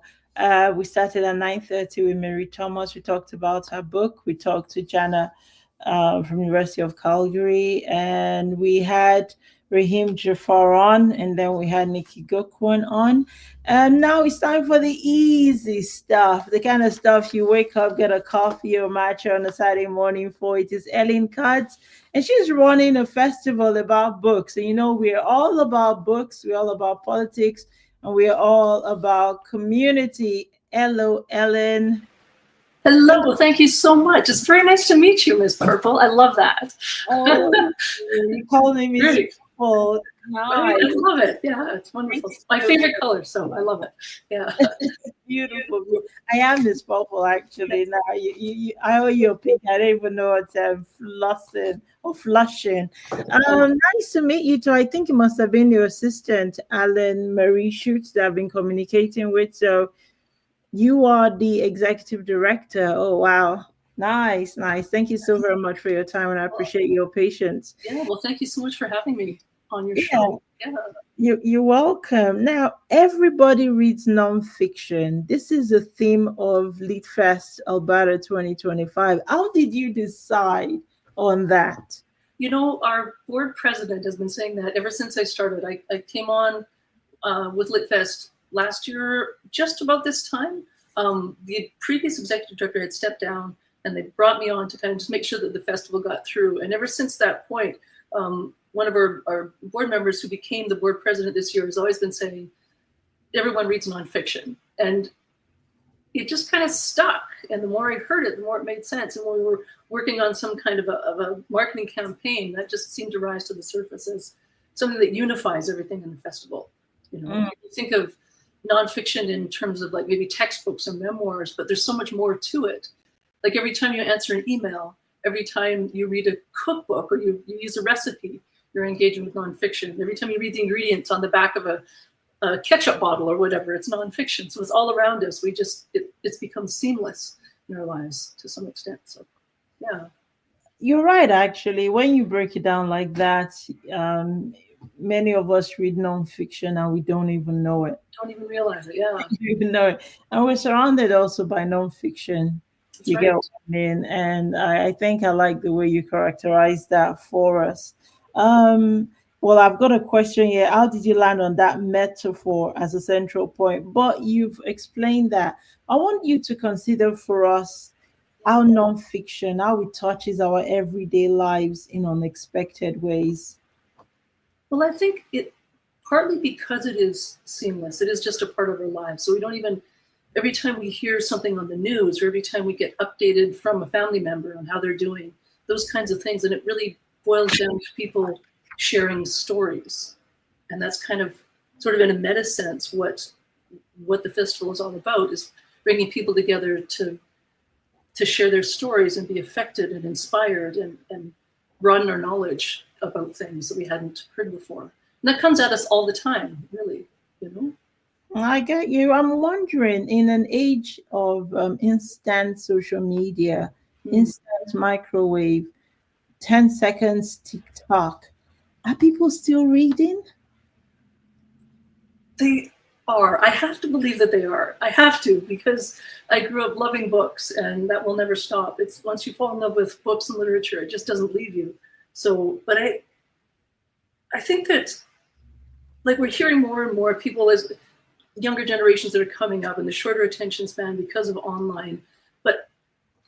We started at 9:30 with Mary Thomas. We talked about her book. We talked to Janna from University of Calgary, and we had Rahim Jaffer on, and then we had Nicky Gocuan on. And now it's time for the easy stuff, the kind of stuff you wake up, get a coffee or matcha on a Saturday morning for. It is Ellen Cards, and she's running a festival about books. And you know, we're all about books, we're all about politics, and we're all about community. Hello, Ellen. Hello, thank you so much. It's very nice to meet you, Miss Purple. I love that. Oh, you calling me Miss Purple. Nice. I love it. Yeah, it's wonderful. It's my favorite color, so I love it. Yeah. Beautiful. I am Miss Purple, actually. Now, I owe you a pink. I don't even know what's flushing. Nice to meet you too. I think it must have been your assistant, Janna Marie Chute, that I've been communicating with. So you are the executive director. Oh, wow. Nice. Thank you so very much for your time, and I appreciate your patience. Yeah, well, thank you so much for having me on your show. Yeah. You're welcome. Now, everybody reads nonfiction. This is the theme of LitFest Alberta 2025. How did you decide on that? You know, our board president has been saying that ever since I started. I came on with LitFest last year, just about this time. The previous executive director had stepped down, and they brought me on to kind of just make sure that the festival got through. And ever since that point, one of our board members who became the board president this year has always been saying, everyone reads nonfiction. And it just kind of stuck. And the more I heard it, the more it made sense. And when we were working on some kind of a marketing campaign, that just seemed to rise to the surface as something that unifies everything in the festival. You know, you think of nonfiction in terms of like maybe textbooks or memoirs, but there's so much more to it. Like every time you answer an email, every time you read a cookbook or you use a recipe, you're engaging with nonfiction. Every time you read the ingredients on the back of a ketchup bottle or whatever, it's nonfiction. So it's all around us. It's become seamless in our lives to some extent. So, yeah. You're right, actually. When you break it down like that, many of us read nonfiction and we don't even know it. Don't even realize it, yeah. Don't even know it. And we're surrounded also by nonfiction. That's you right. get what I mean? And I think I like the way you characterize that for us. Well, I've got a question here. How did you land on that metaphor as a central point? But you've explained that. I want you to consider for us how nonfiction, how it touches our everyday lives in unexpected ways. Well, I think it partly because it is seamless. It is just a part of our lives. So we don't even, every time we hear something on the news or every time we get updated from a family member on how they're doing, those kinds of things. And it really boils down to people sharing stories. And that's kind of sort of in a meta sense, what the festival is all about is bringing people together to share their stories and be affected and inspired and broaden our knowledge about things that we hadn't heard before. And that comes at us all the time, really, you know? I get you. I'm wondering, in an age of instant social media, instant microwave, 10 seconds TikTok, are people still reading? They are. I have to believe that they are. I have to, because I grew up loving books, and that will never stop. It's once you fall in love with books and literature, it just doesn't leave you. So, but I think that, like, we're hearing more and more people, as younger generations that are coming up, and the shorter attention span because of online, but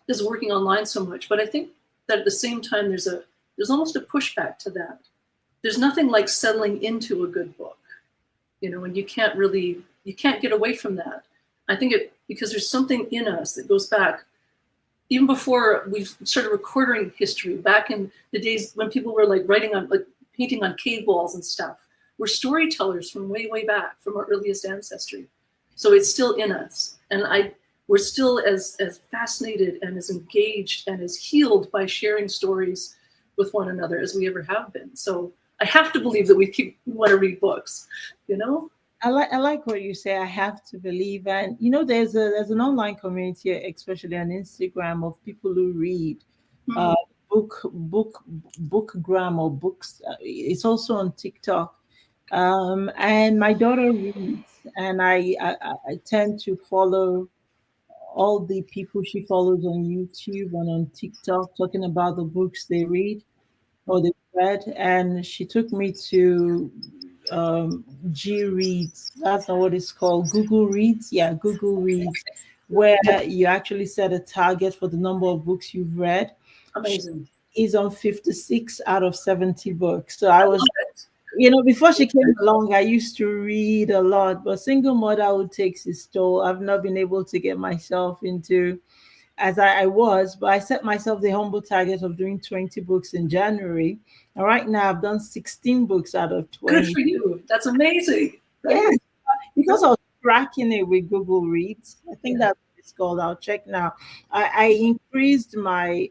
is working online so much. But I think that at the same time, there's almost a pushback to that. There's nothing like settling into a good book, you know, and you can't get away from that. I think because there's something in us that goes back even before we've started recording history, back in the days when people were like painting on cave walls and stuff. We're storytellers from way, way back, from our earliest ancestry. So it's still in us. And we're still as fascinated and as engaged and as healed by sharing stories with one another as we ever have been. So I have to believe that we want to read books, you know? I like what you say. I have to believe, and you know, there's an online community, especially on Instagram, of people who read bookgram or books. It's also on TikTok, and my daughter reads, and I tend to follow all the people she follows on YouTube and on TikTok talking about the books they read or they read, and she took me to G Reads. That's not what it's called. Google Reads. Yeah, Google Reads, where you actually set a target for the number of books you've read. Amazing. She's on 56 out of 70 books. So I was, you know, before she came along, I used to read a lot, but single motherhood takes its toll. I've not been able to get myself into, as I was, but I set myself the humble target of doing 20 books in January. And right now I've done 16 books out of 20. Good for you. That's amazing. Right? Yeah, because I was tracking it with Google Reads. I think that's what it's called. I'll check now. I increased my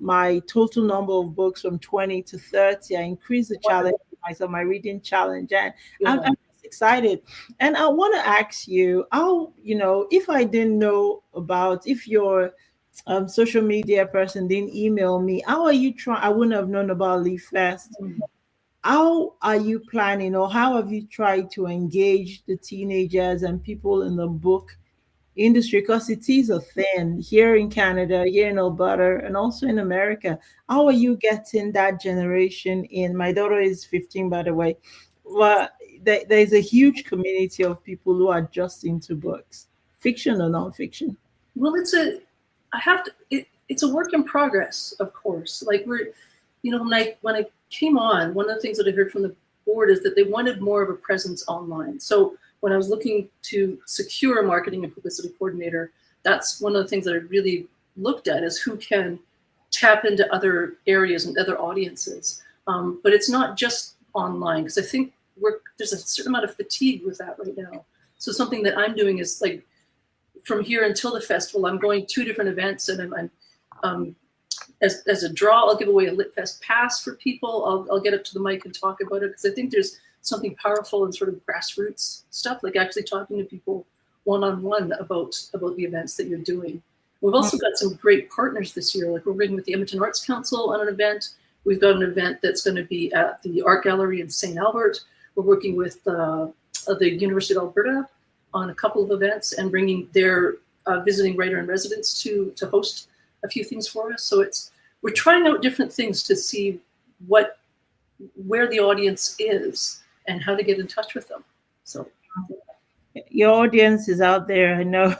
my total number of books from 20 to 30. I increased the challenge myself, my reading challenge, and I'm just excited. And I want to ask you, how, you know, if I didn't know about, if your social media person didn't email me, how are you trying? I wouldn't have known about LitFest. How are you planning, or how have you tried to engage the teenagers and people in the book industry? Because it is a thing here in Canada, here in Alberta, and also in America. How are you getting that generation in? My daughter is 15, by the way. Well, there's a huge community of people who are just into books, fiction or non-fiction. Well, it's a work in progress, of course. Like when I came on, one of the things that I heard from the board is that they wanted more of a presence online. So when I was looking to secure a marketing and publicity coordinator, that's one of the things that I really looked at, is who can tap into other areas and other audiences. But it's not just online, because I think there's a certain amount of fatigue with that right now. So something that I'm doing is, like, from here until the festival, I'm going 2 different events, and I'm as a draw, I'll give away a LitFest pass for people. I'll get up to the mic and talk about it, because I think there's something powerful in sort of grassroots stuff, like actually talking to people one-on-one about the events that you're doing. We've also got some great partners this year. Like, we're working with the Edmonton Arts Council on an event. We've got an event that's going to be at the Art Gallery in St. Albert. We're working with the University of Alberta on a couple of events, and bringing their visiting writer in residence to host a few things for us. So we're trying out different things to see where the audience is and how to get in touch with them. So your audience is out there. I know.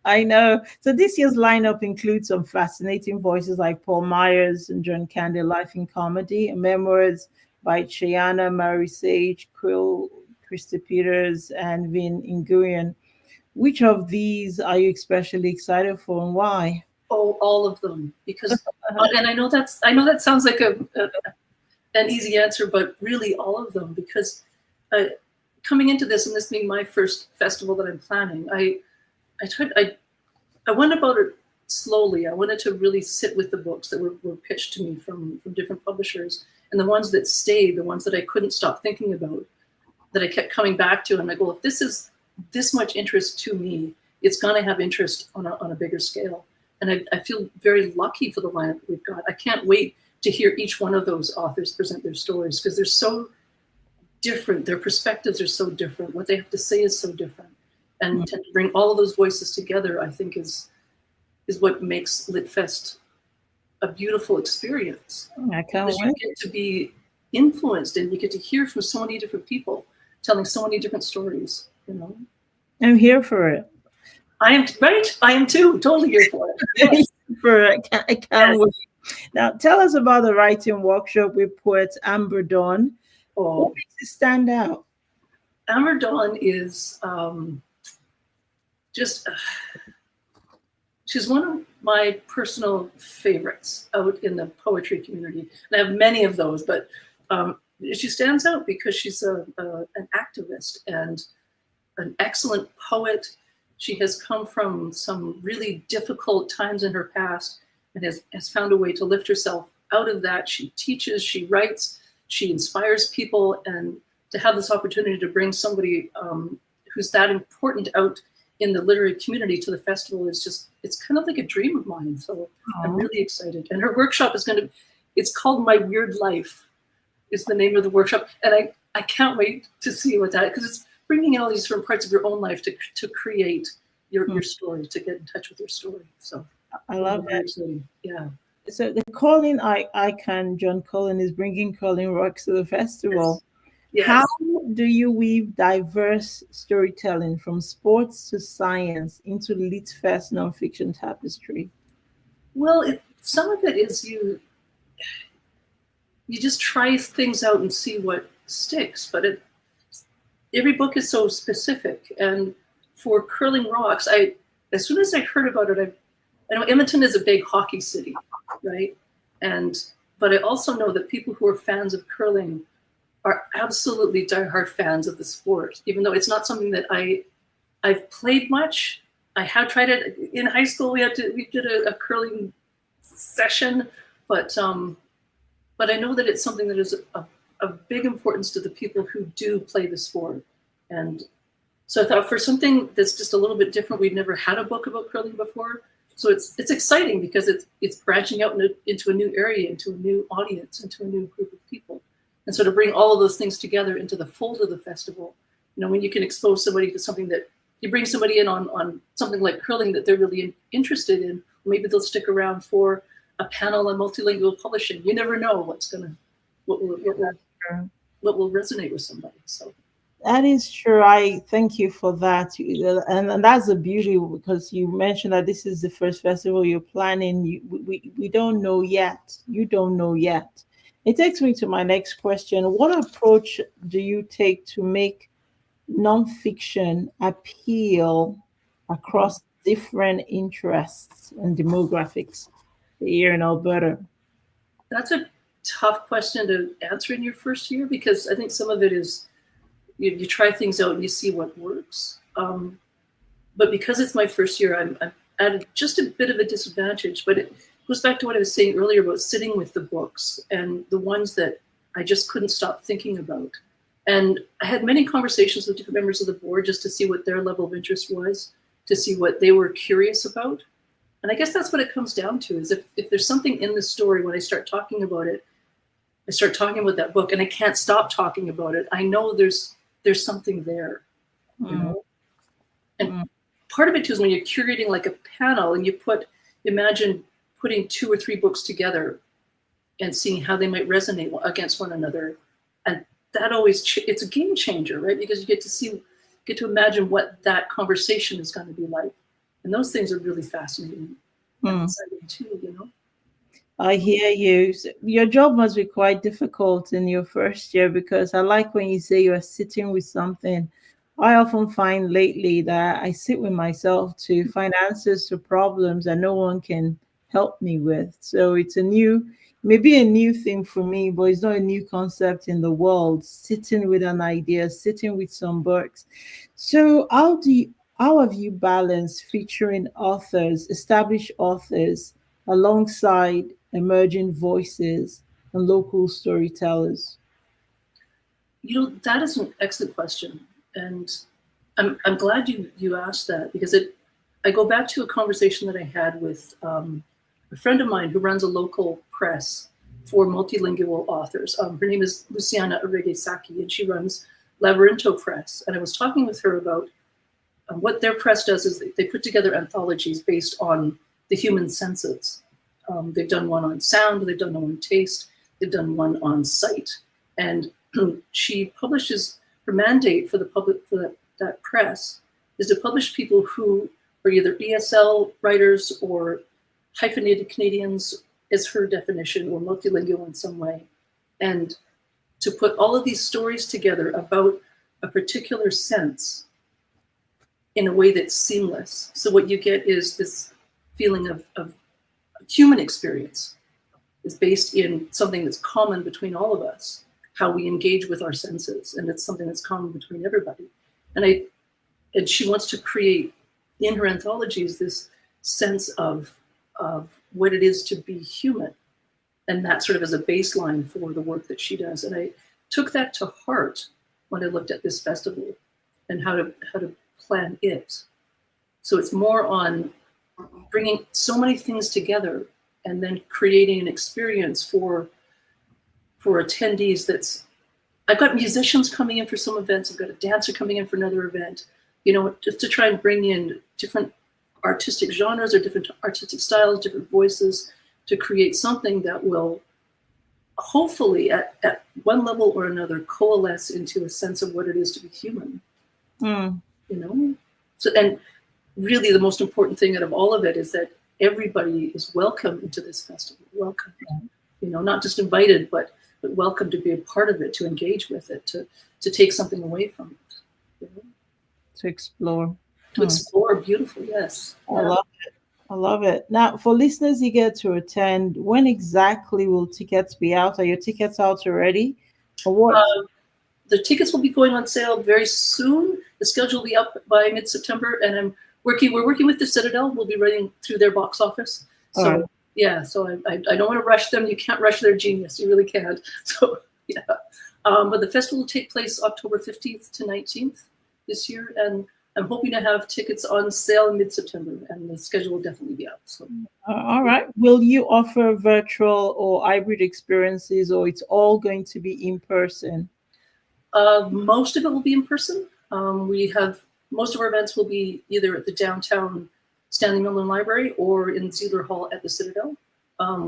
I know. So this year's lineup includes some fascinating voices like Paul Myers and John Candy, Life in Comedy, and memoirs by Janna Marie Chute, Quill, Christy Peters, and Vin Nguyen. Which of these are you especially excited for, and why? Oh, all of them, because and I know that sounds like an easy answer, but really all of them, because coming into this and this being my first festival that I'm planning, I went about it slowly. I wanted to really sit with the books that were pitched to me from different publishers, and the ones that stayed, the ones that I couldn't stop thinking about, that I kept coming back to. And I'm like, well, if this is this much interest to me, it's going to have interest on a bigger scale. And I feel very lucky for the lineup we've got. I can't wait to hear each one of those authors present their stories, because they're so different. Their perspectives are so different. What they have to say is so different. And to bring all of those voices together, I think is what makes LitFest a beautiful experience. I can't wait. You get to be influenced, and you get to hear from so many different people telling so many different stories, you know. I'm here for it. I am right. I am too. Totally here for it. For it. I can't wait. Now, tell us about the writing workshop with poet Amber Dawn. What makes it stand out? Amber Dawn is she's one of my personal favorites out in the poetry community. And I have many of those, but she stands out because she's an activist and an excellent poet. She has come from some really difficult times in her past and has found a way to lift herself out of that. She teaches, she writes, she inspires people, and to have this opportunity to bring somebody who's that important out in the literary community to the festival is just, it's kind of like a dream of mine. So I'm really excited. And her workshop is it's called My Weird Life is the name of the workshop. And I can't wait to see what that, because it's bringing in all these different parts of your own life to create your story, to get in touch with your story. So I love that. Yeah. So the Calling icon, John Cullen, is bringing Calling Rocks to the festival. Yes. How do you weave diverse storytelling from sports to science into LitFest nonfiction tapestry? Well, some of it is you just try things out and see what sticks, but every book is so specific. And for Curling Rocks, as soon as I heard about it, I know Edmonton is a big hockey city, right? But I also know that people who are fans of curling are absolutely diehard fans of the sport, even though it's not something that I've played much. I have tried it in high school. We did a curling session, but I know that it's something that is of big importance to the people who do play the sport. And so I thought for something that's just a little bit different, we've never had a book about curling before. So it's exciting because it's branching out into a new area, into a new audience, into a new group of people. And so to bring all of those things together into the fold of the festival, you know, when you can expose somebody to something that you bring somebody in on something like curling that they're really interested in, maybe they'll stick around for a panel on multilingual publishing. You never know what will resonate with somebody. So that is true. I thank you for that. And that's the beauty, because you mentioned that this is the first festival you're planning. We don't know yet. You don't know yet. It takes me to my next question. What approach do you take to make nonfiction appeal across different interests and demographics here in Alberta? That's a tough question to answer in your first year, because I think some of it is you try things out and you see what works. But because it's my first year, I'm at just a bit of a disadvantage. But it goes back to what I was saying earlier about sitting with the books and the ones that I just couldn't stop thinking about. And I had many conversations with different members of the board just to see what their level of interest was, to see what they were curious about. And I guess that's what it comes down to, is if there's something in the story, when I start talking about it, I start talking about that book and I can't stop talking about it. I know there's something there, you know? And part of it too is when you're curating like a panel and imagine putting 2 or 3 books together and seeing how they might resonate against one another. And that it's a game changer, right? Because you get to imagine what that conversation is going to be like. And those things are really fascinating and exciting too, you know? I hear you. Your job must be quite difficult in your first year, because I like when you say you're sitting with something. I often find lately that I sit with myself to find answers to problems that no one can help me with. So it's a new maybe a new thing for me, but it's not a new concept in the world. Sitting with an idea, sitting with some books. So how have you balanced featuring authors, established authors, alongside emerging voices and local storytellers? That is an excellent question, and I'm glad you asked that, because I go back to a conversation that I had with a friend of mine who runs a local press for multilingual authors. Her name is Luciana Saki, and she runs Labyrinto Press. And I was talking with her about what their press does is they put together anthologies based on the human senses. They've done one on sound, they've done one on taste, they've done one on sight. And she publishes, her mandate for the public, for that press, is to publish people who are either ESL writers or hyphenated Canadians, is her definition, or multilingual in some way. And to put all of these stories together about a particular sense in a way that's seamless. So what you get is this feeling of human experience is based in something that's common between all of us, how we engage with our senses. And it's something that's common between everybody. And she wants to create in her anthologies this sense of what it is to be human. And that sort of as a baseline for the work that she does. And I took that to heart when I looked at this festival and how to plan it. So it's more on bringing so many things together and then creating an experience for attendees. I've got musicians coming in for some events, I've got a dancer coming in for another event, just to try and bring in different artistic genres or different artistic styles, different voices, to create something that will hopefully at one level or another coalesce into a sense of what it is to be human. So, and really the most important thing out of all of it is that everybody is welcome into this festival. Welcome, not just invited, but welcome to be a part of it, to engage with it, to take something away from it. To explore. To explore, beautiful, yes. I love it. Now, for listeners eager to attend, when exactly will tickets be out? Are your tickets out already? Or what? The tickets will be going on sale very soon. The schedule will be up by mid-September, and we're working with the Citadel. We'll be running through their box office. So right. Yeah, so I don't want to rush them. You can't rush their genius. You really can't. So yeah. But the festival will take place October 15th to 19th this year, and I'm hoping to have tickets on sale in mid-September, and the schedule will definitely be out. So. All right. Will you offer virtual or hybrid experiences, or it's all going to be in person? Most of it will be in person. Most of our events will be either at the downtown Stanley Milner Library or in Zeeler Hall at the Citadel.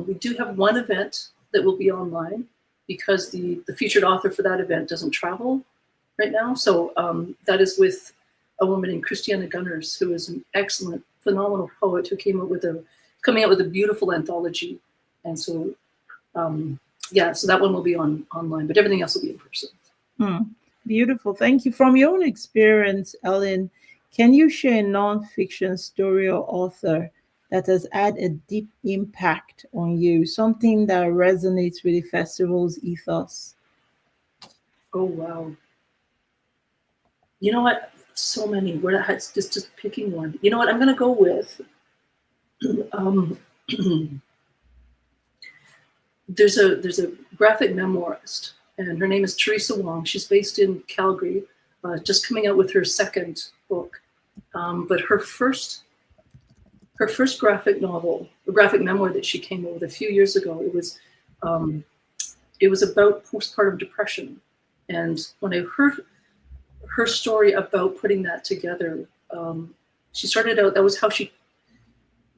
We do have one event that will be online because the featured author for that event doesn't travel right now. So that is with a woman named Christiana Gunners, who is an excellent, phenomenal poet who coming out with a beautiful anthology. And so, so that one will be online, but everything else will be in person. Beautiful. Thank you. From your own experience, Ellen, can you share a nonfiction story or author that has had a deep impact on you, something that resonates with the festival's ethos? Oh, wow. You know what? So many. It's just picking one. You know what? I'm going to go with. There's a graphic memoirist, and her name is Teresa Wong. She's based in Calgary, just coming out with her second book. But her first graphic novel, a graphic memoir that she came out with a few years ago, it was about postpartum depression. And when I heard her story about putting that together, she started out, that was how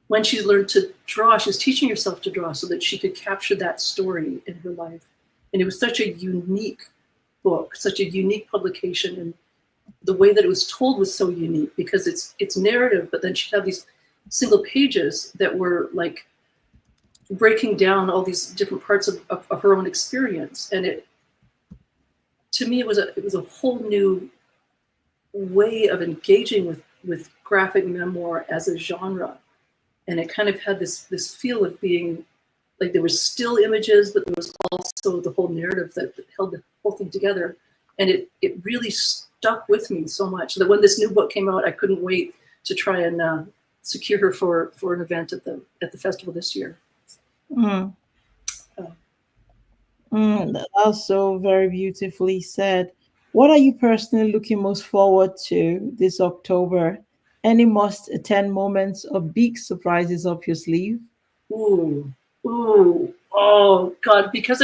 when she learned to draw, she was teaching herself to draw so that she could capture that story in her life. And it was such a unique book, such a unique publication. And the way that it was told was so unique because it's narrative, but then she'd have these single pages that were like breaking down all these different parts of her own experience. And to me, it was a whole new way of engaging with graphic memoir as a genre. And it kind of had this feel of being like there was still images, but there was also the whole narrative that held the whole thing together. And it really stuck with me so much that when this new book came out, I couldn't wait to try and secure her for an event at the festival this year. That's so very beautifully said. What are you personally looking most forward to this October? Any must-attend moments or big surprises up your sleeve? Ooh, oh God! Because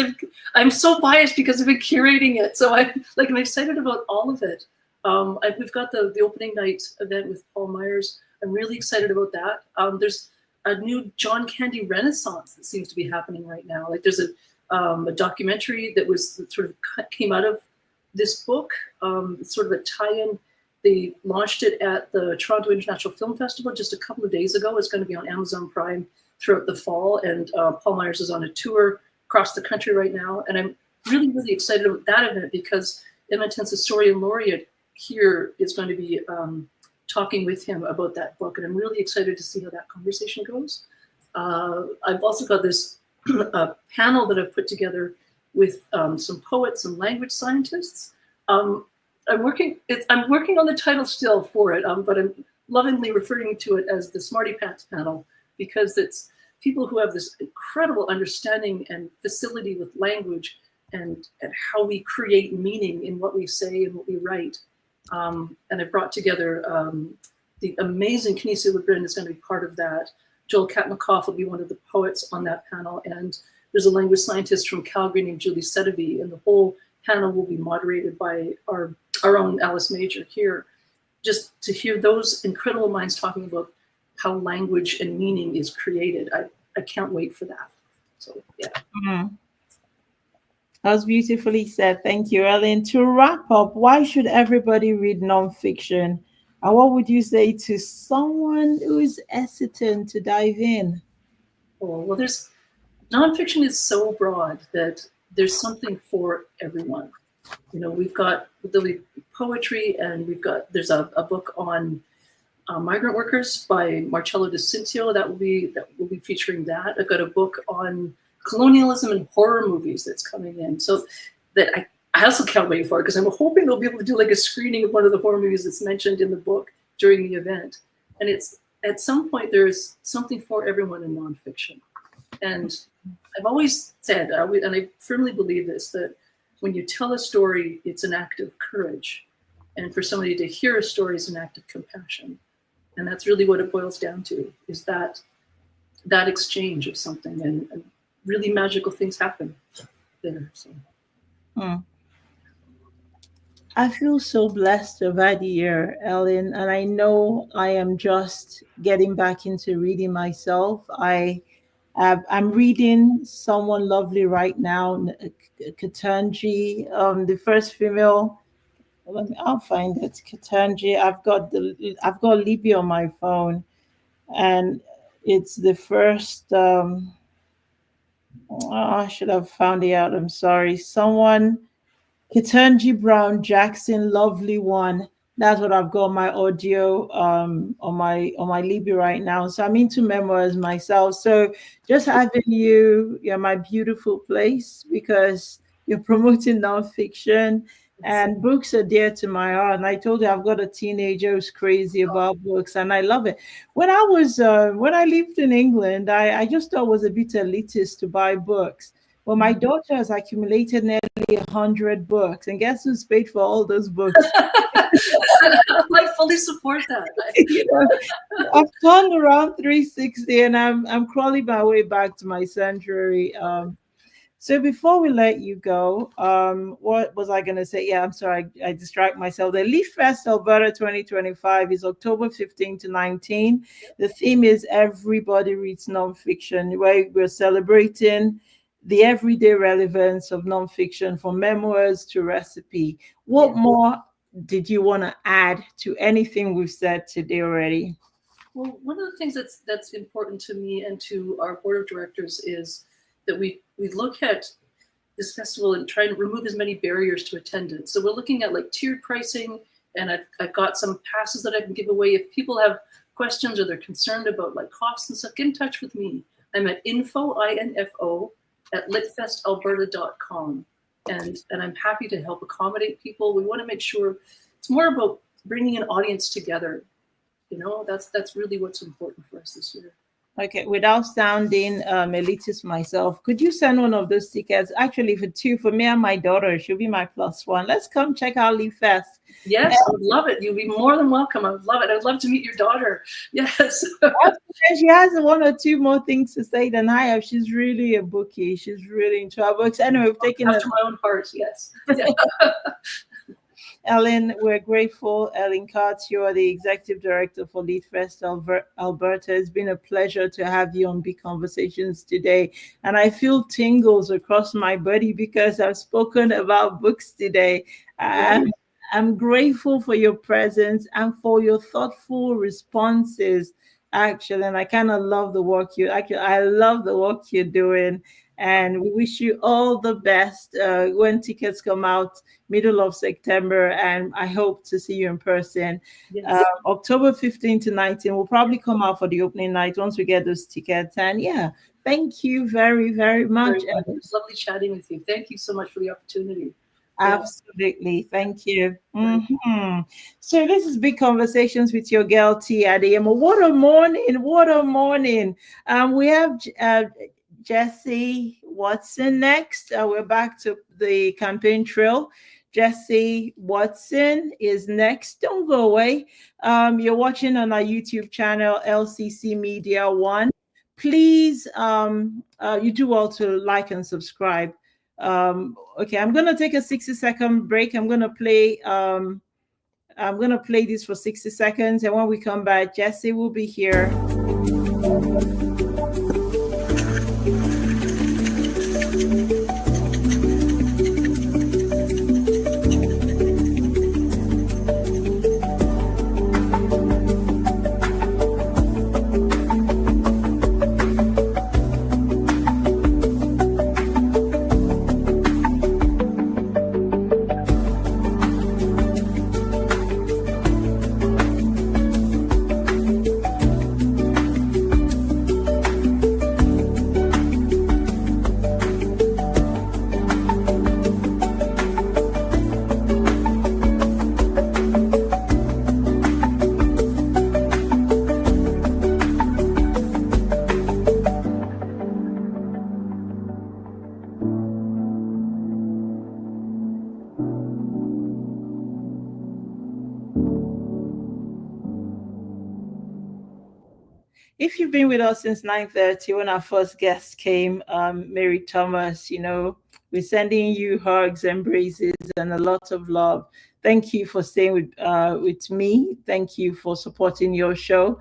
I'm so biased because I've been curating it, so I'm excited about all of it. We've got the opening night event with Paul Myers. I'm really excited about that. There's a new John Candy renaissance that seems to be happening right now. Like there's a documentary that came out of this book. It's sort of a tie-in. They launched it at the Toronto International Film Festival just a couple of days ago. It's going to be on Amazon Prime throughout the fall, and Paul Myers is on a tour across the country right now. And I'm really, really excited about that event because Edmonton's historian laureate here is going to be talking with him about that book, and I'm really excited to see how that conversation goes. I've also got this panel that I've put together with some poets and language scientists. I'm working on the title still for it, but I'm lovingly referring to it as the Smarty Pants panel because it's people who have this incredible understanding and facility with language and how we create meaning in what we say and what we write. And I brought together the amazing Kinesia LeBrin is going to be part of that. Joel Katmakoff will be one of the poets on that panel. And there's a language scientist from Calgary named Julie Sedevy, and the whole panel will be moderated by our own Alice Major here. Just to hear those incredible minds talking about how language and meaning is created. I can't wait for that. So, yeah. That was beautifully said. Thank you, Ellen. To wrap up, why should everybody read nonfiction? And what would you say to someone who is hesitant to dive in? Oh, well, nonfiction is so broad that there's something for everyone. You know, we've got the poetry, and there's a book on migrant workers by Marcello De Cintio that will be featuring that. I've got a book on colonialism and horror movies that's coming in. So that I also can't wait for it because I'm hoping they'll be able to do like a screening of one of the horror movies that's mentioned in the book during the event. And it's at some point there's something for everyone in nonfiction. And I've always said, and I firmly believe this, that when you tell a story, it's an act of courage. And for somebody to hear a story is an act of compassion. And that's really what it boils down to, is that exchange of something, and really magical things happen there. So. I feel so blessed to have had you here, Ellen, and I know I am just getting back into reading myself. I'm reading Someone Lovely right now, Ketanji, the first female. I'll find it. Ketanji. I've got Libby on my phone, and it's the first. I should have found it out. I'm sorry. Ketanji Brown Jackson, Lovely One. That's what I've got on my audio on my Libby right now. So I'm into memoirs myself. So just having you're my beautiful place because you're promoting nonfiction, and books are dear to my heart. And I told you I've got a teenager who's crazy about books, and I love it. When I lived in England, I just thought it was a bit elitist to buy books. Well, my daughter has accumulated nearly 100 books, and guess who's paid for all those books? I fully support that. I've turned around 360, and I'm crawling my way back to my sanctuary. So before we let you go, what was I going to say? Yeah, I'm sorry, I distract myself. The LitFest Alberta 2025 is October 15 to 19. The theme is Everybody Reads Nonfiction, where we're celebrating the everyday relevance of nonfiction, from memoirs to recipe. What more did you want to add to anything we've said today already? Well, one of the things that's important to me and to our board of directors is that we look at this festival and try and remove as many barriers to attendance. So we're looking at like tiered pricing, and I've got some passes that I can give away. If people have questions or they're concerned about like costs and stuff, get in touch with me. I'm at info at litfestalberta.com. And I'm happy to help accommodate people. We want to make sure it's more about bringing an audience together. You know, that's really what's important for us this year. Okay, without sounding elitist myself, could you send one of those tickets? Actually, for me and my daughter, she'll be my +1. Let's come check out LitFest. Yes, I would love it. You'll be more than welcome. I would love it. I'd love to meet your daughter. Yes. She has 1 or 2 more things to say than I have. She's really a bookie. She's really into our books. Anyway, we've taken after my own heart. Yes. Yeah. Ellen, we're grateful. Ellen Katz, you are the Executive Director for LitFest Alberta. It's been a pleasure to have you on Big Conversations today. And I feel tingles across my body because I've spoken about books today. I'm grateful for your presence and for your thoughtful responses, actually. And I kind of love the work I love the work you're doing. And we wish you all the best when tickets come out middle of September. And I hope to see you in person. Yes. October 15 to 19, we'll probably come out for the opening night once we get those tickets. And yeah, thank you very, very much. It was lovely chatting with you. Thank you so much for the opportunity. Absolutely. Thank you. Mm-hmm. So this is Big Conversations with your girl, Tee Adeyemo. What a morning. What a morning. We have Jesse Watson next. We're back to the campaign trail. Jesse Watson is next. Don't go away. You're watching on our YouTube channel, LCC Media 1. Please, you do well to like and subscribe. Okay, I'm gonna take a 60-second break. I'm gonna play this for 60 seconds, and when we come back, Jesse will be here. If you've been with us since 9:30 when our first guest came, Mary Thomas, we're sending you hugs, embraces, and a lot of love. Thank you for staying with me. Thank you for supporting your show,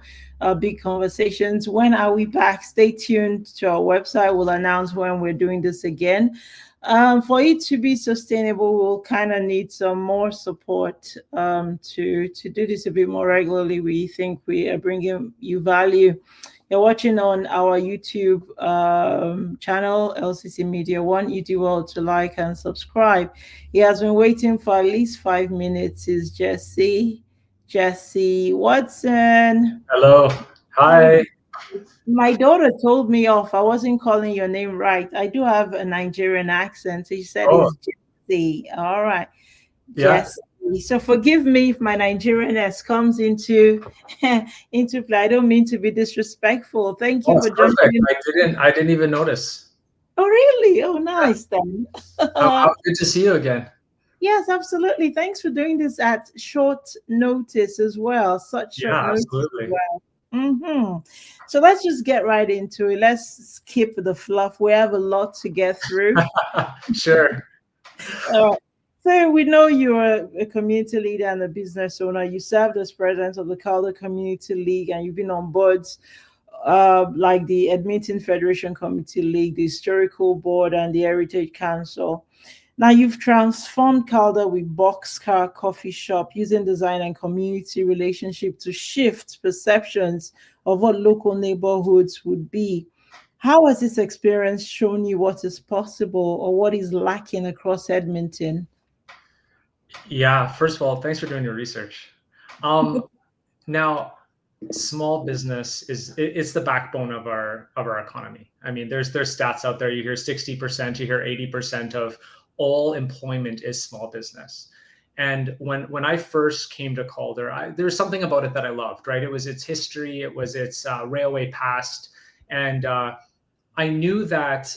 Big Conversations. When are we back? Stay tuned to our website. We'll announce when we're doing this again. For it to be sustainable, we'll kind of need some more support to do this a bit more regularly. We think we are bringing you value. You're watching on our YouTube channel, LCC Media 1. You do well to like and subscribe. He has been waiting for at least 5 minutes. Is Jesse Watson. Hello. Hi. My daughter told me off. I wasn't calling your name right. I do have a Nigerian accent. So she said it's Jesse. All right. Yeah. Jesse. So forgive me if my Nigerianness comes into play. I don't mean to be disrespectful. Thank you for jumping in. I didn't even notice. Oh, really? Oh, nice then. How good to see you again. Yes, absolutely. Thanks for doing this at short notice as well. Such short notice. Absolutely. As well. Mm-hmm. So let's just get right into it. Let's skip the fluff. We have a lot to get through. Sure. All right. So we know you're a community leader and a business owner. You served as president of the Calder Community League, and you've been on boards like the Edmonton Federation Community League, the Historical Board, and the Heritage Council. Now you've transformed Calder with Boxcar Coffee Shop using design and community relationship to shift perceptions of what local neighborhoods would be. How has this experience shown you what is possible or what is lacking across Edmonton? Yeah, first of all, thanks for doing your research. Now, small business it's the backbone of our economy. I mean, there's stats out there. You hear 60%, you hear 80% of all employment is small business. And when I first came to Calder, there was something about it that I loved, right? It was its history, it was its railway past, and I knew that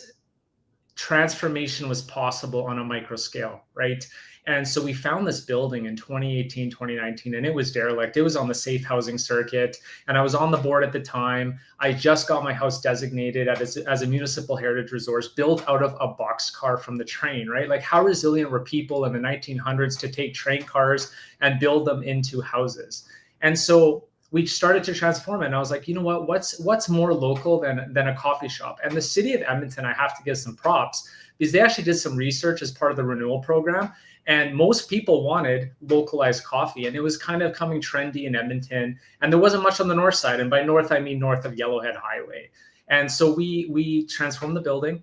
transformation was possible on a micro scale, right? And so we found this building in 2018, 2019, and it was derelict. It was on the safe housing circuit, and I was on the board at the time. I just got my house designated as a municipal heritage resource, built out of a boxcar from the train, right? Like, how resilient were people in the 1900s to take train cars and build them into houses? And so we started to transform it. And I was like, you know what, what's more local than a coffee shop? And the city of Edmonton, I have to give some props, because they actually did some research as part of the renewal program. And most people wanted localized coffee, and it was kind of coming trendy in Edmonton. And there wasn't much on the north side. And by north, I mean north of Yellowhead Highway. And so we transformed the building.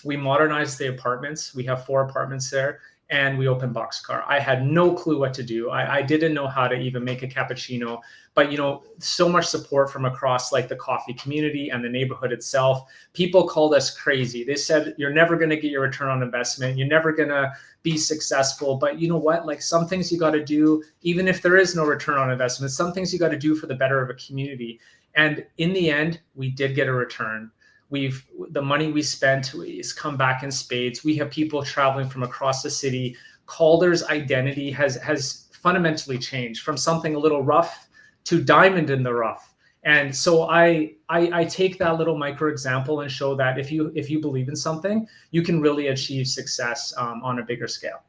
We modernized the apartments. We have 4 apartments there. And we opened Boxcar. I had no clue what to do. I didn't know how to even make a cappuccino, but so much support from across like the coffee community and the neighborhood itself. People called us crazy. They said, you're never going to get your return on investment. You're never going to be successful. But you know what? Like, some things you got to do, even if there is no return on investment, some things you got to do for the better of a community. And in the end, we did get a return. The money we spent has come back in spades. We have people traveling from across the city. Calder's identity has fundamentally changed from something a little rough to diamond in the rough. And so I take that little micro example and show that if you believe in something, you can really achieve success on a bigger scale.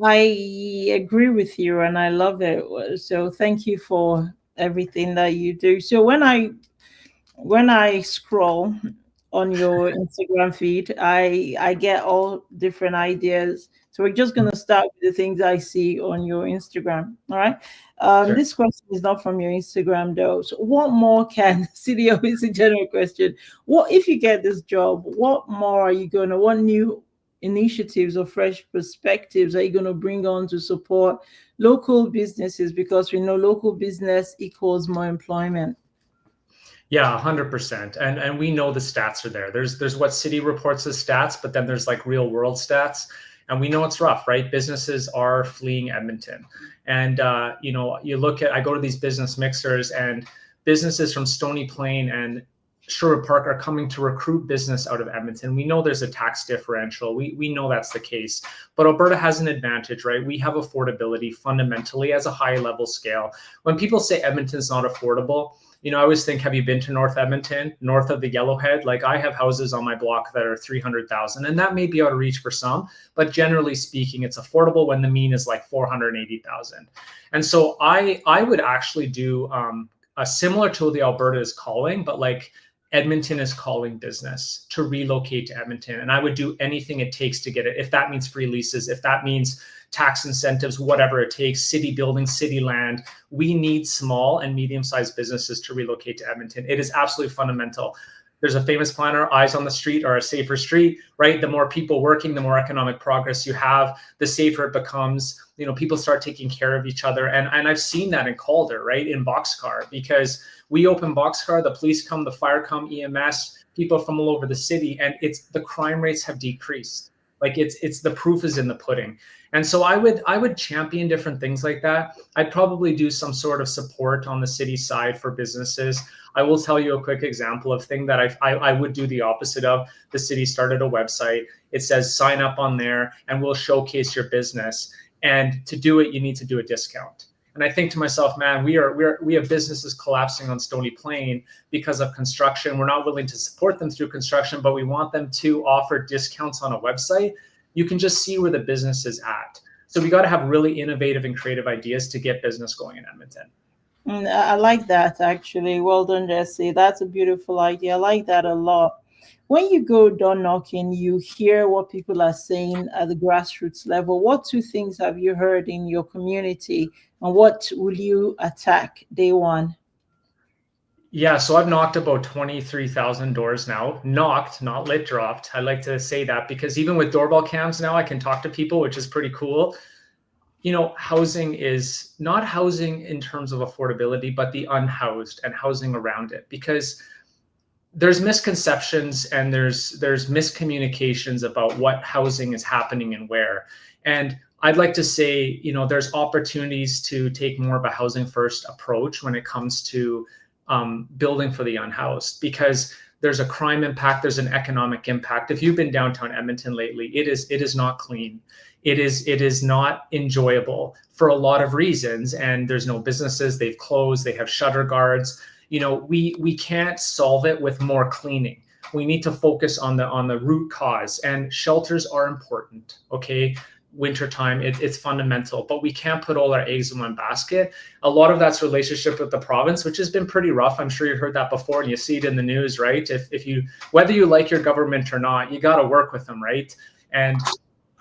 I agree with you, and I love it. So thank you for everything that you do. So when I scroll on your Instagram feed, I get all different ideas. So we're just going to start with the things I see on your Instagram. All right. Sure. This question is not from your Instagram though. So what more can CDO, is a general question. What, if you get this job, what new initiatives or fresh perspectives are you going to bring on to support local businesses? Because we know local business equals more employment. Yeah, 100%. And we know the stats are there. There's what city reports as stats, but then there's like real world stats. And we know it's rough, right? Businesses are fleeing Edmonton. And, you look at, I go to these business mixers, and businesses from Stony Plain and Sherwood Park are coming to recruit business out of Edmonton. We know there's a tax differential. We know that's the case. But Alberta has an advantage, right? We have affordability fundamentally as a high level scale. When people say Edmonton's not affordable, I always think, have you been to North Edmonton, north of the Yellowhead? Like, I have houses on my block that are 300,000, and that may be out of reach for some, but generally speaking, it's affordable when the mean is like 480,000. And so I would actually do a similar to the Alberta is calling, but like Edmonton is calling business to relocate to Edmonton. And I would do anything it takes to get it. If that means free leases, if that means tax incentives, whatever it takes, city buildings, city land, we need small and medium-sized businesses to relocate to Edmonton. It is absolutely fundamental. There's a famous planner, eyes on the street are a safer street, right? The more people working, the more economic progress you have, the safer it becomes. People start taking care of each other. And I've seen that in Calder, right? In Boxcar, because we open Boxcar, the police come, the fire come, EMS, people from all over the city, and the crime rates have decreased. Like, it's the proof is in the pudding. And so I would champion different things like that. I'd probably do some sort of support on the city side for businesses. I will tell you a quick example of thing that I would do the opposite of. The city started a website. It says sign up on there and we'll showcase your business. And to do it, you need to do a discount. And I think to myself, man, we have businesses collapsing on Stony Plain because of construction. We're not willing to support them through construction, but we want them to offer discounts on a website. You can just see where the business is at. So we got to have really innovative and creative ideas to get business going in Edmonton. I like that, actually. Well done, Jesse. That's a beautiful idea. I like that a lot. When you go door knocking, you hear what people are saying at the grassroots level. What 2 things have you heard in your community, and what will you attack day one? Yeah, so I've knocked about 23,000 doors now. Knocked, not lit dropped. I like to say that because even with doorbell cams now, I can talk to people, which is pretty cool. housing is not housing in terms of affordability, but the unhoused and housing around it, because there's misconceptions and there's miscommunications about what housing is happening and where. And I'd like to say, there's opportunities to take more of a housing first approach when it comes to building for the unhoused, because there's a crime impact, there's an economic impact. If you've been downtown Edmonton lately, it is not clean. It is not enjoyable for a lot of reasons. And there's no businesses, they've closed, they have shutter guards. We can't solve it with more cleaning. We need to focus on the root cause, and shelters are important. Okay. Wintertime, it's fundamental, but we can't put all our eggs in one basket. A lot of that's relationship with the province, which has been pretty rough. I'm sure you heard that before and you see it in the news, right? If you, whether you like your government or not, you got to work with them, right? And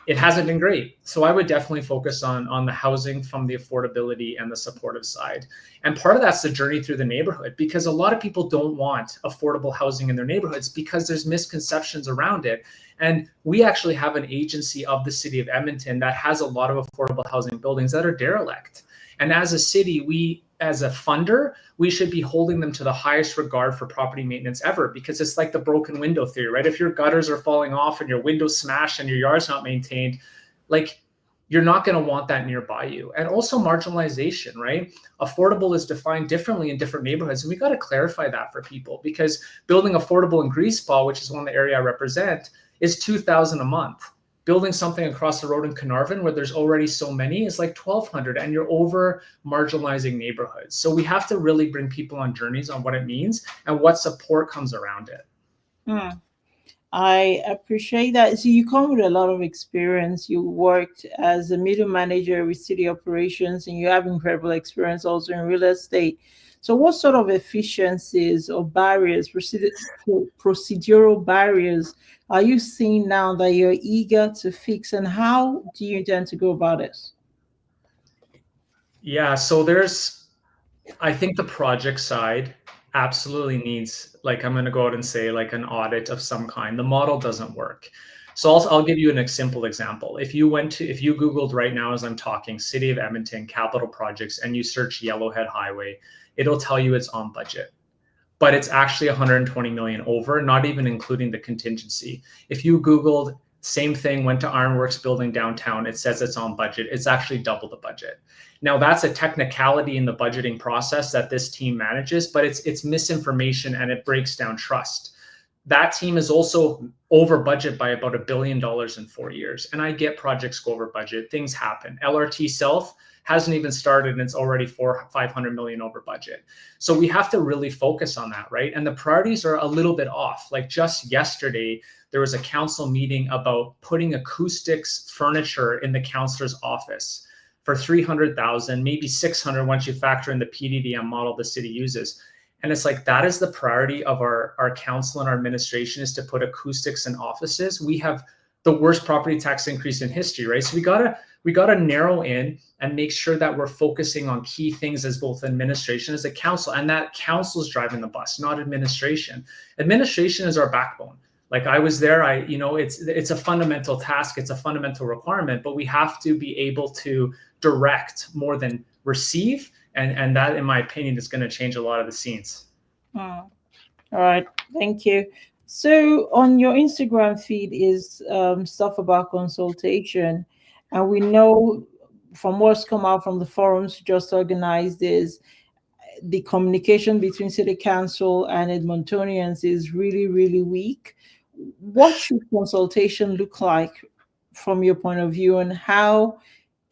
it hasn't been great. So I would definitely focus on the housing from the affordability and the supportive side. And part of that's the journey through the neighborhood, because a lot of people don't want affordable housing in their neighborhoods because there's misconceptions around it. And we actually have an agency of the city of Edmonton that has a lot of affordable housing buildings that are derelict. And as a city, we, as a funder, we should be holding them to the highest regard for property maintenance ever, because it's like the broken window theory, right? If your gutters are falling off and your windows smashed and your yard's not maintained, like, you're not going to want that nearby you. And also marginalization, right? Affordable is defined differently in different neighborhoods. And we got to clarify that for people, because building affordable in Greaseball, which is one of the area I represent, is $2,000 a month. Building something across the road in Carnarvon, where there's already so many, is like $1,200, and you're over marginalizing neighborhoods. So we have to really bring people on journeys on what it means and what support comes around it. I appreciate that. So you come with a lot of experience. You worked as a middle manager with city operations, and you have incredible experience also in real estate. So what sort of efficiencies or barriers, procedural barriers, are you seeing now that you're eager to fix, and how do you intend to go about it? Yeah, so I think the project side absolutely needs, like, I'm going to go out and say, like, an audit of some kind. The model doesn't work. So I'll give you a simple example. If you Googled right now as I'm talking, City of Edmonton capital projects, and you search Yellowhead Highway, it'll tell you it's on budget, but it's actually 120 million over, not even including the contingency. If you Googled same thing, went to Ironworks building downtown, it says it's on budget. It's actually double the budget. Now that's a technicality in the budgeting process that this team manages, but it's misinformation and it breaks down trust. That team is also over budget by about $1 billion in 4 years. And I get projects go over budget, things happen. LRT South hasn't even started and it's already 500 million over budget. So we have to really focus on that, right? And the priorities are a little bit off. Like just yesterday, there was a council meeting about putting acoustics furniture in the councillor's office for 300,000, maybe 600 once you factor in the PDDM model the city uses. And it's like, that is the priority of our council and our administration, is to put acoustics in offices. We have the worst property tax increase in history, right? So we gotta narrow in and make sure that we're focusing on key things as both administration as a council, and that council is driving the bus, not administration. Administration is our backbone. Like I was there, it's a fundamental task, it's a fundamental requirement, but we have to be able to direct more than receive. And that, in my opinion, is going to change a lot of the scenes. All right, thank you. So on your Instagram feed is stuff about consultation. And we know from what's come out from the forums just organized is the communication between City Council and Edmontonians is really, really weak. What should consultation look like from your point of view, and how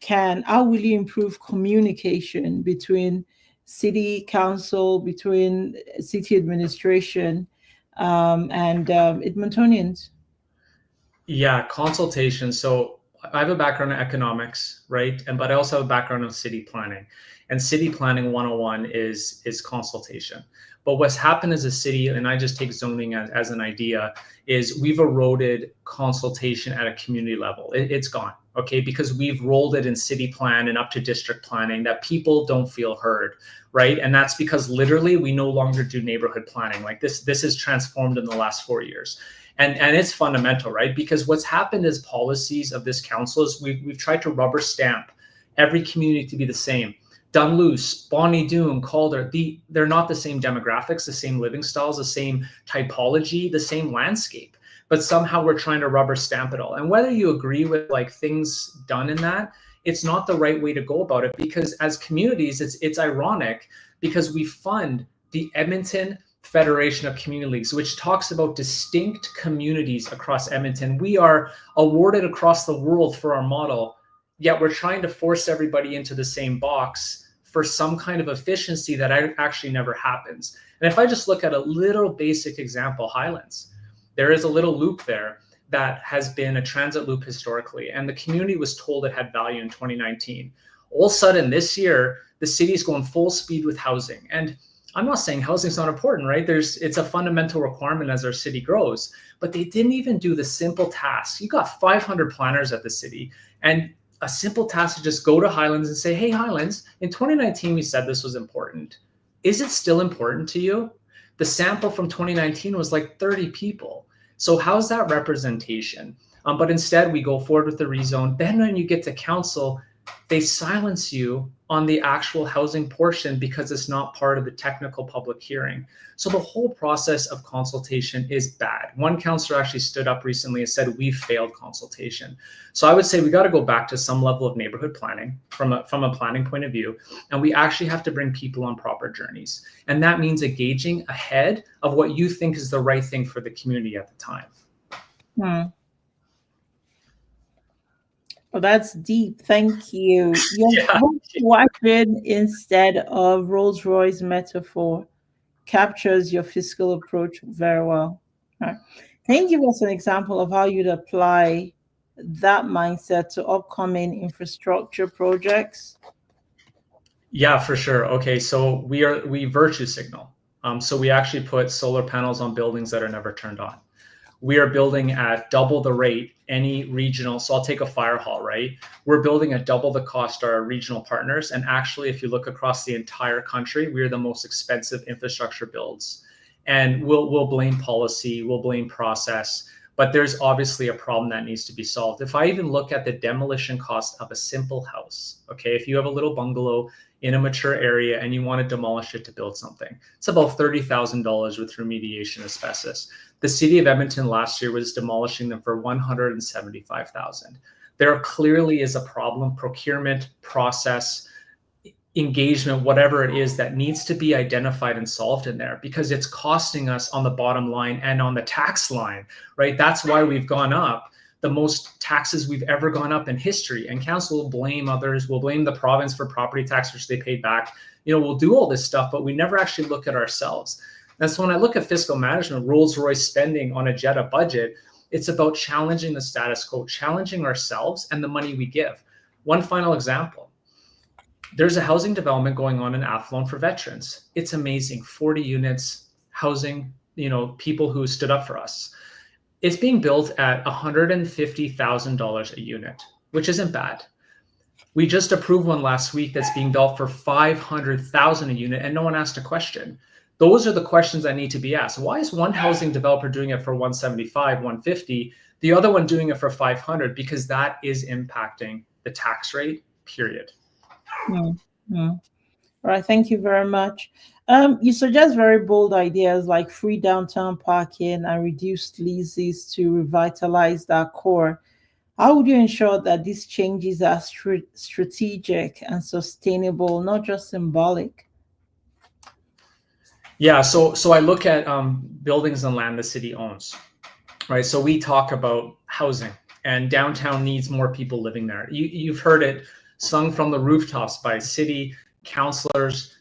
will you improve communication between City Council, between city administration, and Edmontonians? Yeah, consultation. So I have a background in economics, right? But I also have a background in city planning. And city planning 101 is consultation. But what's happened as a city, and I just take zoning as an idea, is we've eroded consultation at a community level. It's gone, okay? Because we've rolled it in city plan and up to district planning that people don't feel heard, right? And that's because literally we no longer do neighborhood planning. Like this is transformed in the last 4 years. And it's fundamental, right? Because what's happened as policies of this council is we've tried to rubber stamp every community to be the same. Dunluce, Bonnie Doon, Calder, they're not the same demographics, the same living styles, the same typology, the same landscape, but somehow we're trying to rubber stamp it all. And whether you agree with like things done in that, it's not the right way to go about it, because as communities, it's ironic because we fund the Edmonton Federation of Community Leagues, which talks about distinct communities across Edmonton. We are awarded across the world for our model, yet we're trying to force everybody into the same box for some kind of efficiency that actually never happens. And if I just look at a little basic example, Highlands, there is a little loop there that has been a transit loop historically, and the community was told it had value in 2019. All of a sudden this year, the city's going full speed with housing. And I'm not saying housing's not important, right? It's a fundamental requirement as our city grows, but they didn't even do the simple task. You got 500 planners at the city, and a simple task to just go to Highlands and say, hey, Highlands, in 2019, we said this was important. Is it still important to you? The sample from 2019 was like 30 people. So how's that representation? But instead, we go forward with the rezone. Then when you get to council, they silence you on the actual housing portion because it's not part of the technical public hearing. So the whole process of consultation is bad. One councillor actually stood up recently and said, we've failed consultation. So I would say we got to go back to some level of neighborhood planning from a planning point of view. And we actually have to bring people on proper journeys. And that means engaging ahead of what you think is the right thing for the community at the time. Well, that's deep. Thank you. Your Volkswagen instead of Rolls-Royce metaphor captures your fiscal approach very well. All right. Can you give us an example of how you'd apply that mindset to upcoming infrastructure projects? Yeah, for sure. Okay, so we virtue signal. So we actually put solar panels on buildings that are never turned on. We are building at double the rate any regional. So I'll take a fire hall, right? We're building at double the cost our regional partners. And actually, if you look across the entire country, we're the most expensive infrastructure builds. And we'll blame policy, we'll blame process, but there's obviously a problem that needs to be solved. If I even look at the demolition cost of a simple house, okay, if you have a little bungalow in a mature area and you want to demolish it to build something, it's about $30,000 with remediation asbestos. The city of Edmonton last year was demolishing them for $175,000. There clearly is a problem, procurement, process, engagement, whatever it is that needs to be identified and solved in there, because it's costing us on the bottom line and on the tax line, right? That's why we've gone up the most taxes we've ever gone up in history. And council will blame others, will blame the province for property tax, which they paid back. We'll do all this stuff, but we never actually look at ourselves. And so when I look at fiscal management, Rolls-Royce spending on a Jetta budget, it's about challenging the status quo, challenging ourselves and the money we give. One final example. There's a housing development going on in Athlone for veterans. It's amazing, 40 units, housing, people who stood up for us. It's being built at $150,000 a unit, which isn't bad. We just approved one last week that's being built for $500,000 a unit, and no one asked a question. Those are the questions that need to be asked. Why is one housing developer doing it for $175, $150, the other one doing it for $500? Because that is impacting the tax rate, period. Mm-hmm. All right, thank you very much. You suggest very bold ideas like free downtown parking and reduced leases to revitalize that core. How would you ensure that these changes are strategic and sustainable, not just symbolic? Yeah, so I look at buildings and land the city owns, right? So we talk about housing, and downtown needs more people living there. You've heard it sung from the rooftops by city councilors,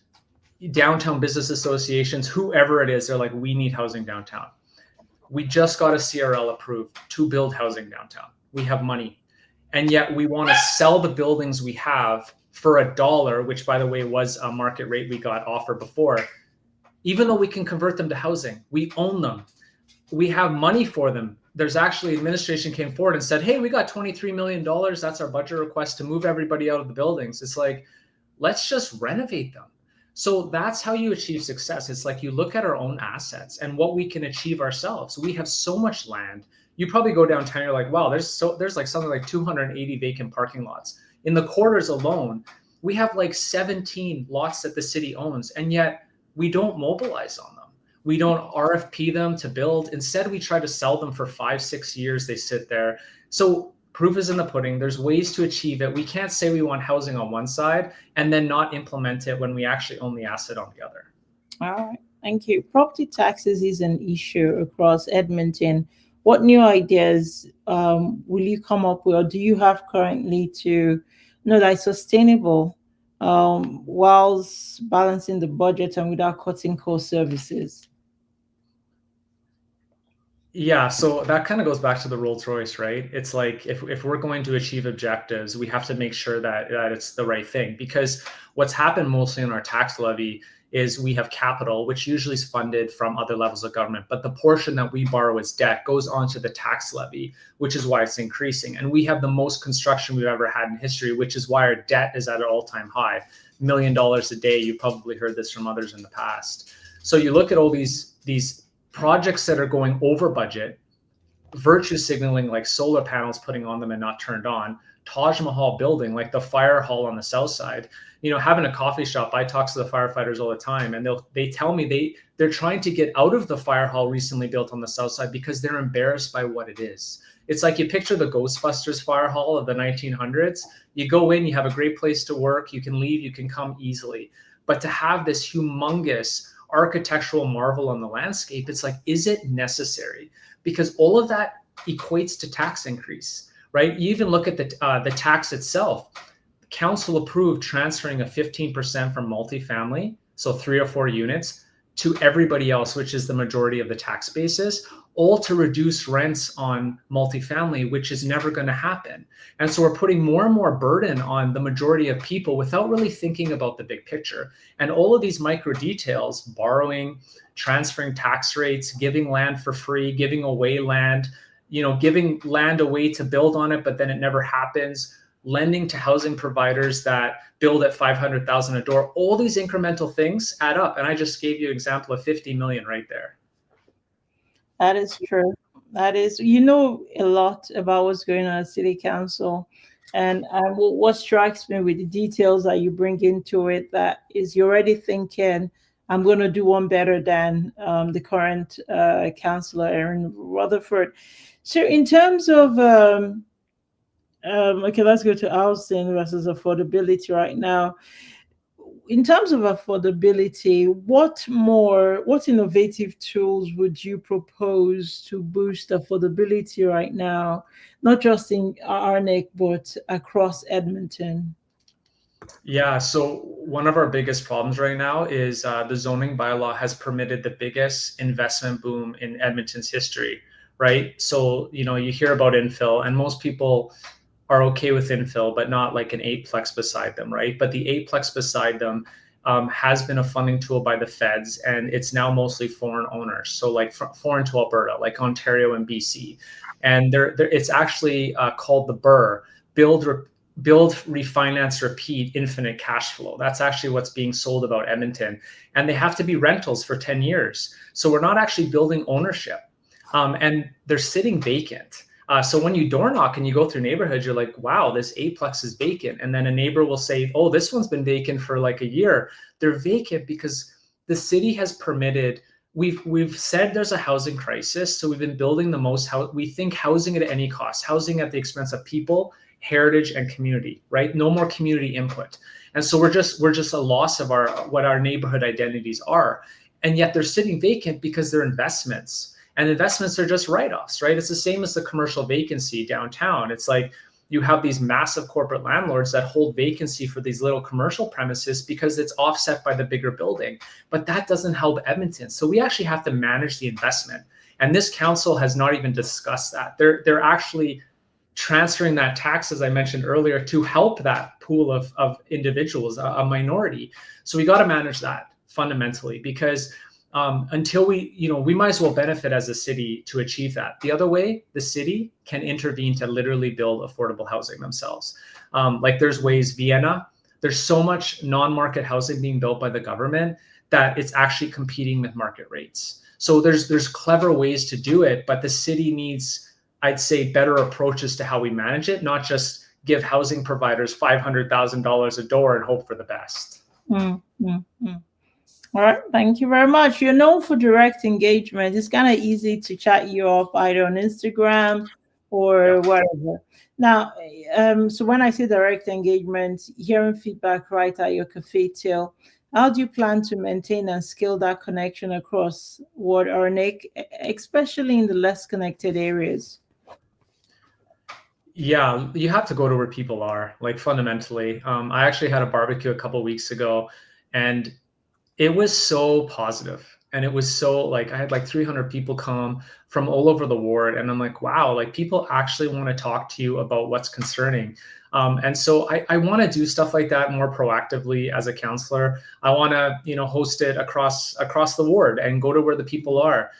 downtown business associations, whoever it is. They're like, we need housing downtown. We just got a CRL approved to build housing downtown. We have money, and yet we want to sell the buildings we have for $1, which by the way was a market rate we got offered before. Even though we can convert them to housing, we own them. We have money for them. There's actually administration came forward and said, hey, we got $23 million. That's our budget request to move everybody out of the buildings. It's like, let's just renovate them. So that's how you achieve success. It's like you look at our own assets and what we can achieve ourselves. We have so much land. You probably go downtown, you're like, wow, there's like something like 280 vacant parking lots. In the quarters alone, we have like 17 lots that the city owns, and yet we don't mobilize on them. We don't RFP them to build. Instead, we try to sell them for 5-6 years. They sit there. So proof is in the pudding. There's ways to achieve it. We can't say we want housing on one side and then not implement it when we actually own the asset on the other. All right. Thank you. Property taxes is an issue across Edmonton. What new ideas will you come up with, or do you have currently to know that it's sustainable whilst balancing the budget and without cutting core services? Yeah, so that kind of goes back to the Rolls Royce, right? It's like if we're going to achieve objectives, we have to make sure that it's the right thing, because what's happened mostly in our tax levy is we have capital, which usually is funded from other levels of government, but the portion that we borrow as debt goes onto the tax levy, which is why it's increasing. And we have the most construction we've ever had in history, which is why our debt is at an all-time high, $1 million a day. You probably heard this from others in the past. So you look at all these projects that are going over budget, virtue signaling like solar panels putting on them and not turned on, Taj Mahal building, like the fire hall on the south side. You know, having a coffee shop, I talk to the firefighters all the time, and they tell me they're trying to get out of the fire hall recently built on the south side because they're embarrassed by what it is. It's like you picture the Ghostbusters fire hall of the 1900s. You go in, you have a great place to work, you can leave, you can come easily. But to have this humongous architectural marvel on the landscape, it's like, is it necessary? Because all of that equates to tax increase, right? You even look at the tax itself. Council approved transferring a 15% from multifamily, so 3 or 4 units, to everybody else, which is the majority of the tax basis, all to reduce rents on multifamily, which is never going to happen. And so we're putting more and more burden on the majority of people without really thinking about the big picture. And all of these micro details, borrowing, transferring tax rates, giving land for free, giving away land, giving land away to build on it, but then it never happens, lending to housing providers that build at $500,000 a door, all these incremental things add up. And I just gave you an example of 50 million right there. That is true. That is, a lot about what's going on at City Council. And what strikes me with the details that you bring into it, that is you're already thinking, I'm going to do one better than the current councillor, Erin Rutherford. So in terms of, okay, let's go to housing versus affordability right now. In terms of affordability, what innovative tools would you propose to boost affordability right now, not just in Arnick, but across Edmonton? Yeah, so one of our biggest problems right now is the zoning bylaw has permitted the biggest investment boom in Edmonton's history, right? So, you hear about infill, and most people are okay with infill, but not like an 8-plex beside them, right? But the 8-plex beside them has been a funding tool by the feds, and it's now mostly foreign owners. So like foreign to Alberta, like Ontario and BC. And it's actually called the BRRRR, Build, Refinance, Repeat, Infinite Cash Flow. That's actually what's being sold about Edmonton. And they have to be rentals for 10 years. So we're not actually building ownership. And they're sitting vacant. So when you door knock and you go through neighborhoods, you're like, wow, this 8-plex is vacant. And then a neighbor will say, oh, this one's been vacant for like a year. They're vacant because the city has permitted, we've said there's a housing crisis. So we've been building the most, we think housing at any cost, housing at the expense of people, heritage, and community, right? No more community input. And so we're just a loss of what our neighborhood identities are. And yet they're sitting vacant because they're investments. And investments are just write-offs, right? It's the same as the commercial vacancy downtown. It's like you have these massive corporate landlords that hold vacancy for these little commercial premises because it's offset by the bigger building. But that doesn't help Edmonton. So we actually have to manage the investment. And this council has not even discussed that. They're actually transferring that tax, as I mentioned earlier, to help that pool of individuals, a minority. So we got to manage that fundamentally, because until we might as well benefit as a city to achieve that. The other way, the city can intervene to literally build affordable housing themselves. Like there's ways, Vienna, there's so much non-market housing being built by the government that it's actually competing with market rates. So there's clever ways to do it, but the city needs I'd say, better approaches to how we manage it, not just give housing providers $500,000 a door and hope for the best. All right, thank you very much. You're known for direct engagement. It's kind of easy to chat you up either on Instagram or whatever. Now, so when I say direct engagement, hearing feedback right at your cafe till, how do you plan to maintain and scale that connection across Ward or Nick, especially in the less connected areas? Yeah, you have to go to where people are, like fundamentally. I actually had a barbecue a couple of weeks ago, and it was so positive. And it was so like, I had like 300 people come from all over the ward. And I'm like, wow, like people actually want to talk to you about what's concerning. And so I want to do stuff like that more proactively as a counselor. I want to, host it across the ward and go to where the people are.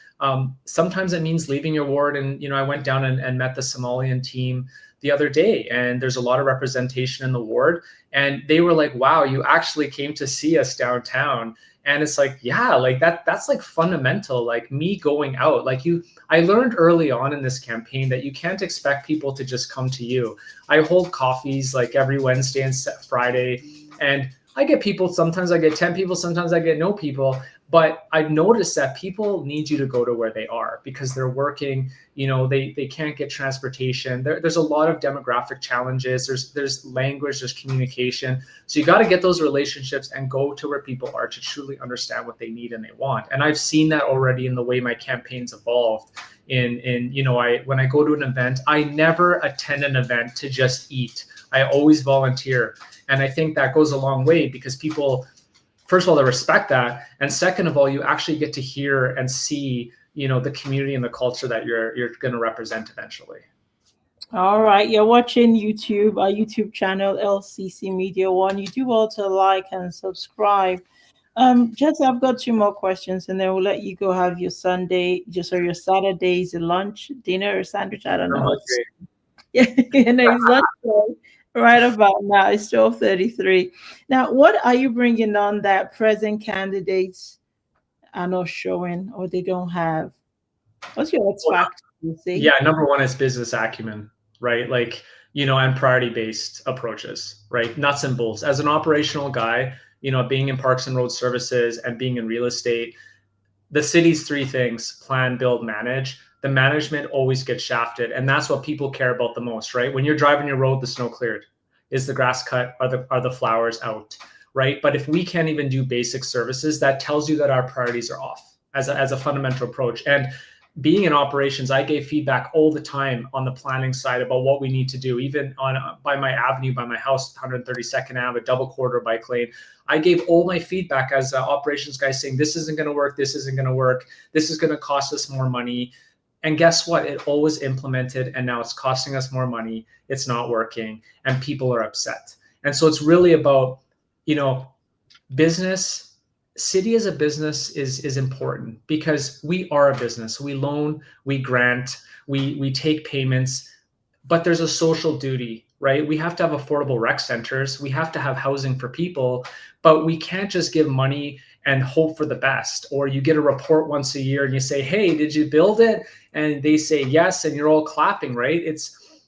Sometimes it means leaving your ward. And, I went down and met the Somalian team the other day, and there's a lot of representation in the ward. And they were like, wow, you actually came to see us downtown. And it's like, yeah, like that's like fundamental, like me going out. Like I learned early on in this campaign that you can't expect people to just come to you. I hold coffees like every Wednesday and Friday, and I get people, sometimes I get 10 people, sometimes I get no people. But I've noticed that people need you to go to where they are because they're working, they can't get transportation. There's a lot of demographic challenges. There's language, there's communication. So you got to get those relationships and go to where people are to truly understand what they need and they want. And I've seen that already in the way my campaign's evolved. When I go to an event, I never attend an event to just eat. I always volunteer. And I think that goes a long way because people, first of all, they respect that. And second of all, you actually get to hear and see, the community and the culture that you're going to represent eventually. All right. You're watching YouTube, our YouTube channel, LCC Media One. You do well to like and subscribe. Jess, I've got 2 more questions and then we'll let you go have your Sunday, your Saturday's lunch, dinner or sandwich. I don't know. Yeah, it's lunch right about now. It's 12:33. Now, what are you bringing on that present candidates are not showing or they don't have? What's your X factor? Yeah, number one is business acumen, right? Like, and priority-based approaches, right? Nuts and bolts. As an operational guy, being in parks and road services and being in real estate, the city's 3 things: plan, build, manage. The management always gets shafted. And that's what people care about the most, right? When you're driving your road, the snow cleared. Is the grass cut? Are the flowers out, right? But if we can't even do basic services, that tells you that our priorities are off as a fundamental approach. And being in operations, I gave feedback all the time on the planning side about what we need to do, even by my avenue, by my house, 132nd Ave, a double corridor bike lane. I gave all my feedback as an operations guy saying, this isn't going to work. This isn't going to work. This is going to cost us more money. And guess what? It always implemented, and now it's costing us more money. It's not working, and people are upset. And so it's really about, business. City as a business is important because we are a business. We loan, we grant, we take payments, but there's a social duty, right? We have to have affordable rec centers. We have to have housing for people, but we can't just give money and hope for the best. Or you get a report once a year and you say, hey, did you build it? And they say yes, and you're all clapping, right?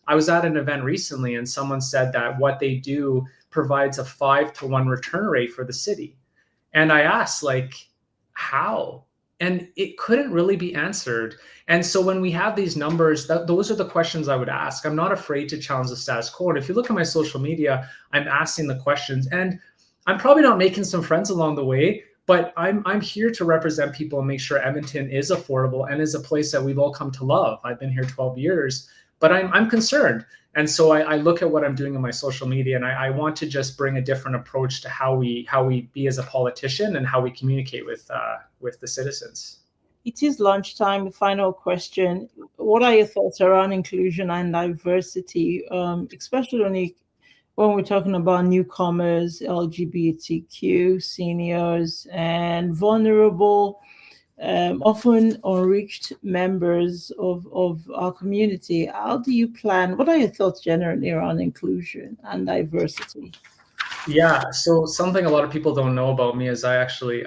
I was at an event recently and someone said that what they do provides a 5-to-1 return rate for the city. And I asked, like, how? And it couldn't really be answered. And so when we have these numbers, those are the questions I would ask. I'm not afraid to challenge the status quo. And if you look at my social media, I'm asking the questions. And I'm probably not making some friends along the way, but I'm here to represent people and make sure Edmonton is affordable and is a place that we've all come to love. I've been here 12 years, but I'm concerned. And so I look at what I'm doing on my social media, and I want to just bring a different approach to how we be as a politician and how we communicate with the citizens. It is lunchtime. The final question: what are your thoughts around inclusion and diversity, especially when we're talking about newcomers, LGBTQ, seniors, and vulnerable, often unreached members of our community? How do you plan? What are your thoughts generally around inclusion and diversity? Yeah, so something a lot of people don't know about me is I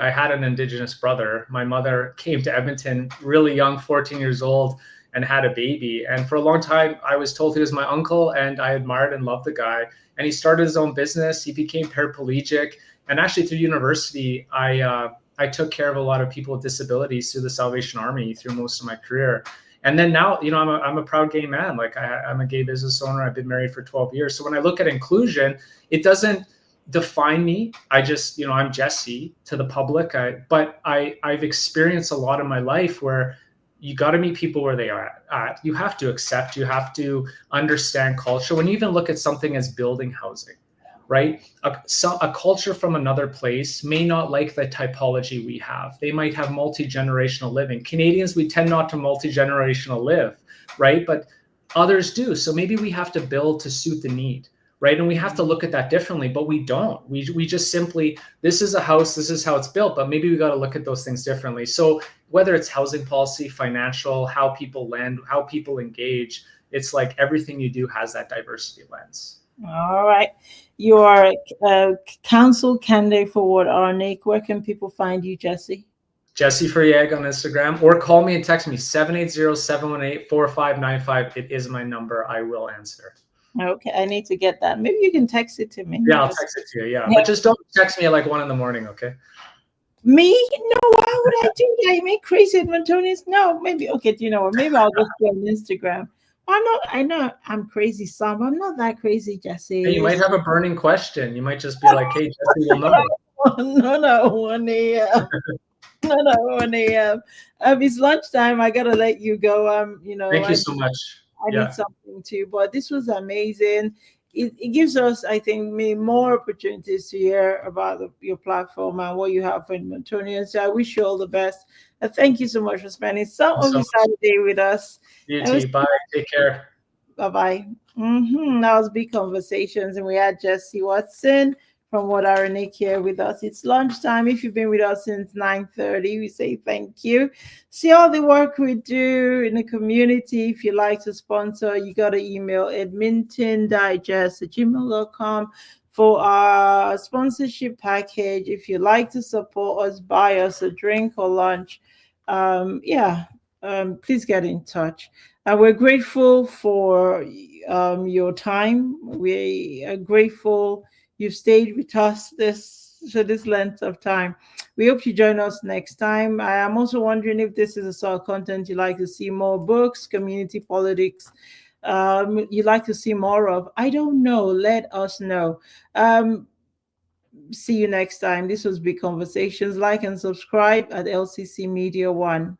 had an Indigenous brother. My mother came to Edmonton really young, 14 years old, and had a baby. And for a long time, I was told he was my uncle, and I admired and loved the guy. And he started his own business. He became paraplegic. And actually through university, I took care of a lot of people with disabilities through the Salvation Army through most of my career. And then now, you know, I'm a proud gay man. Like I'm a gay business owner. I've been married for 12 years. So when I look at inclusion, it doesn't define me. I just, you know, I'm Jesse to the public. But I've experienced a lot in my life where you got to meet people where they are at. You have to accept, you have to understand culture. When you even look at something as building housing, right? A culture from another place may not like the typology we have. They might have multi-generational living. Canadians, we tend not to multi-generational live, right? But others do. So maybe we have to build to suit the need, right? And we have to look at that differently, but we don't. We just simply, this is a house, this is how it's built, but maybe we got to look at those things differently. So whether it's housing policy, financial, how people lend, how people engage, it's like everything you do has that diversity lens. All right. You are a council candidate for Ward RNA. Where can people find you, Jesse? Jesse Frieg on Instagram, or call me and text me 780-718-4595. It is my number. I will answer. Okay, I need to get that. Maybe you can text it to me. Yeah, I'll text it to you. Yeah, but just don't text me at like 1 a.m, okay? Me? No, why would I do that? You make crazy Edmontonians? No, maybe. Okay, do you know what? Maybe I'll just go on Instagram. I know I'm crazy, Sam. I'm not that crazy, Jesse. Hey, you might have a burning question. You might just be like, hey, Jesse will know. No, 1 a.m. No, 1 a.m. It's lunchtime. I gotta let you go. You know. Thank you so much. I need something too, but this was amazing. It gives us, I think, more opportunities to hear about your platform and what you have for Edmontonians. So I wish you all the best. And thank you so much for spending some of your Saturday with us. You too. Bye. Take care. Bye-bye. That was Big Conversations, and we had Jesse Watson from Ward RNA here with us. It's lunchtime. If you've been with us since 9:30, we say thank you. See all the work we do in the community. If you'd like to sponsor, you got to email edmontondigest@gmail.com for our sponsorship package. If you'd like to support us, buy us a drink or lunch, please get in touch. We're grateful for your time. We are grateful you've stayed with us this length of time. We hope you join us next time. I am also wondering if this is the sort of content you'd like to see more books, community politics, you'd like to see more of. I don't know. Let us know. See you next time. This was Big Conversations. Like and subscribe at LCC Media 1.